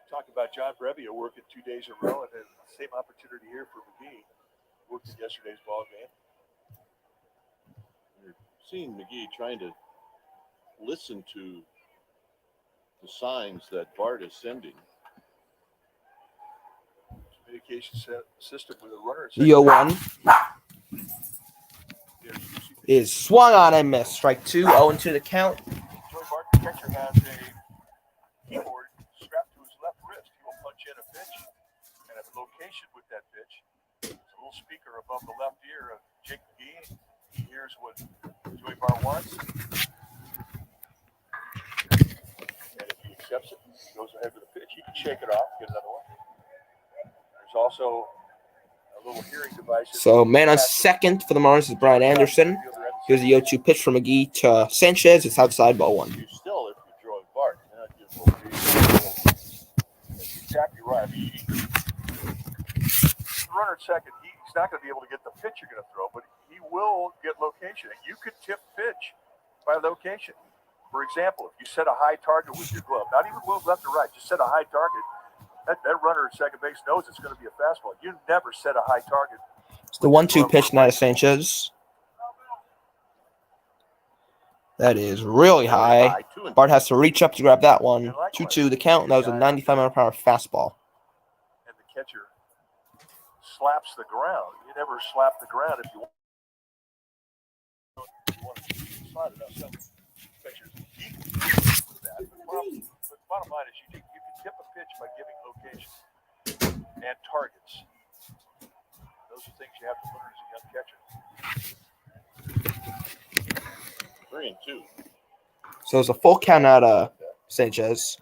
Talk about John Brebbia working 2 days in a row, and then same opportunity here for McGee. Worked in yesterday's ball game. You're seeing McGee trying to listen to the signs that Bart is sending. Communication system with a runner. The 0-1 is swung on and missed. Strike 2, 0-2 the count. Joey Bart, the catcher, has a keyboard strapped to his left wrist. He will punch in a pitch and a location with that pitch. There's a little speaker above the left ear of Jake McGee. He hears what Joey Bart wants. And if he accepts it, he goes ahead with the pitch. He can shake it off, get another one. There's also a little hearing device. So, man on second for the Marlins is Brian Anderson. Here's the 0-2 pitch from McGee to Sanchez. It's outside, ball 1. You still, if you're Joey Bart, that's exactly right. The runner at second, he's not going to be able to get the pitch you're going to throw, but he will get location. And you could tip pitch by location. For example, if you set a high target with your glove, not even move left or right, just set a high target. That runner at second base knows it's going to be a fastball. You never set a high target. It's the 1-2 pitch now to Sanchez. That is really high. Bart has to reach up to grab that one. 2-2 the count. And that was a 95-mile-per-hour fastball. And the catcher slaps the ground. You never slap the ground if you want to slide it out. Some pitchers deep with that. But the bottom line is you can tip a pitch by giving location and targets. Those are things you have to learn as a young catcher. 3-2. So it's a full count out of Sanchez.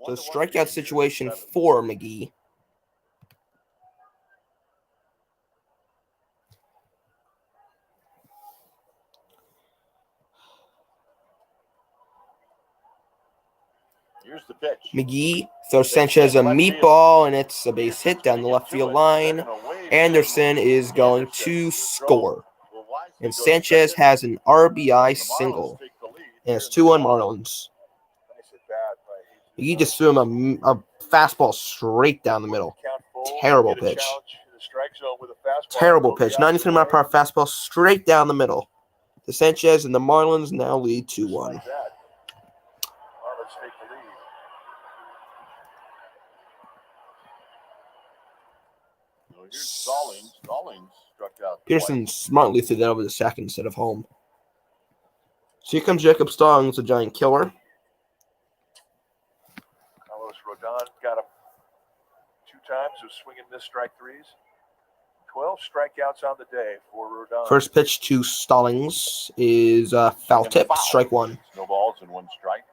The strikeout situation for McGee. Here's the pitch. McGee throws Sanchez a meatball, and it's a base hit down the left field line. Anderson is going to score. And Sanchez has an RBI single. And it's 2-1 Marlins. McGee just threw him a fastball straight down the middle. Terrible pitch. Terrible pitch. 93-mile-per-hour fastball straight down the middle. To Sanchez, and the Marlins now lead 2-1. Stallings struck out. Peterson smartly threw that over the second instead of home. So here comes Jacob Stallings, a giant killer. Carlos Rodon got him 2 times with swing and miss strike threes. 12 strikeouts on the day for Rodon. First pitch to Stallings is foul tip, strike 1. No balls and 1 strike.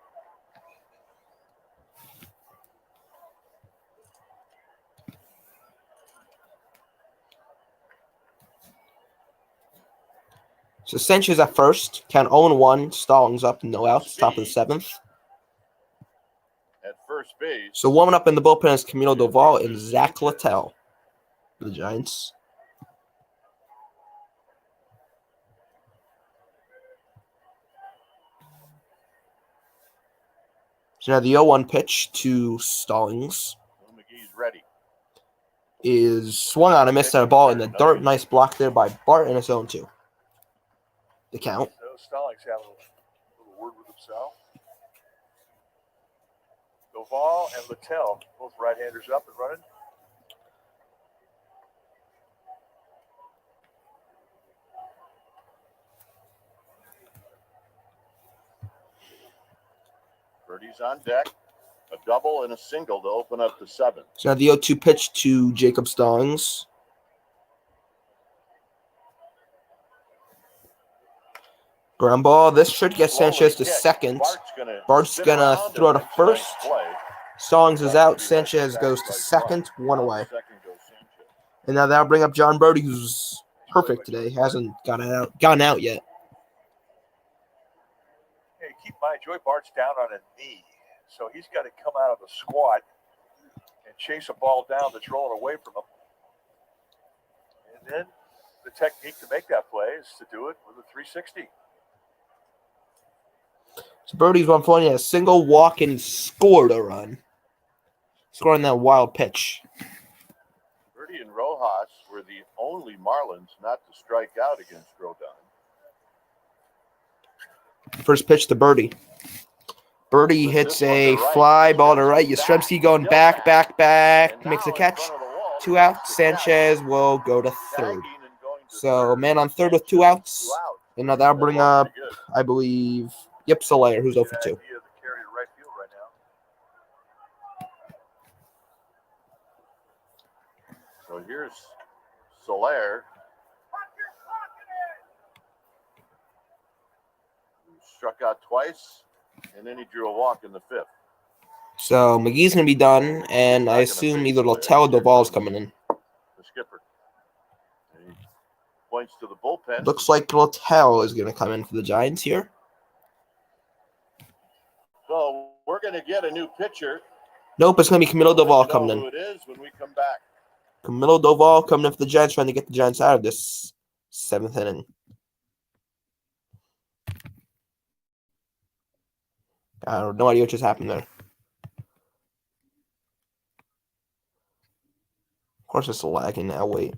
So Sanchez at first, count 0-1, Stallings up, no outs, top of the 7th. At first base. So warming up in the bullpen is Camilo Doval and Zach Littell for the Giants. So now the 0-1 pitch to Stallings McGee's ready. is swung on and missed on a ball in the dirt. Nice block there by Bart, and it's 0-2. The count. So Stallings having a little word with himself. Doval and Littell, both right-handers up and running. Birdie's on deck. A double and a single to open up the 7th. So now the 0-2 pitch to Jacob Stallings. Ground ball. This should get Sanchez to second. Bart's gonna throw to first. Stallings is out. Sanchez goes to second, one away. And now that'll bring up John Brody, who's perfect today. Hasn't gotten out yet. Hey, keep in mind, Joey Bart's down on a knee, so he's got to come out of a squat and chase a ball down that's rolling away from him. And then the technique to make that play is to do it with a 360. So Brody's 140, a single walk, and he scored a run. Scoring that wild pitch. Birdie and Rojas were the only Marlins not to strike out against Rodon. First pitch to Birdie. Birdie hits a fly ball to right. Yastrzemski going back, makes a catch. 2 outs. Sanchez will go to third. So man on third with 2 outs. And now that'll bring up, I believe, Solaire, who's 0 for 2. So here's Solaire. Who struck out twice, and then he drew a walk in the 5th. So McGee's going to be done, and I assume either Littell or Duvall's coming in. The skipper. And he points to the bullpen. Looks like Littell is going to come in for the Giants here. So we're going to get a new pitcher. Nope, it's going to be Camilo Doval coming in. Who it is when we come back. Camilo Doval coming in for the Giants, trying to get the Giants out of this 7th inning. I have no idea what just happened there. Of course, it's lagging now. Wait.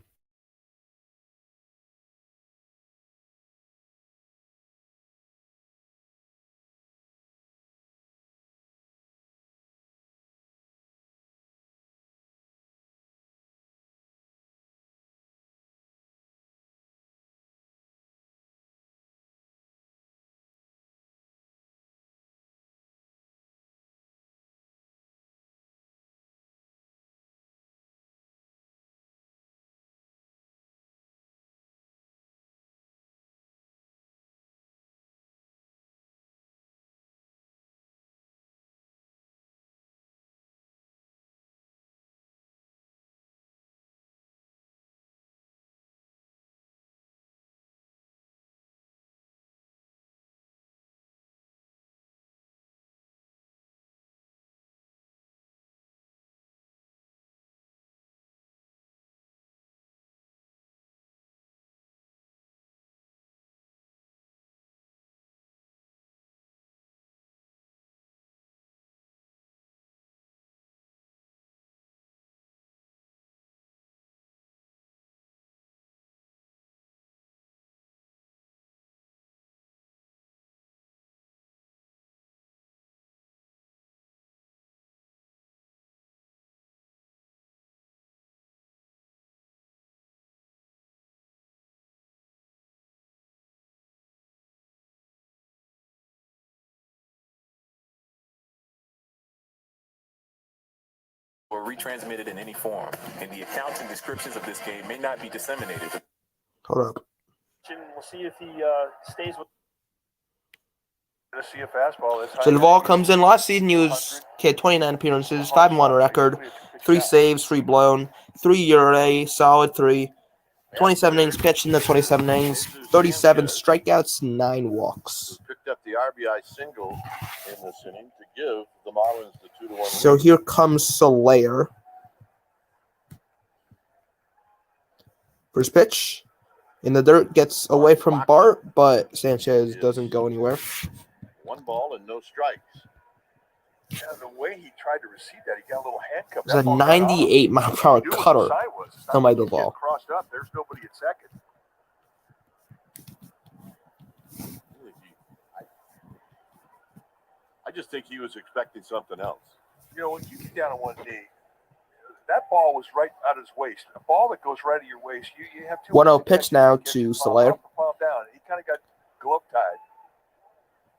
Or retransmitted in any form, and the accounts and descriptions of this game may not be disseminated. Hold up. We'll see if he stays with. Let's see if fastball is. So Duvall comes in. Last season, he had 29 appearances, 5-1 record, 3 saves, 3 blown, 3 ERA, solid 3. 27 innings pitched in the 27 innings, 37 strikeouts, 9 walks. Picked up the RBI single in this inning to give the Marlins the 2-1 lead. So here comes Solaire. First pitch. In the dirt, gets away from Bart, but Sanchez doesn't go anywhere. 1 ball and no strikes. Yeah, the way he tried to receive that, he got a little handcuff. It's a 98-mile-per-hour cutter on my Duvall. Crossed up. There's nobody at second. I just think he was expecting something else. You know, when you get down on one knee, that ball was right at his waist. A ball that goes right at your waist, you have 1-0 pitch now to Solaire. Palm down. He kind of got glove tied.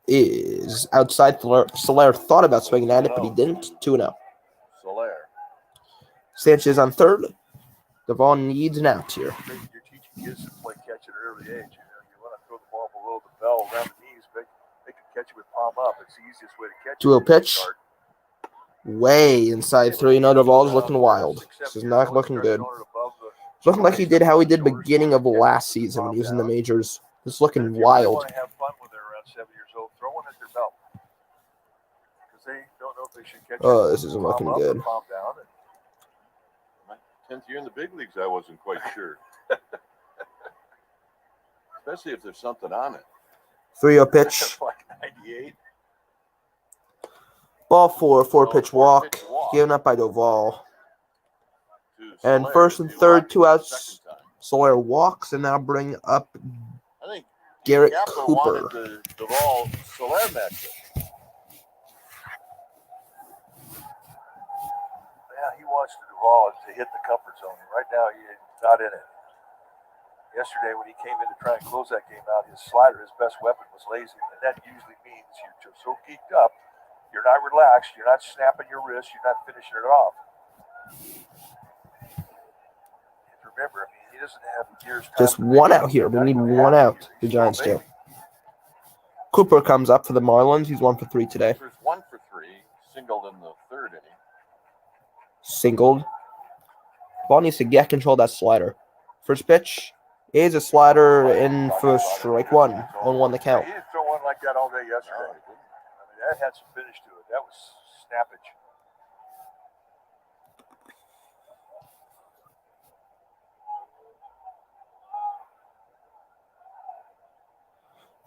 Is outside. Solaire thought about swinging at it, but he didn't. 2-0. Solaire. Sanchez on third. Duvall needs an out here. You're teaching kids to play catch at an early age. You want to throw the ball below the bell around the knees, but they can catch it with palm up. It's the easiest way to catch it. 2-0 pitch. Way inside 3-0. Duvall's looking wild. This is not looking good. It's looking like he did how he did beginning of last season when he was in the majors. It's looking wild. Want to have fun when they're around 7 years old, throw one at their belt. Because they don't know if they should catch Oh, this isn't looking palm up or good. palm down. My 10th year in the big leagues, I wasn't quite sure. Especially if there's something on it. 3-0 pitch. Like 98. Ball 4-pitch walk. Given up by Duval. And first and third, 2 outs. Solaire walks and now bring up I think Garrett Kapler Cooper. wanted the Duvall Solaire matchup. Yeah, he wants the Duvall to hit the comfort zone. Right now, he's not in it. Yesterday, when he came in to try and close that game out, his slider, his best weapon, was lazy. And that usually means you're just so geeked up, you're not relaxed, you're not snapping your wrist, you're not finishing it off. And remember, I mean, he doesn't have years. Just one out here. We need one out. The Giants do. Cooper comes up for the Marlins. He's 1 for 3 today. There's 1 for 3, singled in the third inning. Singled. Ball needs to get control of that slider. First pitch is a slider in for strike 1. 0-1 the count. He didn't throw one like that all day yesterday. I mean, that had some finish to it. That was snappage.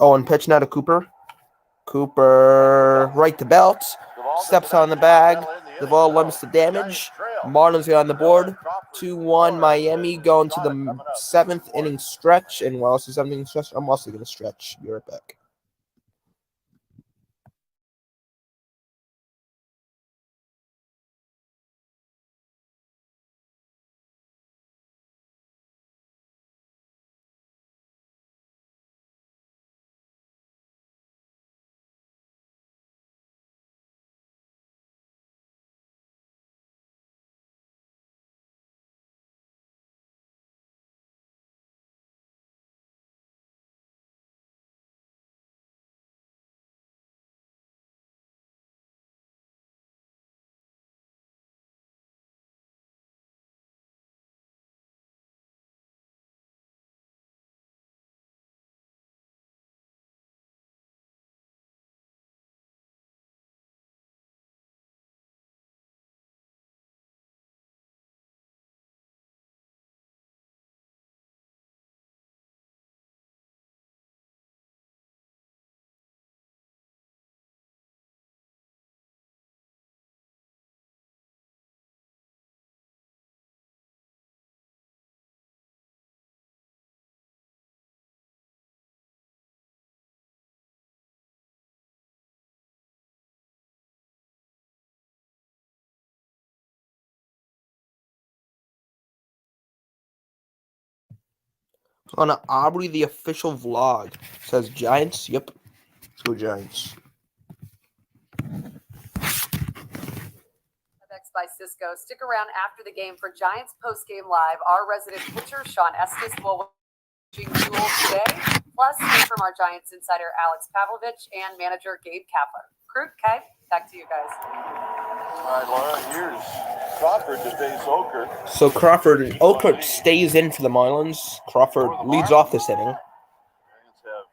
Oh, and pitch now to Cooper. Cooper right to belt. Steps on the bag. The ball limits the damage. Marlins get on the board. 2-1 Miami going to the 7th inning stretch. And while it's the 7th inning stretch, I'm also going to stretch. Be right back. On Aubrey, the official vlog says Giants. Yep. Let's go Giants. By Cisco. Stick around after the game for Giants post-game live. Our resident pitcher, Sean Estes, will watching duel today. Plus, hear from our Giants insider, Alex Pavlovich, and manager, Gabe Kapler. Krug, okay, back to you guys. All right, Laura, here's Crawford to face Oker. So Oker stays in for the Marlins. Crawford leads off this inning. Giants have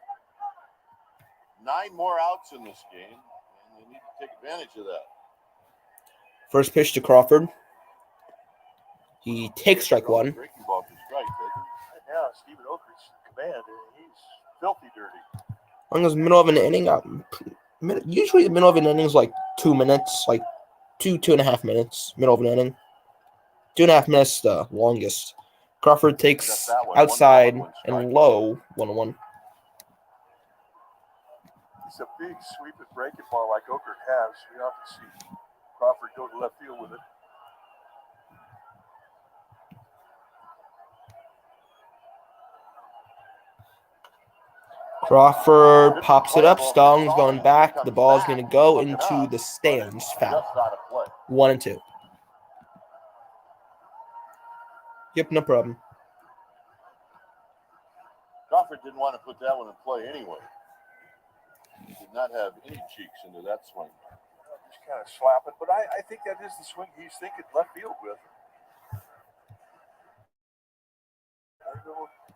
9 more outs in this game, and they need to take advantage of that. First pitch to Crawford. He takes strike 1. Breaking ball to strike, Right now, Stephen Oker's in command, and he's filthy dirty. On the middle of an inning, usually the middle of an inning is like 2 minutes, like 2.5 minutes, middle of an inning. 2.5 minutes, the longest. Crawford takes outside and low 1-1. It's a big sweeping breaking ball like Oker has. We often see Crawford go to left field with it. Crawford pops it up. Stallings going back. The ball is going to go into the stands. Foul. 1-2. Yep, no problem. Crawford didn't want to put that one in play anyway. He did not have any cheeks into that swing. Just kind of slapping, but I think that is the swing he's thinking left field with.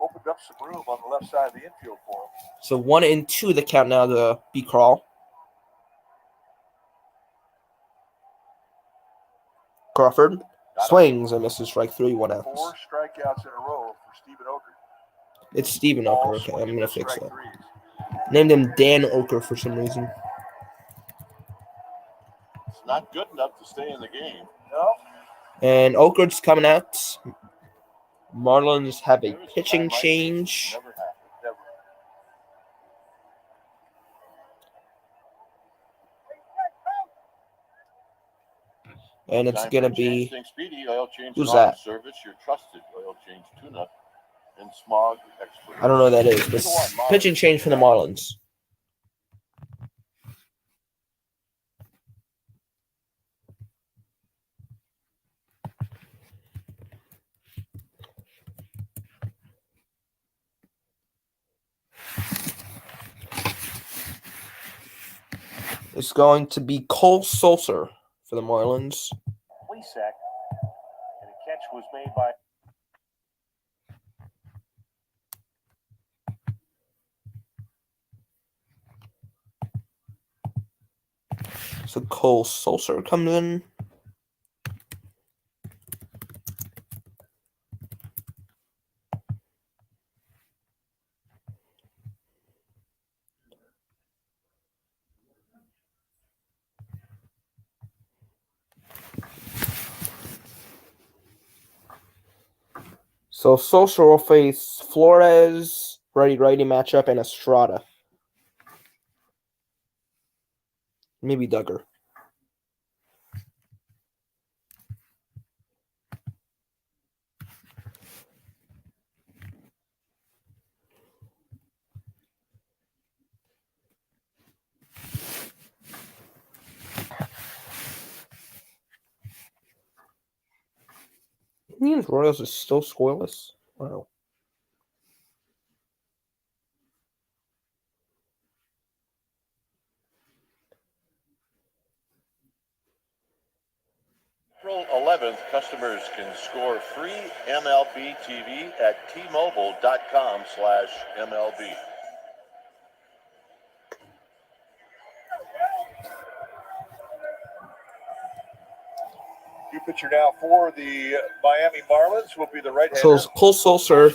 Opened up some room on the left side of the infield for him. So 1-2 the count now to B. Crawl. Crawford swings and misses strike 3, 1 out. 4 strikeouts in a row for Stephen Oker. It's Stephen Ball Oker. Okay, I'm swinging going to for fix strike that. threes. Named him Dan Oker for some reason. It's not good enough to stay in the game. No, And Oker's coming out. Marlins have a There was pitching time I change. Never happened. never. And it's Time going to for a change. be Think Speedy Oil Change who's Lawn that? Service, your trusted oil change tune-up and smog expert. I don't know who that is, but pitching change for the Marlins. It's going to be Cole Sulser for the Marlins. Plesac, and a catch was made by. So Cole Sulser comes in. So Sulser will face Flores, righty-righty matchup, and Estrada. Maybe Duggar. Indians Royals is still scoreless. Wow. April 11th, customers can score free MLB TV at tmobile.com/MLB. New pitcher now for the Miami Marlins will be the right-hander. So Cole Sulser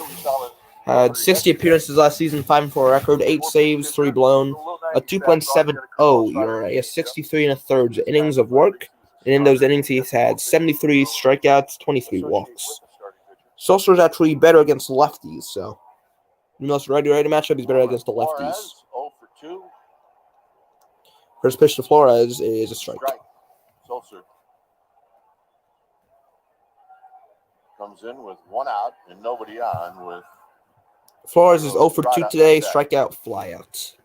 had 60 appearances last season, 5-4 record, 8 saves, 3 blown, a 2.70 ERA, a 63 1/3 innings of work, and in those innings he's had 73 strikeouts, 23 walks. Sulser's actually better against lefties, so in the most righty-righty matchup, he's better against the lefties. 0 for 2. First pitch to Flores is a strike. Sulser comes in with 1 out and nobody on with Flores is 0 for 2 today, strikeout, flyout.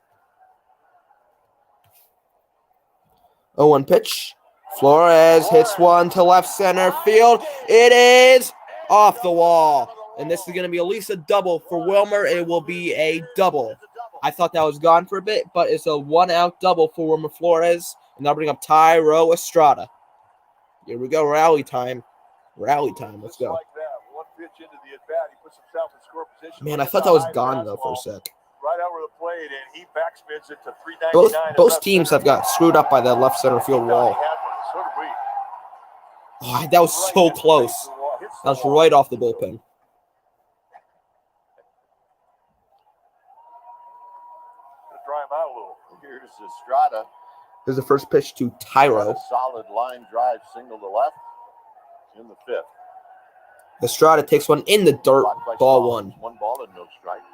0-1 pitch. Flores hits one to left center field. It is off the wall. And this is going to be at least a double for Wilmer. It will be a double. I thought that was gone for a bit, but it's a 1-out double for Wilmer Flores. And that'll bring up Tyro Estrada. Here we go, rally time. Rally time, let's go. Man, I thought that was gone, though, for a sec. Right over the plate, and he backspins it to 399. Both teams have got screwed up by that left center field wall. So did we. Oh, that was so close. That was right off the bullpen. Dry him out a little. Here's Estrada. Here's the first pitch to Tyro. A solid line drive single to left in the 5th. Estrada takes one in the dirt. Ball 1. 1 ball and no strikes.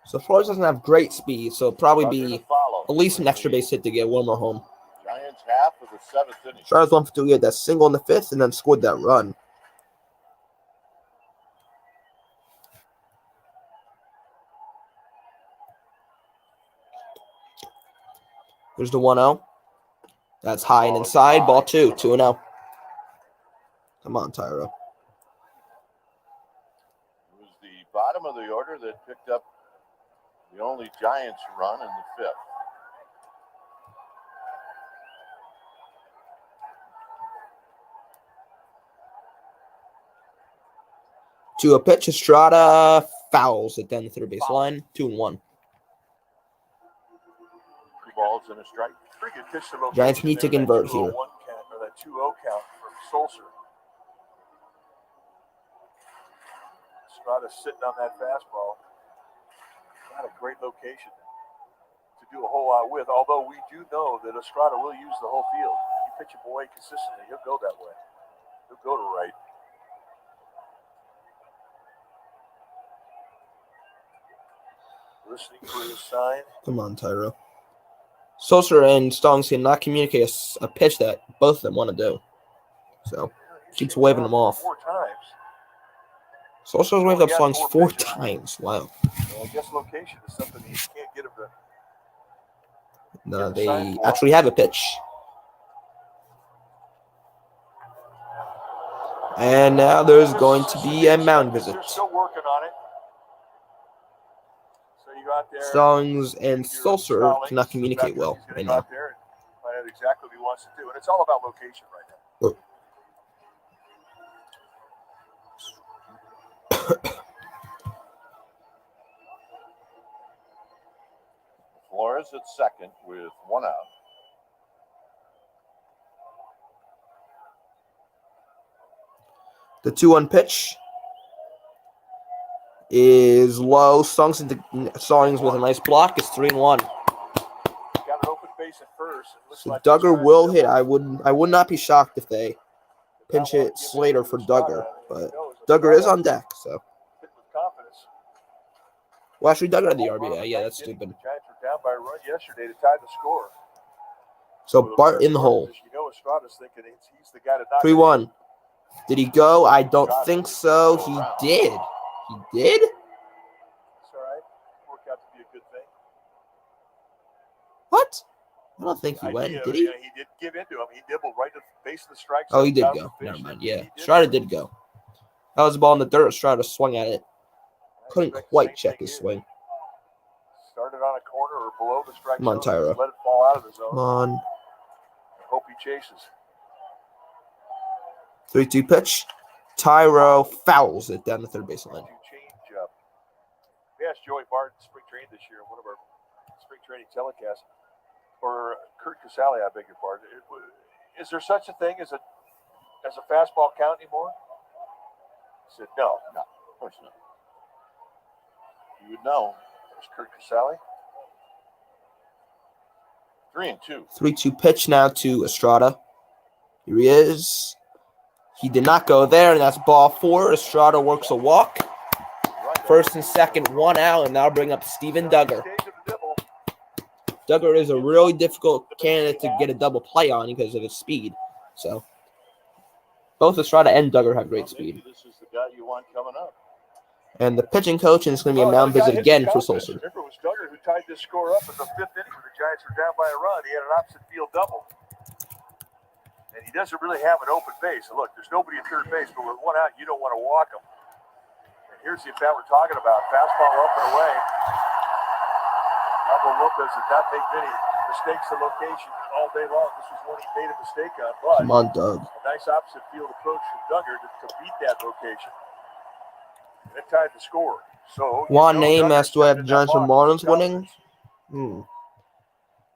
So Flores doesn't have great speed, so it'll probably be at least an extra base hit to get Wilmer home. Giants half of the 7th inning. Estrada's 1 for 2. He had that single in the 5th and then scored that run. There's the 1-0. That's high and inside. Ball 2. 2-0. Come on, Tyro. It was the bottom of the order that picked up the only Giants run in the 5th. 2-0 pitch. Estrada fouls it down the third base line. 2-1. 3 balls and a strike. Pretty good pitch to location. Giants need to there, convert that here. 2-0 count, or that 2-0 count from Sulzer. Estrada sitting on that fastball. Not a great location to do a whole lot with, although we do know that Estrada will use the whole field. You pitch him away consistently, he'll go that way. He'll go to right. Listening for his sign. Come on, Tyro. Sulzer and Stallings cannot communicate a pitch that both of them want to do. So, keeps waving them off. 4 times. Sulzer's waved up Stallings 4 times. Wow. Well, I guess location is something you can't get him to. No, they actually have a pitch. And now there's going to be a mound visit. They're still working on it. So you go out there. Stallings and Sulzer cannot communicate well He's right go out now. there and find out exactly what he wants to do. And it's all about location right now. Flores at second with 1 out. The 2-1 pitch is low. Stallings with a nice block. It's 3-1. Got an open base at first. It looks So like Duggar will hit. I would not be shocked if they pinch hit Slater for Duggar, but Duggar is on deck. So, hit with confidence. well, actually, Duggar had the RBI. Yeah, that's stupid. The Giants were down by a run yesterday to tie the score. So Bart in the hole. You know, Estrada's thinking he's the guy to knock. 3-1. Did he go? I don't think so. He did. He did? It's all right. Worked out to be a good thing. What? I don't think he went. Did he? Yeah, he did give into him. He nibbled right to the base of the strike Oh, zone. he did go. Never mind. Yeah. Estrada did go. That was the ball in the dirt. Estrada swung at it. Couldn't quite check his swing. Started on a corner or below the strike Come on, zone. Tyro. Let it fall out of the zone. Come on. Hope he chases. 3-2 pitch. Tyro fouls it down the third base line. Change up. We asked Joey Barton spring training this year in one of our spring training telecasts, or Kurt Casale, I beg your pardon. Is there such a thing as a fastball count anymore? He said, no, of course not. You would know. There's Kurt Casale. 3-2. 3-2 pitch now to Estrada. Here he is. He did not go there, and that's ball 4. Estrada works a walk. First and second, 1 out, and that'll bring up Steven Duggar. Duggar is a really difficult candidate to get a double play on because of his speed. So, both Estrada and Duggar have great speed. This is the guy you want coming up. And the pitching coach, and it's going to be a mound visit again for Sulzer. Remember, it was Duggar who tied this score up in the 5th inning when the Giants were down by a run. He had an opposite field double. And he doesn't really have an open base. And look, there's nobody at third base, but with 1 out, you don't want to walk him. And here's the at-bat we're talking about. Fastball up and away. Pablo Lopez did not make many mistakes in location all day long. This was one he made a mistake on. But Come on, Doug. a nice opposite field approach from Duggar to beat that location. And it tied the score. So One name as to have Duggar's Giants or in that box. Marlins winning?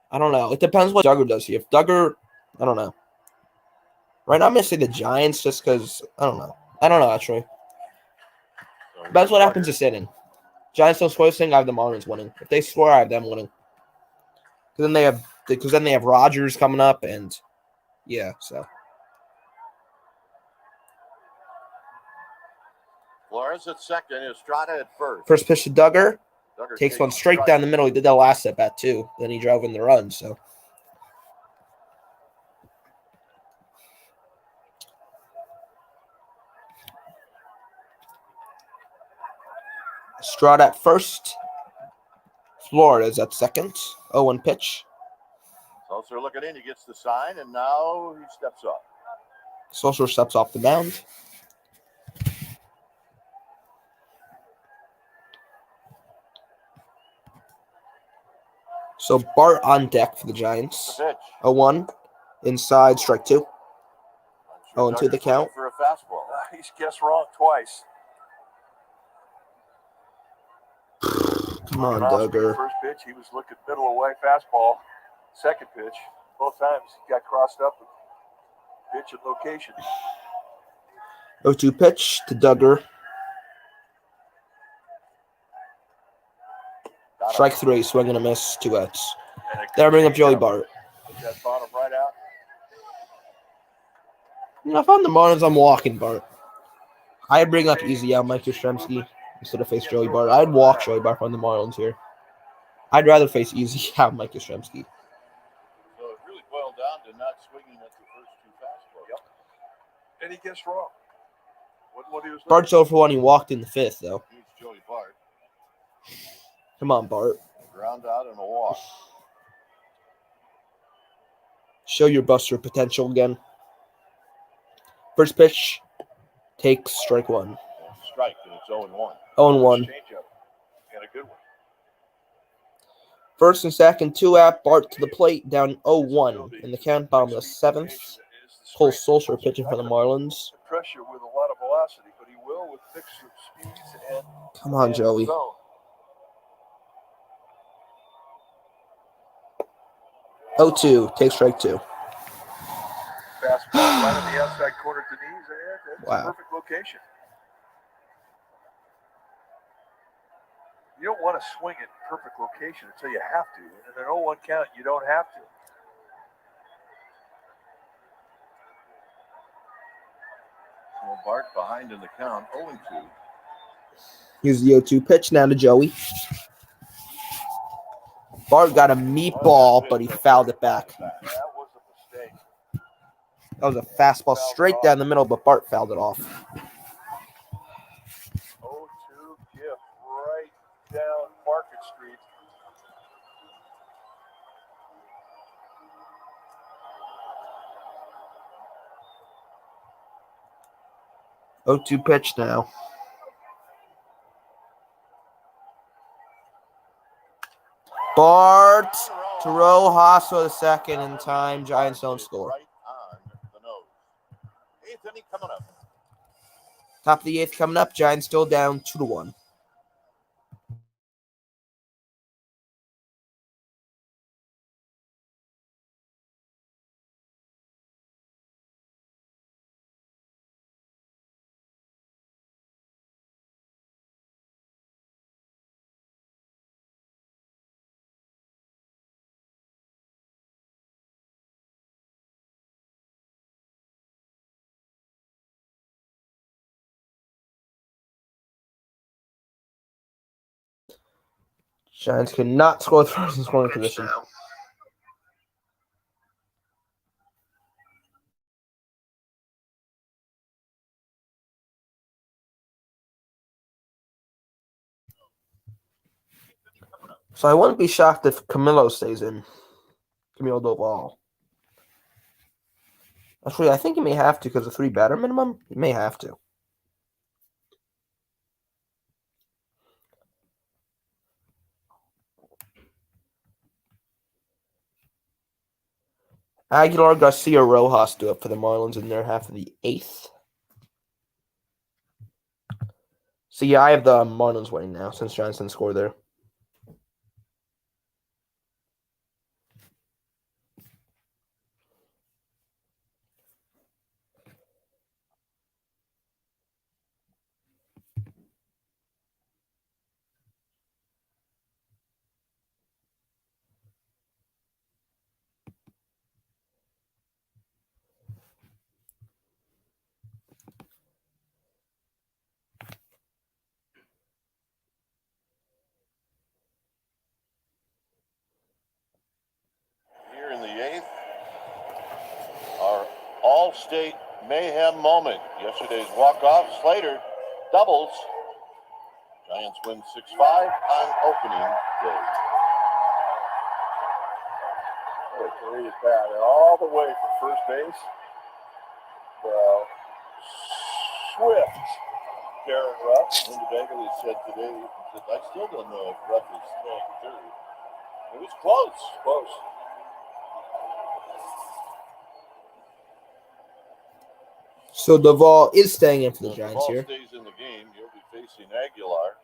I don't know. It depends what Duggar does here. If Duggar, I don't know. Right now, I'm going to say the Giants just because, I don't know. I don't know, actually. Depends what happens this inning. Giants don't score this inning, I have the Marlins winning. If they score, I have them winning. Because then they have Rogers coming up, and yeah, so. Flores at second, Estrada at first. First pitch to Duggar. Duggar Takes one straight down the middle. He did that last at bat, too. Then he drove in the run, so. Estrada at first. Flores at second. 0-1 pitch. Sulzer looking in. He gets the sign, and now he steps up. Sulzer steps off the mound. So Bart on deck for the Giants. The pitch. 0-1. Inside, strike 2. I'm sure 0-2 the Duggar's count. looking for a fastball. He's guessed wrong twice. Come on, Looking off speed Duggar. first pitch. He was looking middle away fastball. Second pitch. Both times he got crossed up with pitch and location. 0-2 pitch to Duggar. Strike 3, swing and a miss, 2 outs. There, bring up Joey Bart. Put that bottom right out. If I'm the Marlins, I'm walking Bart. I'd bring up easy out Mike Yastrzemski instead of face Joey Bart. I'd walk Joey Bart on the Marlins here. I'd rather face easy out Mike Yastrzemski. So it really boiled down to not swinging at the first 2 fastballs. Yep. And he guessed wrong. What he was Bart's 0 for 1. He walked in the 5th, though. Here's Joey Bart. Come on, Bart. Ground out and a walk. Show your buster potential again. First pitch. Takes strike 1. Strike, and it's 0-1. 0-1. Changeup. And a good one. First and second, 2 out. Bart to the plate, down 0-1 in the count. Bottom of the 7th. Cole Solskjaer pitching for the Marlins. Pressure with a lot of velocity, but he will with mix of speeds and Come on, Joey. zone. 0-2. Take strike 2. Fastball right on the outside corner to knees. That's Wow. a perfect location. You don't want to swing at perfect location until you have to. And in an 0-1 count, you don't have to. Well, Bart behind in the count, 0-2. Here's the 0-2 pitch now to Joey. Bart got a meatball, but he fouled it back. That was a mistake. That was a fastball straight down the middle, but Bart fouled it off. 0-2 gift right down Market Street. Oh-2 pitch now. Bart to Rojas for the second in time. Giants don't score. Right on the nose. 8th inning coming up. Top of the 8th coming up. Giants still down 2-1. Giants cannot score the first in scoring position. So I wouldn't be shocked if Camilo stays in. Camilo Doval. Actually, I think he may have to because of 3 batter minimum. He may have to. Aguilar, Garcia, Rojas do it for the Marlins in their half of the 8th. So yeah, I have the Marlins winning now since Giants didn't score there. Here in the 8th, our all-state mayhem moment. Yesterday's walk-off, Slater doubles. Giants win 6-5 on opening day. Carried it back all the way from first base. Well, swift Darren Ruff. Linda Bagley said today, he said, I still don't know if Ruff is throwing third. It was close. Close. So Doval is staying in for the So Giants Duvall here. stays in the game. He'll be facing Aguilar.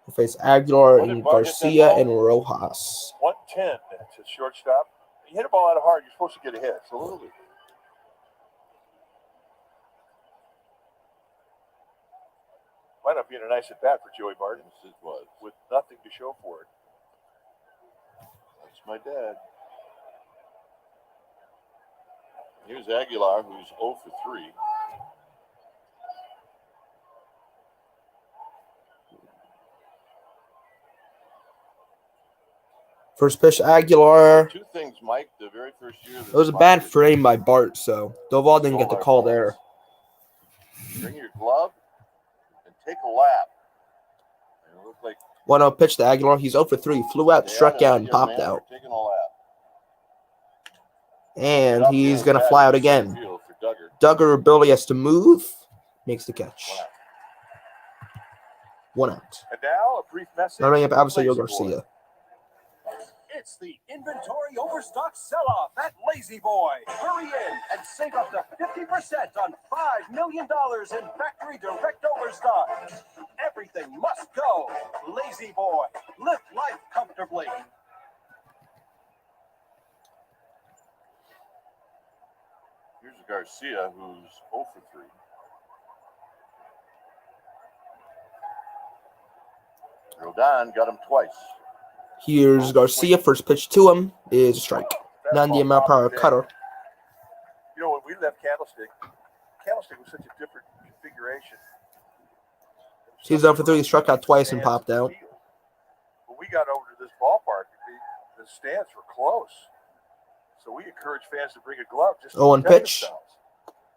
We'll face Aguilar What did and Bart hit that Garcia ball? and Rojas. 110 to shortstop. You hit a ball out hard, you're supposed to get a hit. Absolutely. Might not be a nice at bat for Joey Barton. Yes, it was. With nothing to show for it. That's my dad. Here's Aguilar, who's 0 for 3. First pitch, Aguilar. Two things, Mike. The very first year. It was a bad frame by Bart, so Doval didn't get the call there. Bring your glove and take a lap. And it looked like 1-0 pitch to Aguilar. He's 0 for 3. Flew out, struck out, and popped out. Taking a lap. And he's going to fly out again. Duggar Billy has to move. Makes the catch. 1 out. And now a brief message. Running up from Avisario Lazy Boy. Garcia. It's the inventory overstock sell-off at Lazy Boy. Hurry in and save up to 50% on $5 million in factory direct overstock. Everything must go. Lazy Boy. Live life comfortably. Here's Garcia, who's 0 for 3. Rodon got him twice. Here's Garcia. First pitch to him is a strike. 90 mile per hour cutter. You know, when we left Candlestick was such a different configuration. He's 0 for 3. He struck out twice and popped out. When we got over to this ballpark, the stands were close. So we encourage fans to bring a glove. Just 0-1 protect pitch. themselves.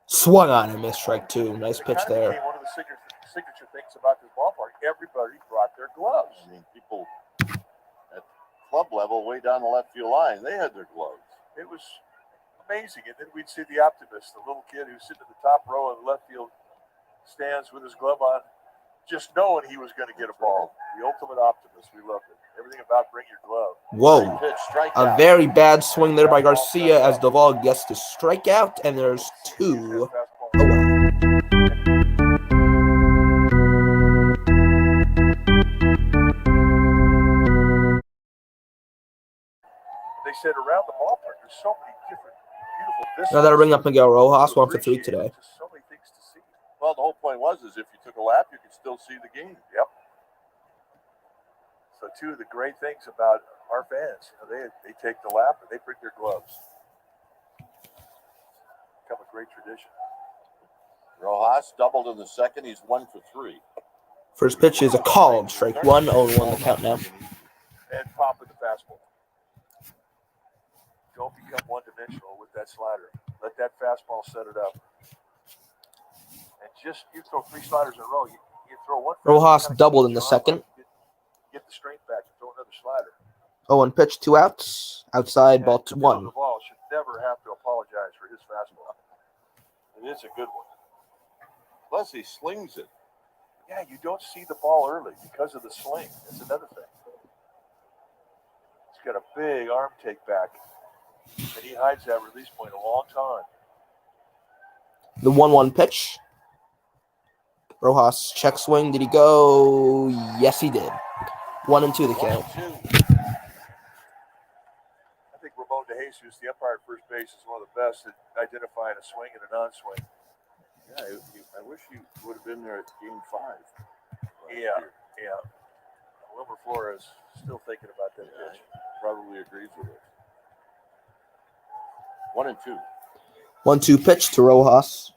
Swung on and missed strike 2. Nice It pitch kind of there. became one of the signature things about this ballpark. Everybody brought their gloves. I mean, people at club level, way down the left field line, they had their gloves. It was amazing. And then we'd see the optimist, the little kid who's sitting at the top row of the left field stands with his glove on, just knowing he was going to get a ball. The ultimate optimist. We loved it. Everything about bring your glove. Whoa. Pitch, strike A out. very bad swing there by Garcia as Doval gets to strike out, and there's 2 away. They said around the ballpark, there's so many different, beautiful vistas. Now that'll bring up Miguel Rojas, 1 for 3 today. Just so many things to see. Well, the whole point was is if you took a lap, you could still see the game. Yep. So two of the great things about our fans, they take the lap and they bring their gloves. Become a great tradition. Rojas doubled in the second. He's 1 for 3. First pitch is a called strike 1, 0-1 the count now. And popping the fastball. Don't become one-dimensional with that slider. Let that fastball set it up. And just, you throw 3 sliders in a row. You throw one. Rojas doubled in the second. Get the strength back and throw another slider. 0-1 pitch, 2 outs. Outside, ball And 1. The ball should never have to apologize for his fastball. It is a good one. Plus, he slings it. Yeah, you don't see the ball early because of the sling. That's another thing. He's got a big arm take back, and he hides that release point a long time. The 1-1 pitch. Rojas check swing. Did he go? Yes, he did. 1-2 the count. 1-2. I think Ramon DeJesus, the umpire at first base, is one of the best at identifying a swing and a non-swing. Yeah, I wish he would have been there at Game 5. Yeah. Wilmer Flores still thinking about that pitch. Probably agrees with it. 1-2. 1-2 pitch to Rojas.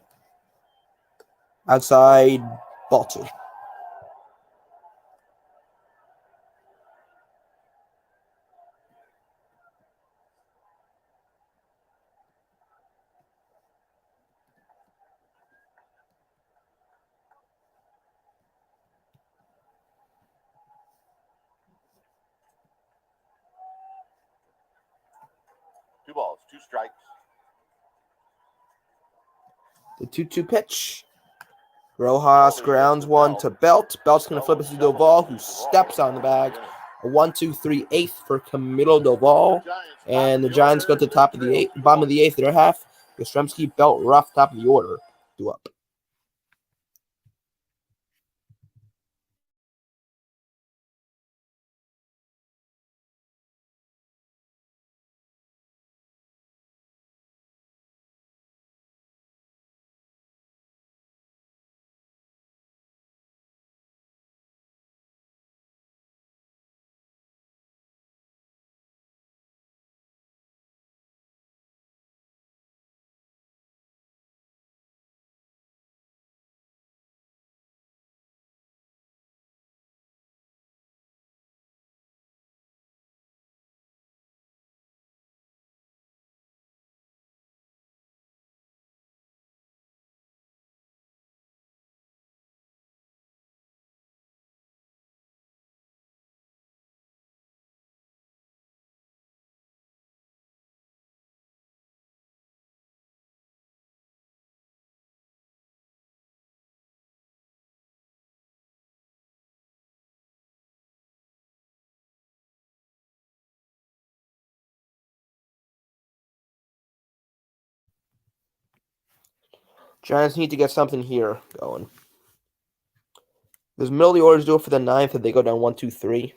Outside, ball 2. Two balls, 2 strikes. The 2-2 pitch. Rojas grounds one to Belt. Belt's going to flip it to Doval, who steps on the bag. A 1-2-3-8 for Camilo Doval. And the Giants go to the top of the bottom of the 8th, their half. Yastrzemski, Belt, Ruff, top of the order. 2 up. Giants need to get something here going. Does middle of the orders do it for the 9th if they go down 1-2-3?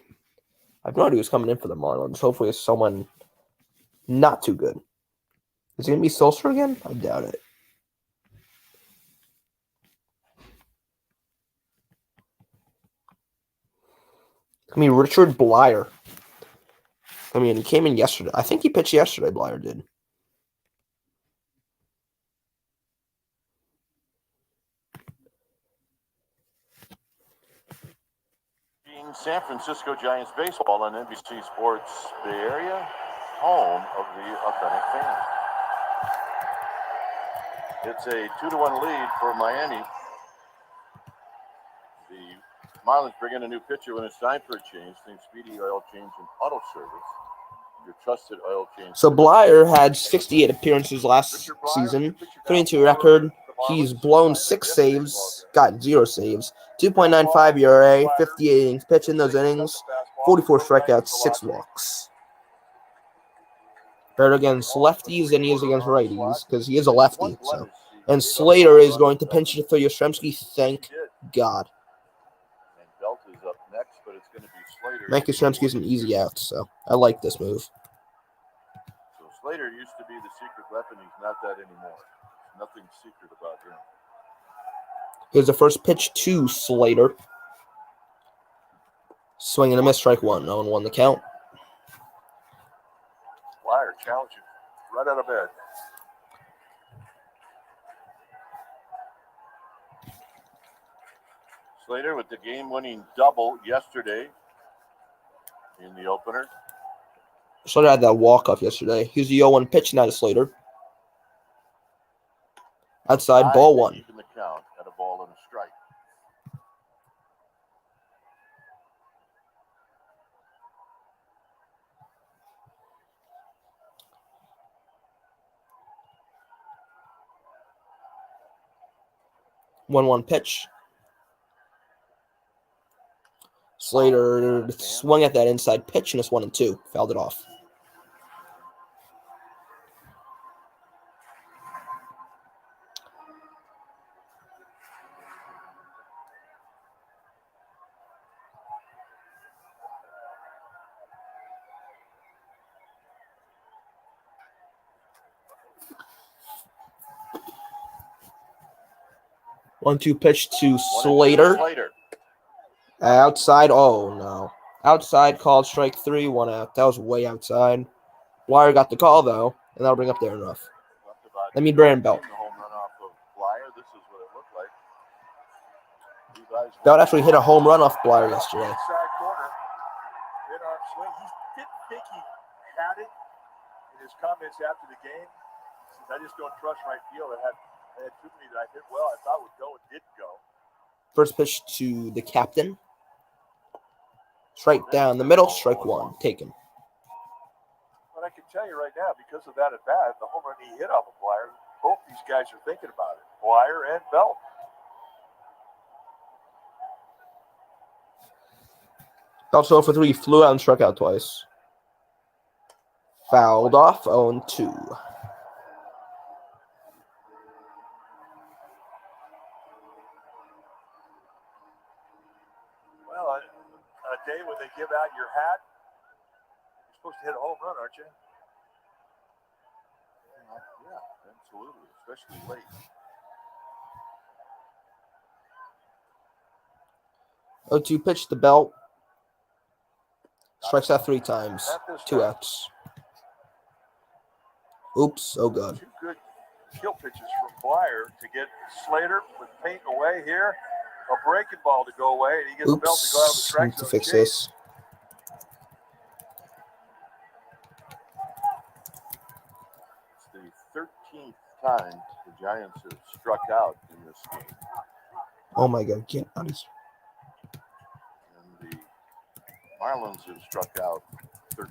I have no idea who's coming in for the Marlins. Hopefully it's someone not too good. Is it going to be Solskjaer again? I doubt it. It's going to be Richard Blyer. I mean, he came in yesterday. I think he pitched yesterday, Blyer did. San Francisco Giants baseball on NBC Sports Bay Area, home of the authentic fans. It's a 2-1 lead for Miami. The Marlins bring in a new pitcher when it's time for a change. Think speedy oil change and auto service. Your trusted oil change. So Blyer had 68 appearances last season. 22 record. He's blown 6 saves, gotten 0 saves. 2.95 ERA, 58 innings pitched in those innings, 44 strikeouts, 6 walks. Better against lefties than he is against righties, because he is a lefty. So, and Slater is going to pinch it for Yastrzemski. Thank God. And Belt is up next, but it's going to be Slater. Mike Yastrzemski's an easy out, so I like this move. So Slater used to be the secret weapon. He's not that anymore. Nothing secret about him. Here's the first pitch to Slater. Swing and a miss, strike 1. 0-1 the count. Blyer challenging right out of bed. Slater with the game-winning double yesterday in the opener. Slater had that walk-off yesterday. Here's the 0-1 pitch now to Slater. Outside, ball 1. In the count at a ball and a strike. One pitch. Slater swung at that inside pitch and it's 1-2. Fouled it off. One-two pitch to Slater. Outside. Oh, no. Outside, called strike 3, 1 out. That was way outside. Blyer got the call, though, and that'll bring up there enough. Let me Brandon Belt. Belt actually hit a home run off Blyer yesterday. Inside corner, mid-arm swing. He didn't think he had it in his comments after the game. He says, I just don't trust right field. I had too many that I hit well. I thought would go and didn't go. First pitch to the captain. Straight down the middle, strike 1. Taken. But I can tell you right now, because of that at bat, the home run he hit off of Blyer, both these guys are thinking about it. Blyer and Belt. Belt's 0 for 3, flew out and struck out twice. Fouled off, 0-2. Well, on a day when they give out your hat, you're supposed to hit a home run, aren't you? Yeah, absolutely, especially late. 0-2 pitch to Belt. Strikes out 3 times. 2 outs. Oops. Oh, God. 2 good kill pitches from Blyer to get Slater with paint away here. A breaking ball to go away, and he gets Belt to go out of the strike Need to zone. fix this. It's the 13th time the Giants have struck out in this game. Oh, my God. Get out of here. And the Marlins have struck out 13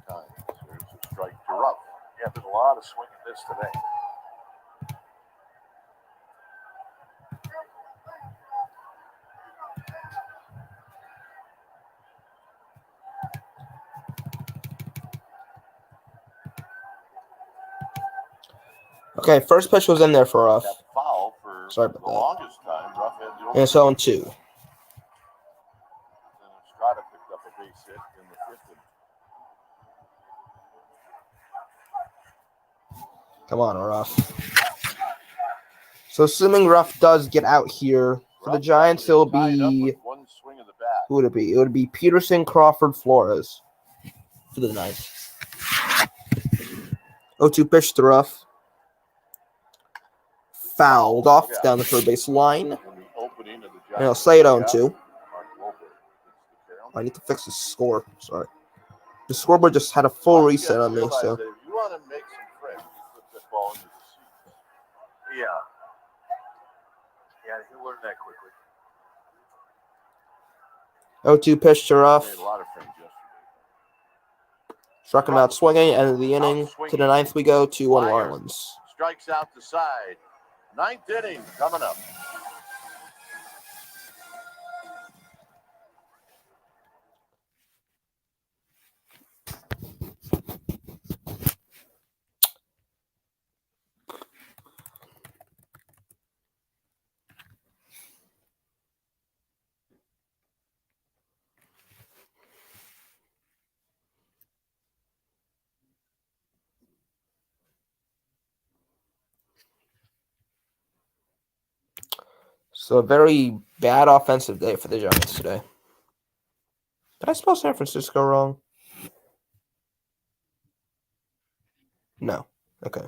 times. There's a strike to Ruff. Yeah, there's a lot of swing and miss today. Okay, first pitch was in there for Ruff. That foul for Sorry about the that. longest time, Ruff had the And it's 0-2. And Estrada picked up a base hit in the 5th inning. Come on, Ruff. So assuming Ruff does get out here for the Giants, it'll be one swing of the bat. who would it be? It would be Peterson, Crawford, Flores for the ninth. 0-2 pitch to Ruff. Fouled off down the third base line. And it'll say it 0-2. I need to fix the score. Sorry. The scoreboard just had a full reset on me. So. If you want to make some friends, you put that ball into the seats. Yeah. Yeah, he learned that quickly. 0-2 pitch to Ruff. Made a lot of friends yesterday. Struck him out swinging. End of the inning. To the ninth we go. 2-1 Marlins. Strikes out the side. 9th inning coming up. So a very bad offensive day for the Giants today. Did I spell San Francisco wrong? No. Okay.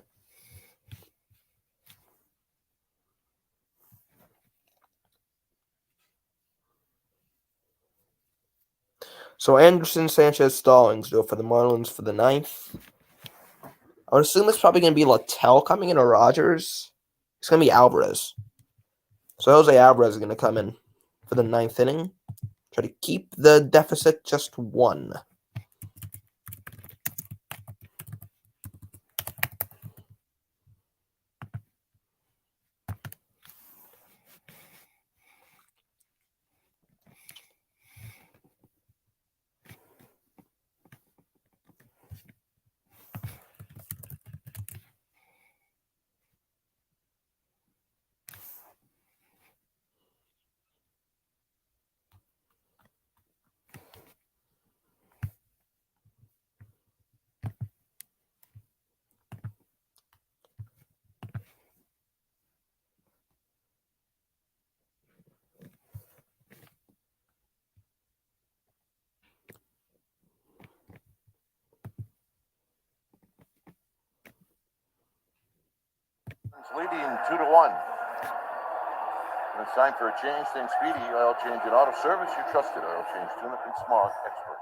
So Anderson, Sanchez, Stallings go for the Marlins for the ninth. I would assume it's probably going to be Littell coming in or Rogers. It's going to be Alvarez. So Jose Alvarez is going to come in for the ninth inning. Try to keep the deficit just 1. Leading 2-1. When it's time for a change, think Speedy. Oil change and auto service. Your trusted oil change tune-up and smog expert.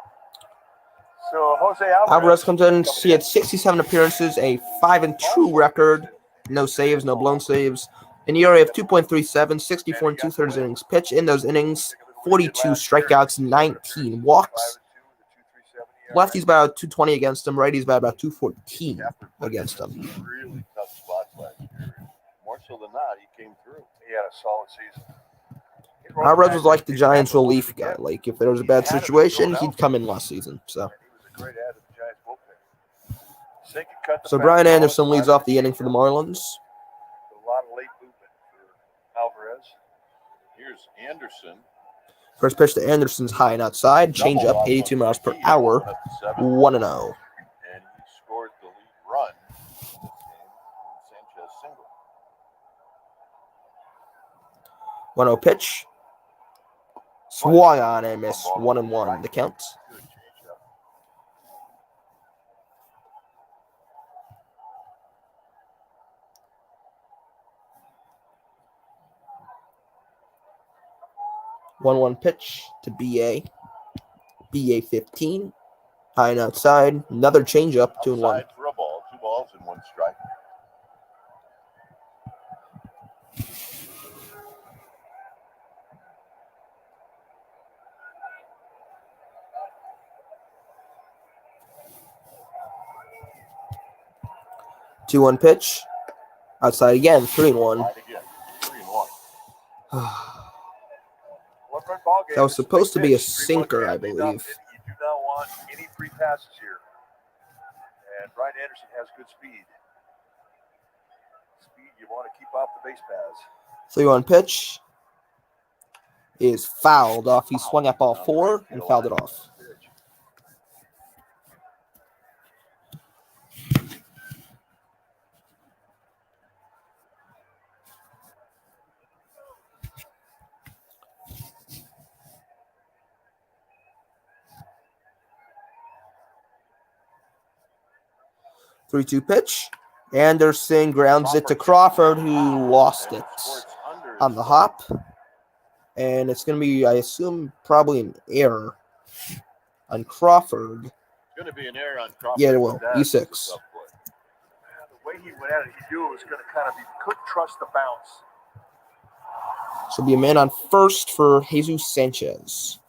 So Jose Alvarez comes in. He had 67 appearances, a 5-2 record. No saves, no blown saves. An ERA of 2.37, 64 and 2/3 innings pitch. In those innings, 42 strikeouts, 19 walks. Lefty's about 220 against him. Righty's about 214 against him. Really tough spots last year. More so than not, he came through. He had a solid season. Alvarez was like the Giants' relief guy. Like, if there was a bad situation, he'd come in last season. So, He was a great add to the Giants bullpen. Sink and cut the so fastball. Brian Anderson leads off the inning for the Marlins. A lot of late movement for Alvarez. Here's Anderson. First pitch to Anderson's high and outside. Change up, 82 miles per hour. 1-0. And he scored the lead run in this game. Sanchez single. 1-0 pitch. Swung on and missed. 1-1 the count. Good changeup. One pitch to BA. BA 15. High and outside. Another changeup. 2-1. Outside for a ball. 2 balls and 1 strike. Two-one pitch. Outside again. 3-1. Outside again. 3-1. That was supposed to be a sinker, I believe. You do not want any free passes here. And Brian Anderson has good speed. Speed you want to keep off the base paths. 3-1 pitch is fouled off. He swung at ball 4 and fouled it off. 3-2 pitch. Anderson grounds it to Crawford, who lost it on the hop. And it's going to be, I assume, probably an error on Crawford. It's going to be an error on Crawford. Yeah, it will. E6. The way he went at it, he knew it was going to kind of be, couldn't trust the bounce. So be a man on first for Jesus Sanchez.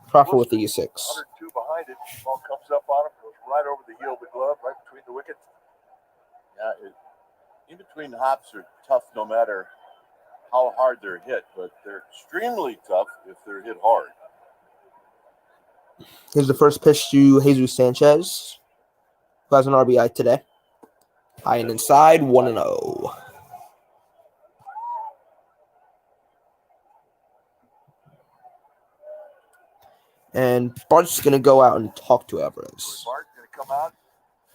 Crawford with the E6. 102 behind it. Ball comes up on him, goes right over the heel of the glove, right between the wickets. Yeah, in between hops are tough no matter how hard they're hit, but they're extremely tough if they're hit hard. Here's the first pitch to Jesus Sanchez, who has an RBI today. High and inside, 1-0. And Bart's going to go out and talk to Alvarez. Bart's going to come out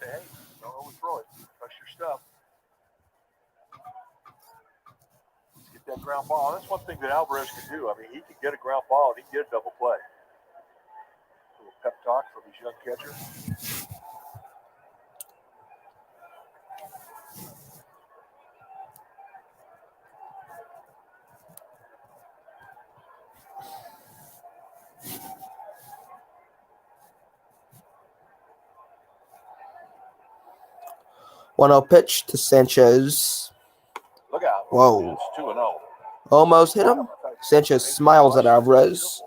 and say, hey, don't overthrow it. Trust your stuff. Let's get that ground ball. That's one thing that Alvarez can do. I mean, he can get a ground ball and he can get a double play. A little pep talk from his young catcher. One-zero pitch to Sanchez. Look out. Whoa. It's 2-0. Almost hit him. Sanchez smiles at Alvarez.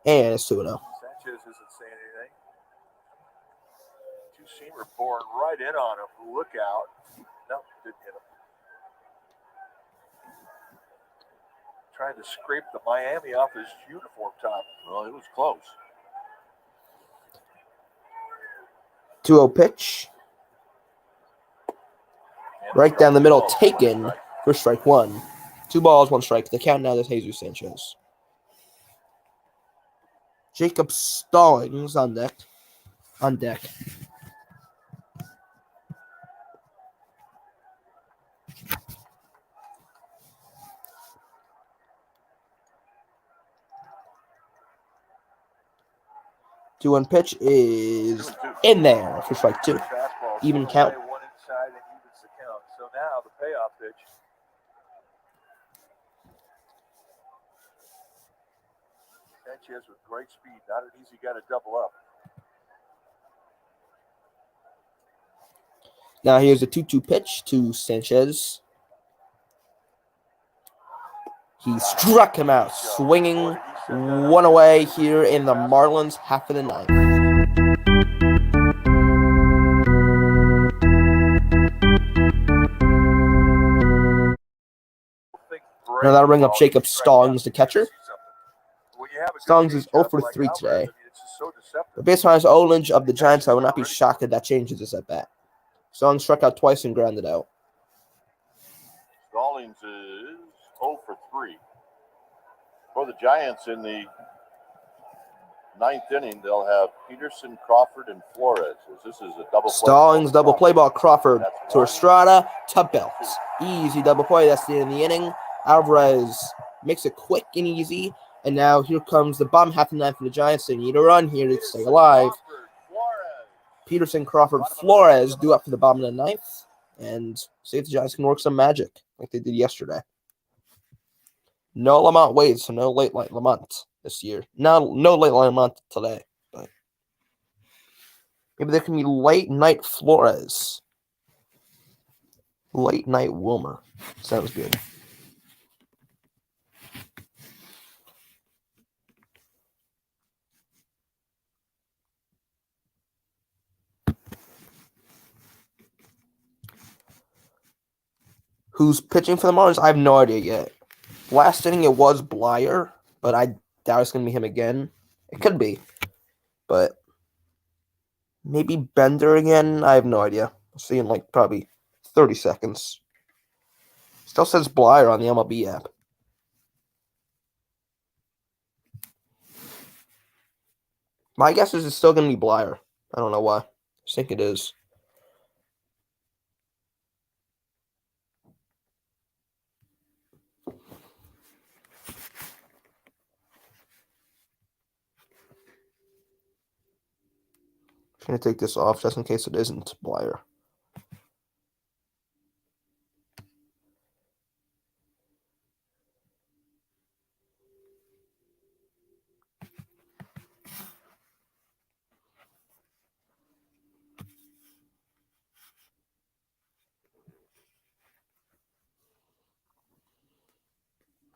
And it's 2-0. Sanchez isn't saying anything. Two-seamer born right in on him. Look out. No, didn't hit him. Trying to scrape the Miami off his uniform top. Well, it was close. 2-0 pitch. Right down the middle, taken for strike 1. 2 balls, 1 strike. The count now is Jesus Sanchez. Jacob Stallings on deck. On deck. Two-one pitch is in there for strike 2. Even count. One inside and evens the count. So now the payoff pitch. Sanchez with great speed. Not an easy guy to double up. Now here's a 2-2 pitch to Sanchez. He struck him out, swinging one away here in the Marlins half of the ninth. Now that'll bring up Jacob Stallings, the catcher. Stallings is 0 for 3 today. But based on his knowledge of the Giants, I would not be shocked if that changes this at bat. Stallings struck out twice and grounded out. Stallings is 0 for 3. For the Giants in the ninth inning, they'll have Peterson, Crawford, and Flores. This is a double play. Stallings double play ball. Crawford to Estrada to Belt. Easy double play. That's the end of the inning. Alvarez makes it quick and easy. And now here comes the bottom half of the ninth for the Giants. They need a run here to stay alive. Peterson, Crawford, Flores due up for the bottom of the ninth. And see if the Giants can work some magic like they did yesterday. No Lamont Wade, so no late light Lamont this year. No late light Lamont today. But maybe there can be late night Flores. Late night Wilmer. Sounds good. Who's pitching for the Marlins? I have no idea yet. Last inning it was Blyer, but I doubt it's going to be him again. It could be, but maybe Bender again. I have no idea. I'll see in like probably 30 seconds. Still says Blyer on the MLB app. My guess is it's still going to be Blyer. I don't know why. I think it is. I'm going to take this off just in case it isn't Blyer.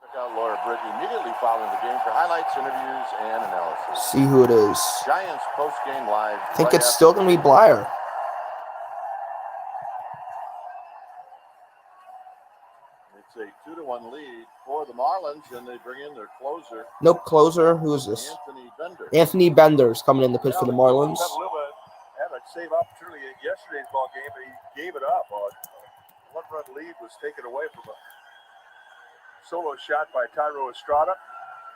Check out Laura Britt immediately following the game for highlights, interviews, and analysis. See who it is. Giants post-game live. I think it's still going to be Blyer. It's a 2-1 lead for the Marlins, and they bring in their closer. Nope, closer. Who is this? Anthony Bender. Anthony Bender's coming in the pitch for the Marlins. Petaluma had a save opportunity in yesterday's ball game, but he gave it up. A one-run lead was taken away from a solo shot by Tyro Estrada.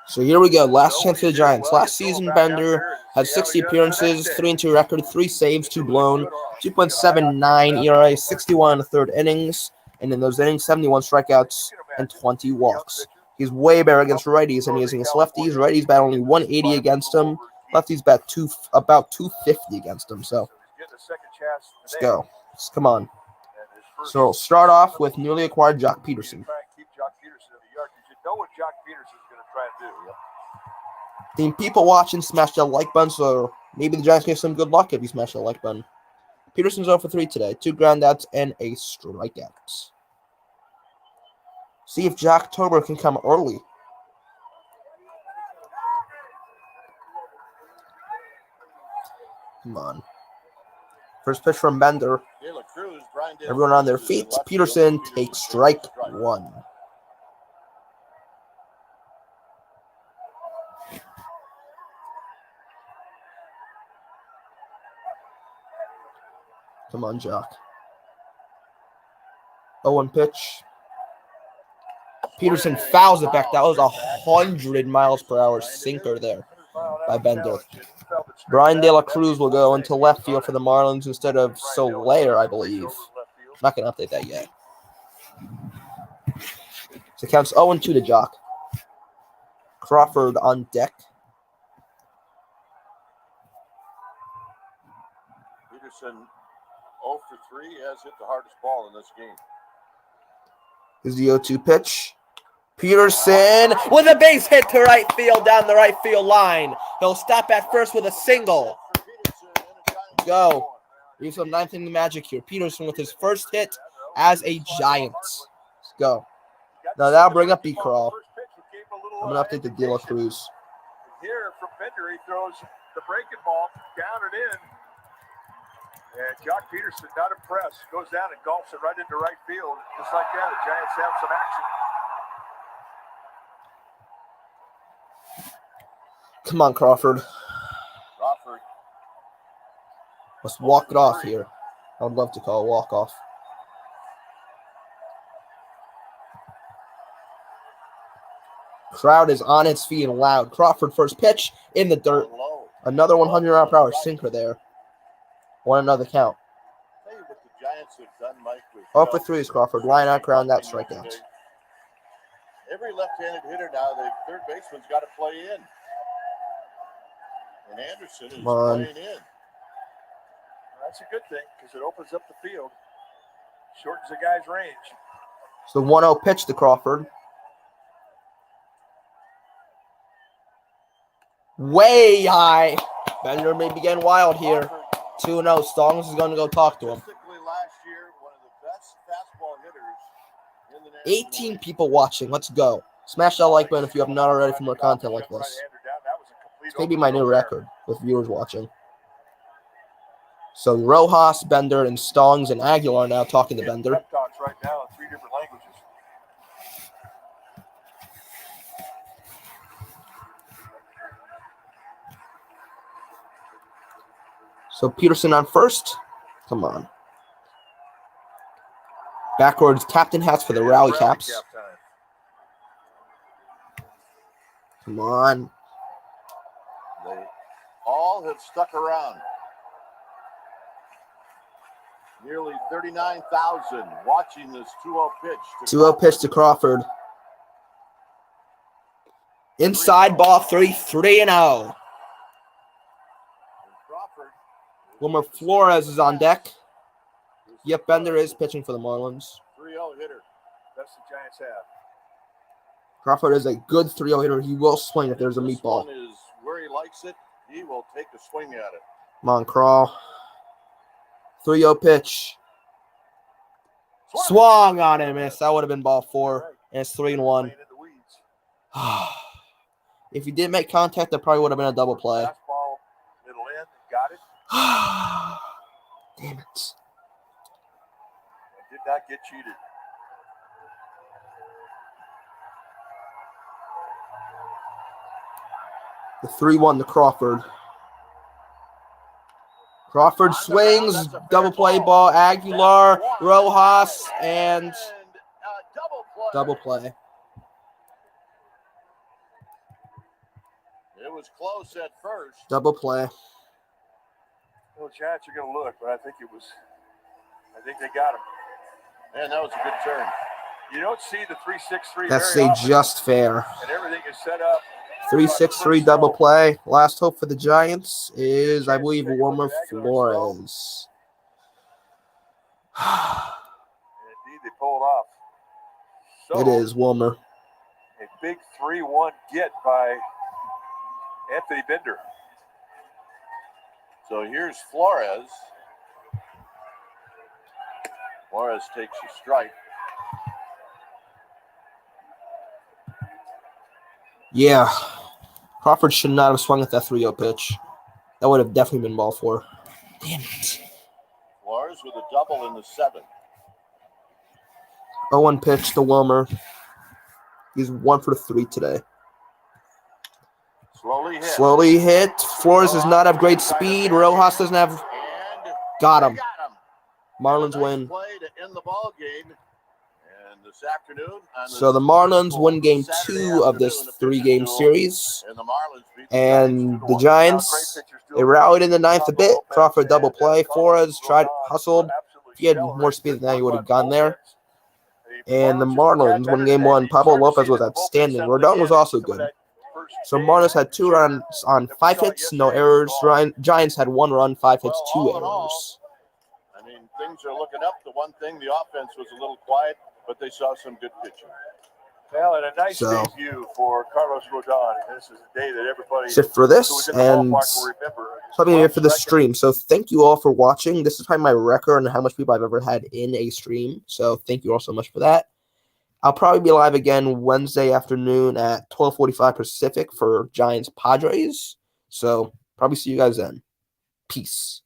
So here we go. Last chance for the Giants. Last season, Bender had 60 appearances, 3-2 record, 3 saves, 2 blown, 2.79 ERA, 61 in the third innings, and in those innings, 71 strikeouts and 20 walks. He's way better against righties than he is against lefties. Righties bat only 180 against him. Lefties bat about 250 against him. So let's go. Come on. So we'll start off with newly acquired Jock Peterson. Know what Jock Peterson's going to try and do. Team people watching, smash that like button, so maybe the Giants get some good luck if you smash that like button. Peterson's 0 for 3 today. 2 groundouts and a strikeout. See if Jocktober can come early. Come on. First pitch from Bender. Everyone on their feet. Peterson takes strike 1. Come on, Jock. 0-1 pitch. Peterson fouls it back. That was 100 miles per hour sinker there by Bender. Brian De La Cruz will go into left field for the Marlins instead of Soler, I believe. Not going to update that yet. So it counts 0-2 to Jock. Crawford on deck. Peterson 0 for 3 has hit the hardest ball in this game. Here's the 0-2 pitch. Peterson with a base hit to right field down the right field line. He'll stop at first with a single. Go. Use some 9th inning magic here. Peterson with his first hit as a Giant. Let's go. Now that'll bring up B-Crawl. I'm going to update the De La Cruz. Here from Bender, he throws the breaking ball down and in. And Jock Peterson, not impressed, goes down and golfs it right into right field. Just like that, the Giants have some action. Come on, Crawford. Let's walk it off here. I would love to call a walk-off. Crowd is on its feet and loud. Crawford first pitch in the dirt. Another 100 mile per hour sinker there. Want another count. 0 for 3 is Crawford. Line out, ground that strikeout. Every left-handed hitter now, the third baseman's got to play in. And Anderson is playing in. That's a good thing because it opens up the field. Shortens the guy's range. It's the 1-0 pitch to Crawford. Way high. Bender may be getting wild here. 2-0. Stallings is going to go talk to him. 18 people watching. Let's go. Smash that like button if you have not already for more content like this. It's maybe my new record with viewers watching. So Rojas, Bender, and Stallings and Aguilar now talking to Bender. Pep talks right now in 3 different languages. So Peterson on first. Come on. Backwards captain hats for the rally caps. cap time. Come on. They all have stuck around. Nearly 39,000 watching this 2-0 pitch. 2-0 pitch to Crawford. Inside ball 3-0. Wilmer Flores is on deck. Yep, Bender is pitching for the Marlins. 3-0 hitter. That's the Giants have. Crawford is a good 3-0 hitter. He will swing if there's a meatball. This one is where he likes it. He will take a swing at it. Come on, Crawl. 3-0 pitch. Swung on him, miss. That would have been ball 4. And it's 3-1. If he didn't make contact, that probably would have been a double play. Fastball, middle in, got it. Damn it. Did not get cheated. The 3-1 to Crawford. Crawford swings, double play ball, Aguilar, Rojas, and double play. It was close at first. Double play. Well, Giants are going to look, but I think they got him. Man, that was a good turn. You don't see the 3-6-3. That's very a often, just fair. and everything is set up. 3-6-3 double play. Last hope for the Giants is, I believe, Wilmer Flores. Indeed, they pulled off. So, It is Wilmer. a big 3-1 get by Anthony Bender. So here's Flores. Flores takes a strike. Yeah. Crawford should not have swung at that 3-0 pitch. That would have definitely been ball 4. Damn it. Flores with a double in the 7th. 0-1 pitch to Wilmer. He's 1 for 3 today. Slowly hit. Flores does not have great speed. Rojas doesn't have. And Got him. they got him. Marlins Nice win. play to end the ball game. And this afternoon, So the Marlins win game 2 of this 3-game series. And the Marlins beat And the Giants, they rallied in the 9th a bit. Crawford double play. Flores hustled. If he had more speed than that, he would have gone there. And the Marlins win game 1. Pablo Lopez was outstanding. Rodon was also good. So Marlins had 2 runs on 5 hits, no errors. Giants had 1 run, 5 hits, 2 errors. I mean, things are looking up. The one thing, the offense was a little quiet, but they saw some good pitching. Well, and a nice debut for Carlos Rodon. This is a day that everybody That's it for this, who was in the and ballpark will remember. probably here for the stream. So thank you all for watching. This is probably my record on how much people I've ever had in a stream. So thank you all so much for that. I'll probably be live again Wednesday afternoon at 12:45 Pacific for Giants Padres. So probably see you guys then. Peace.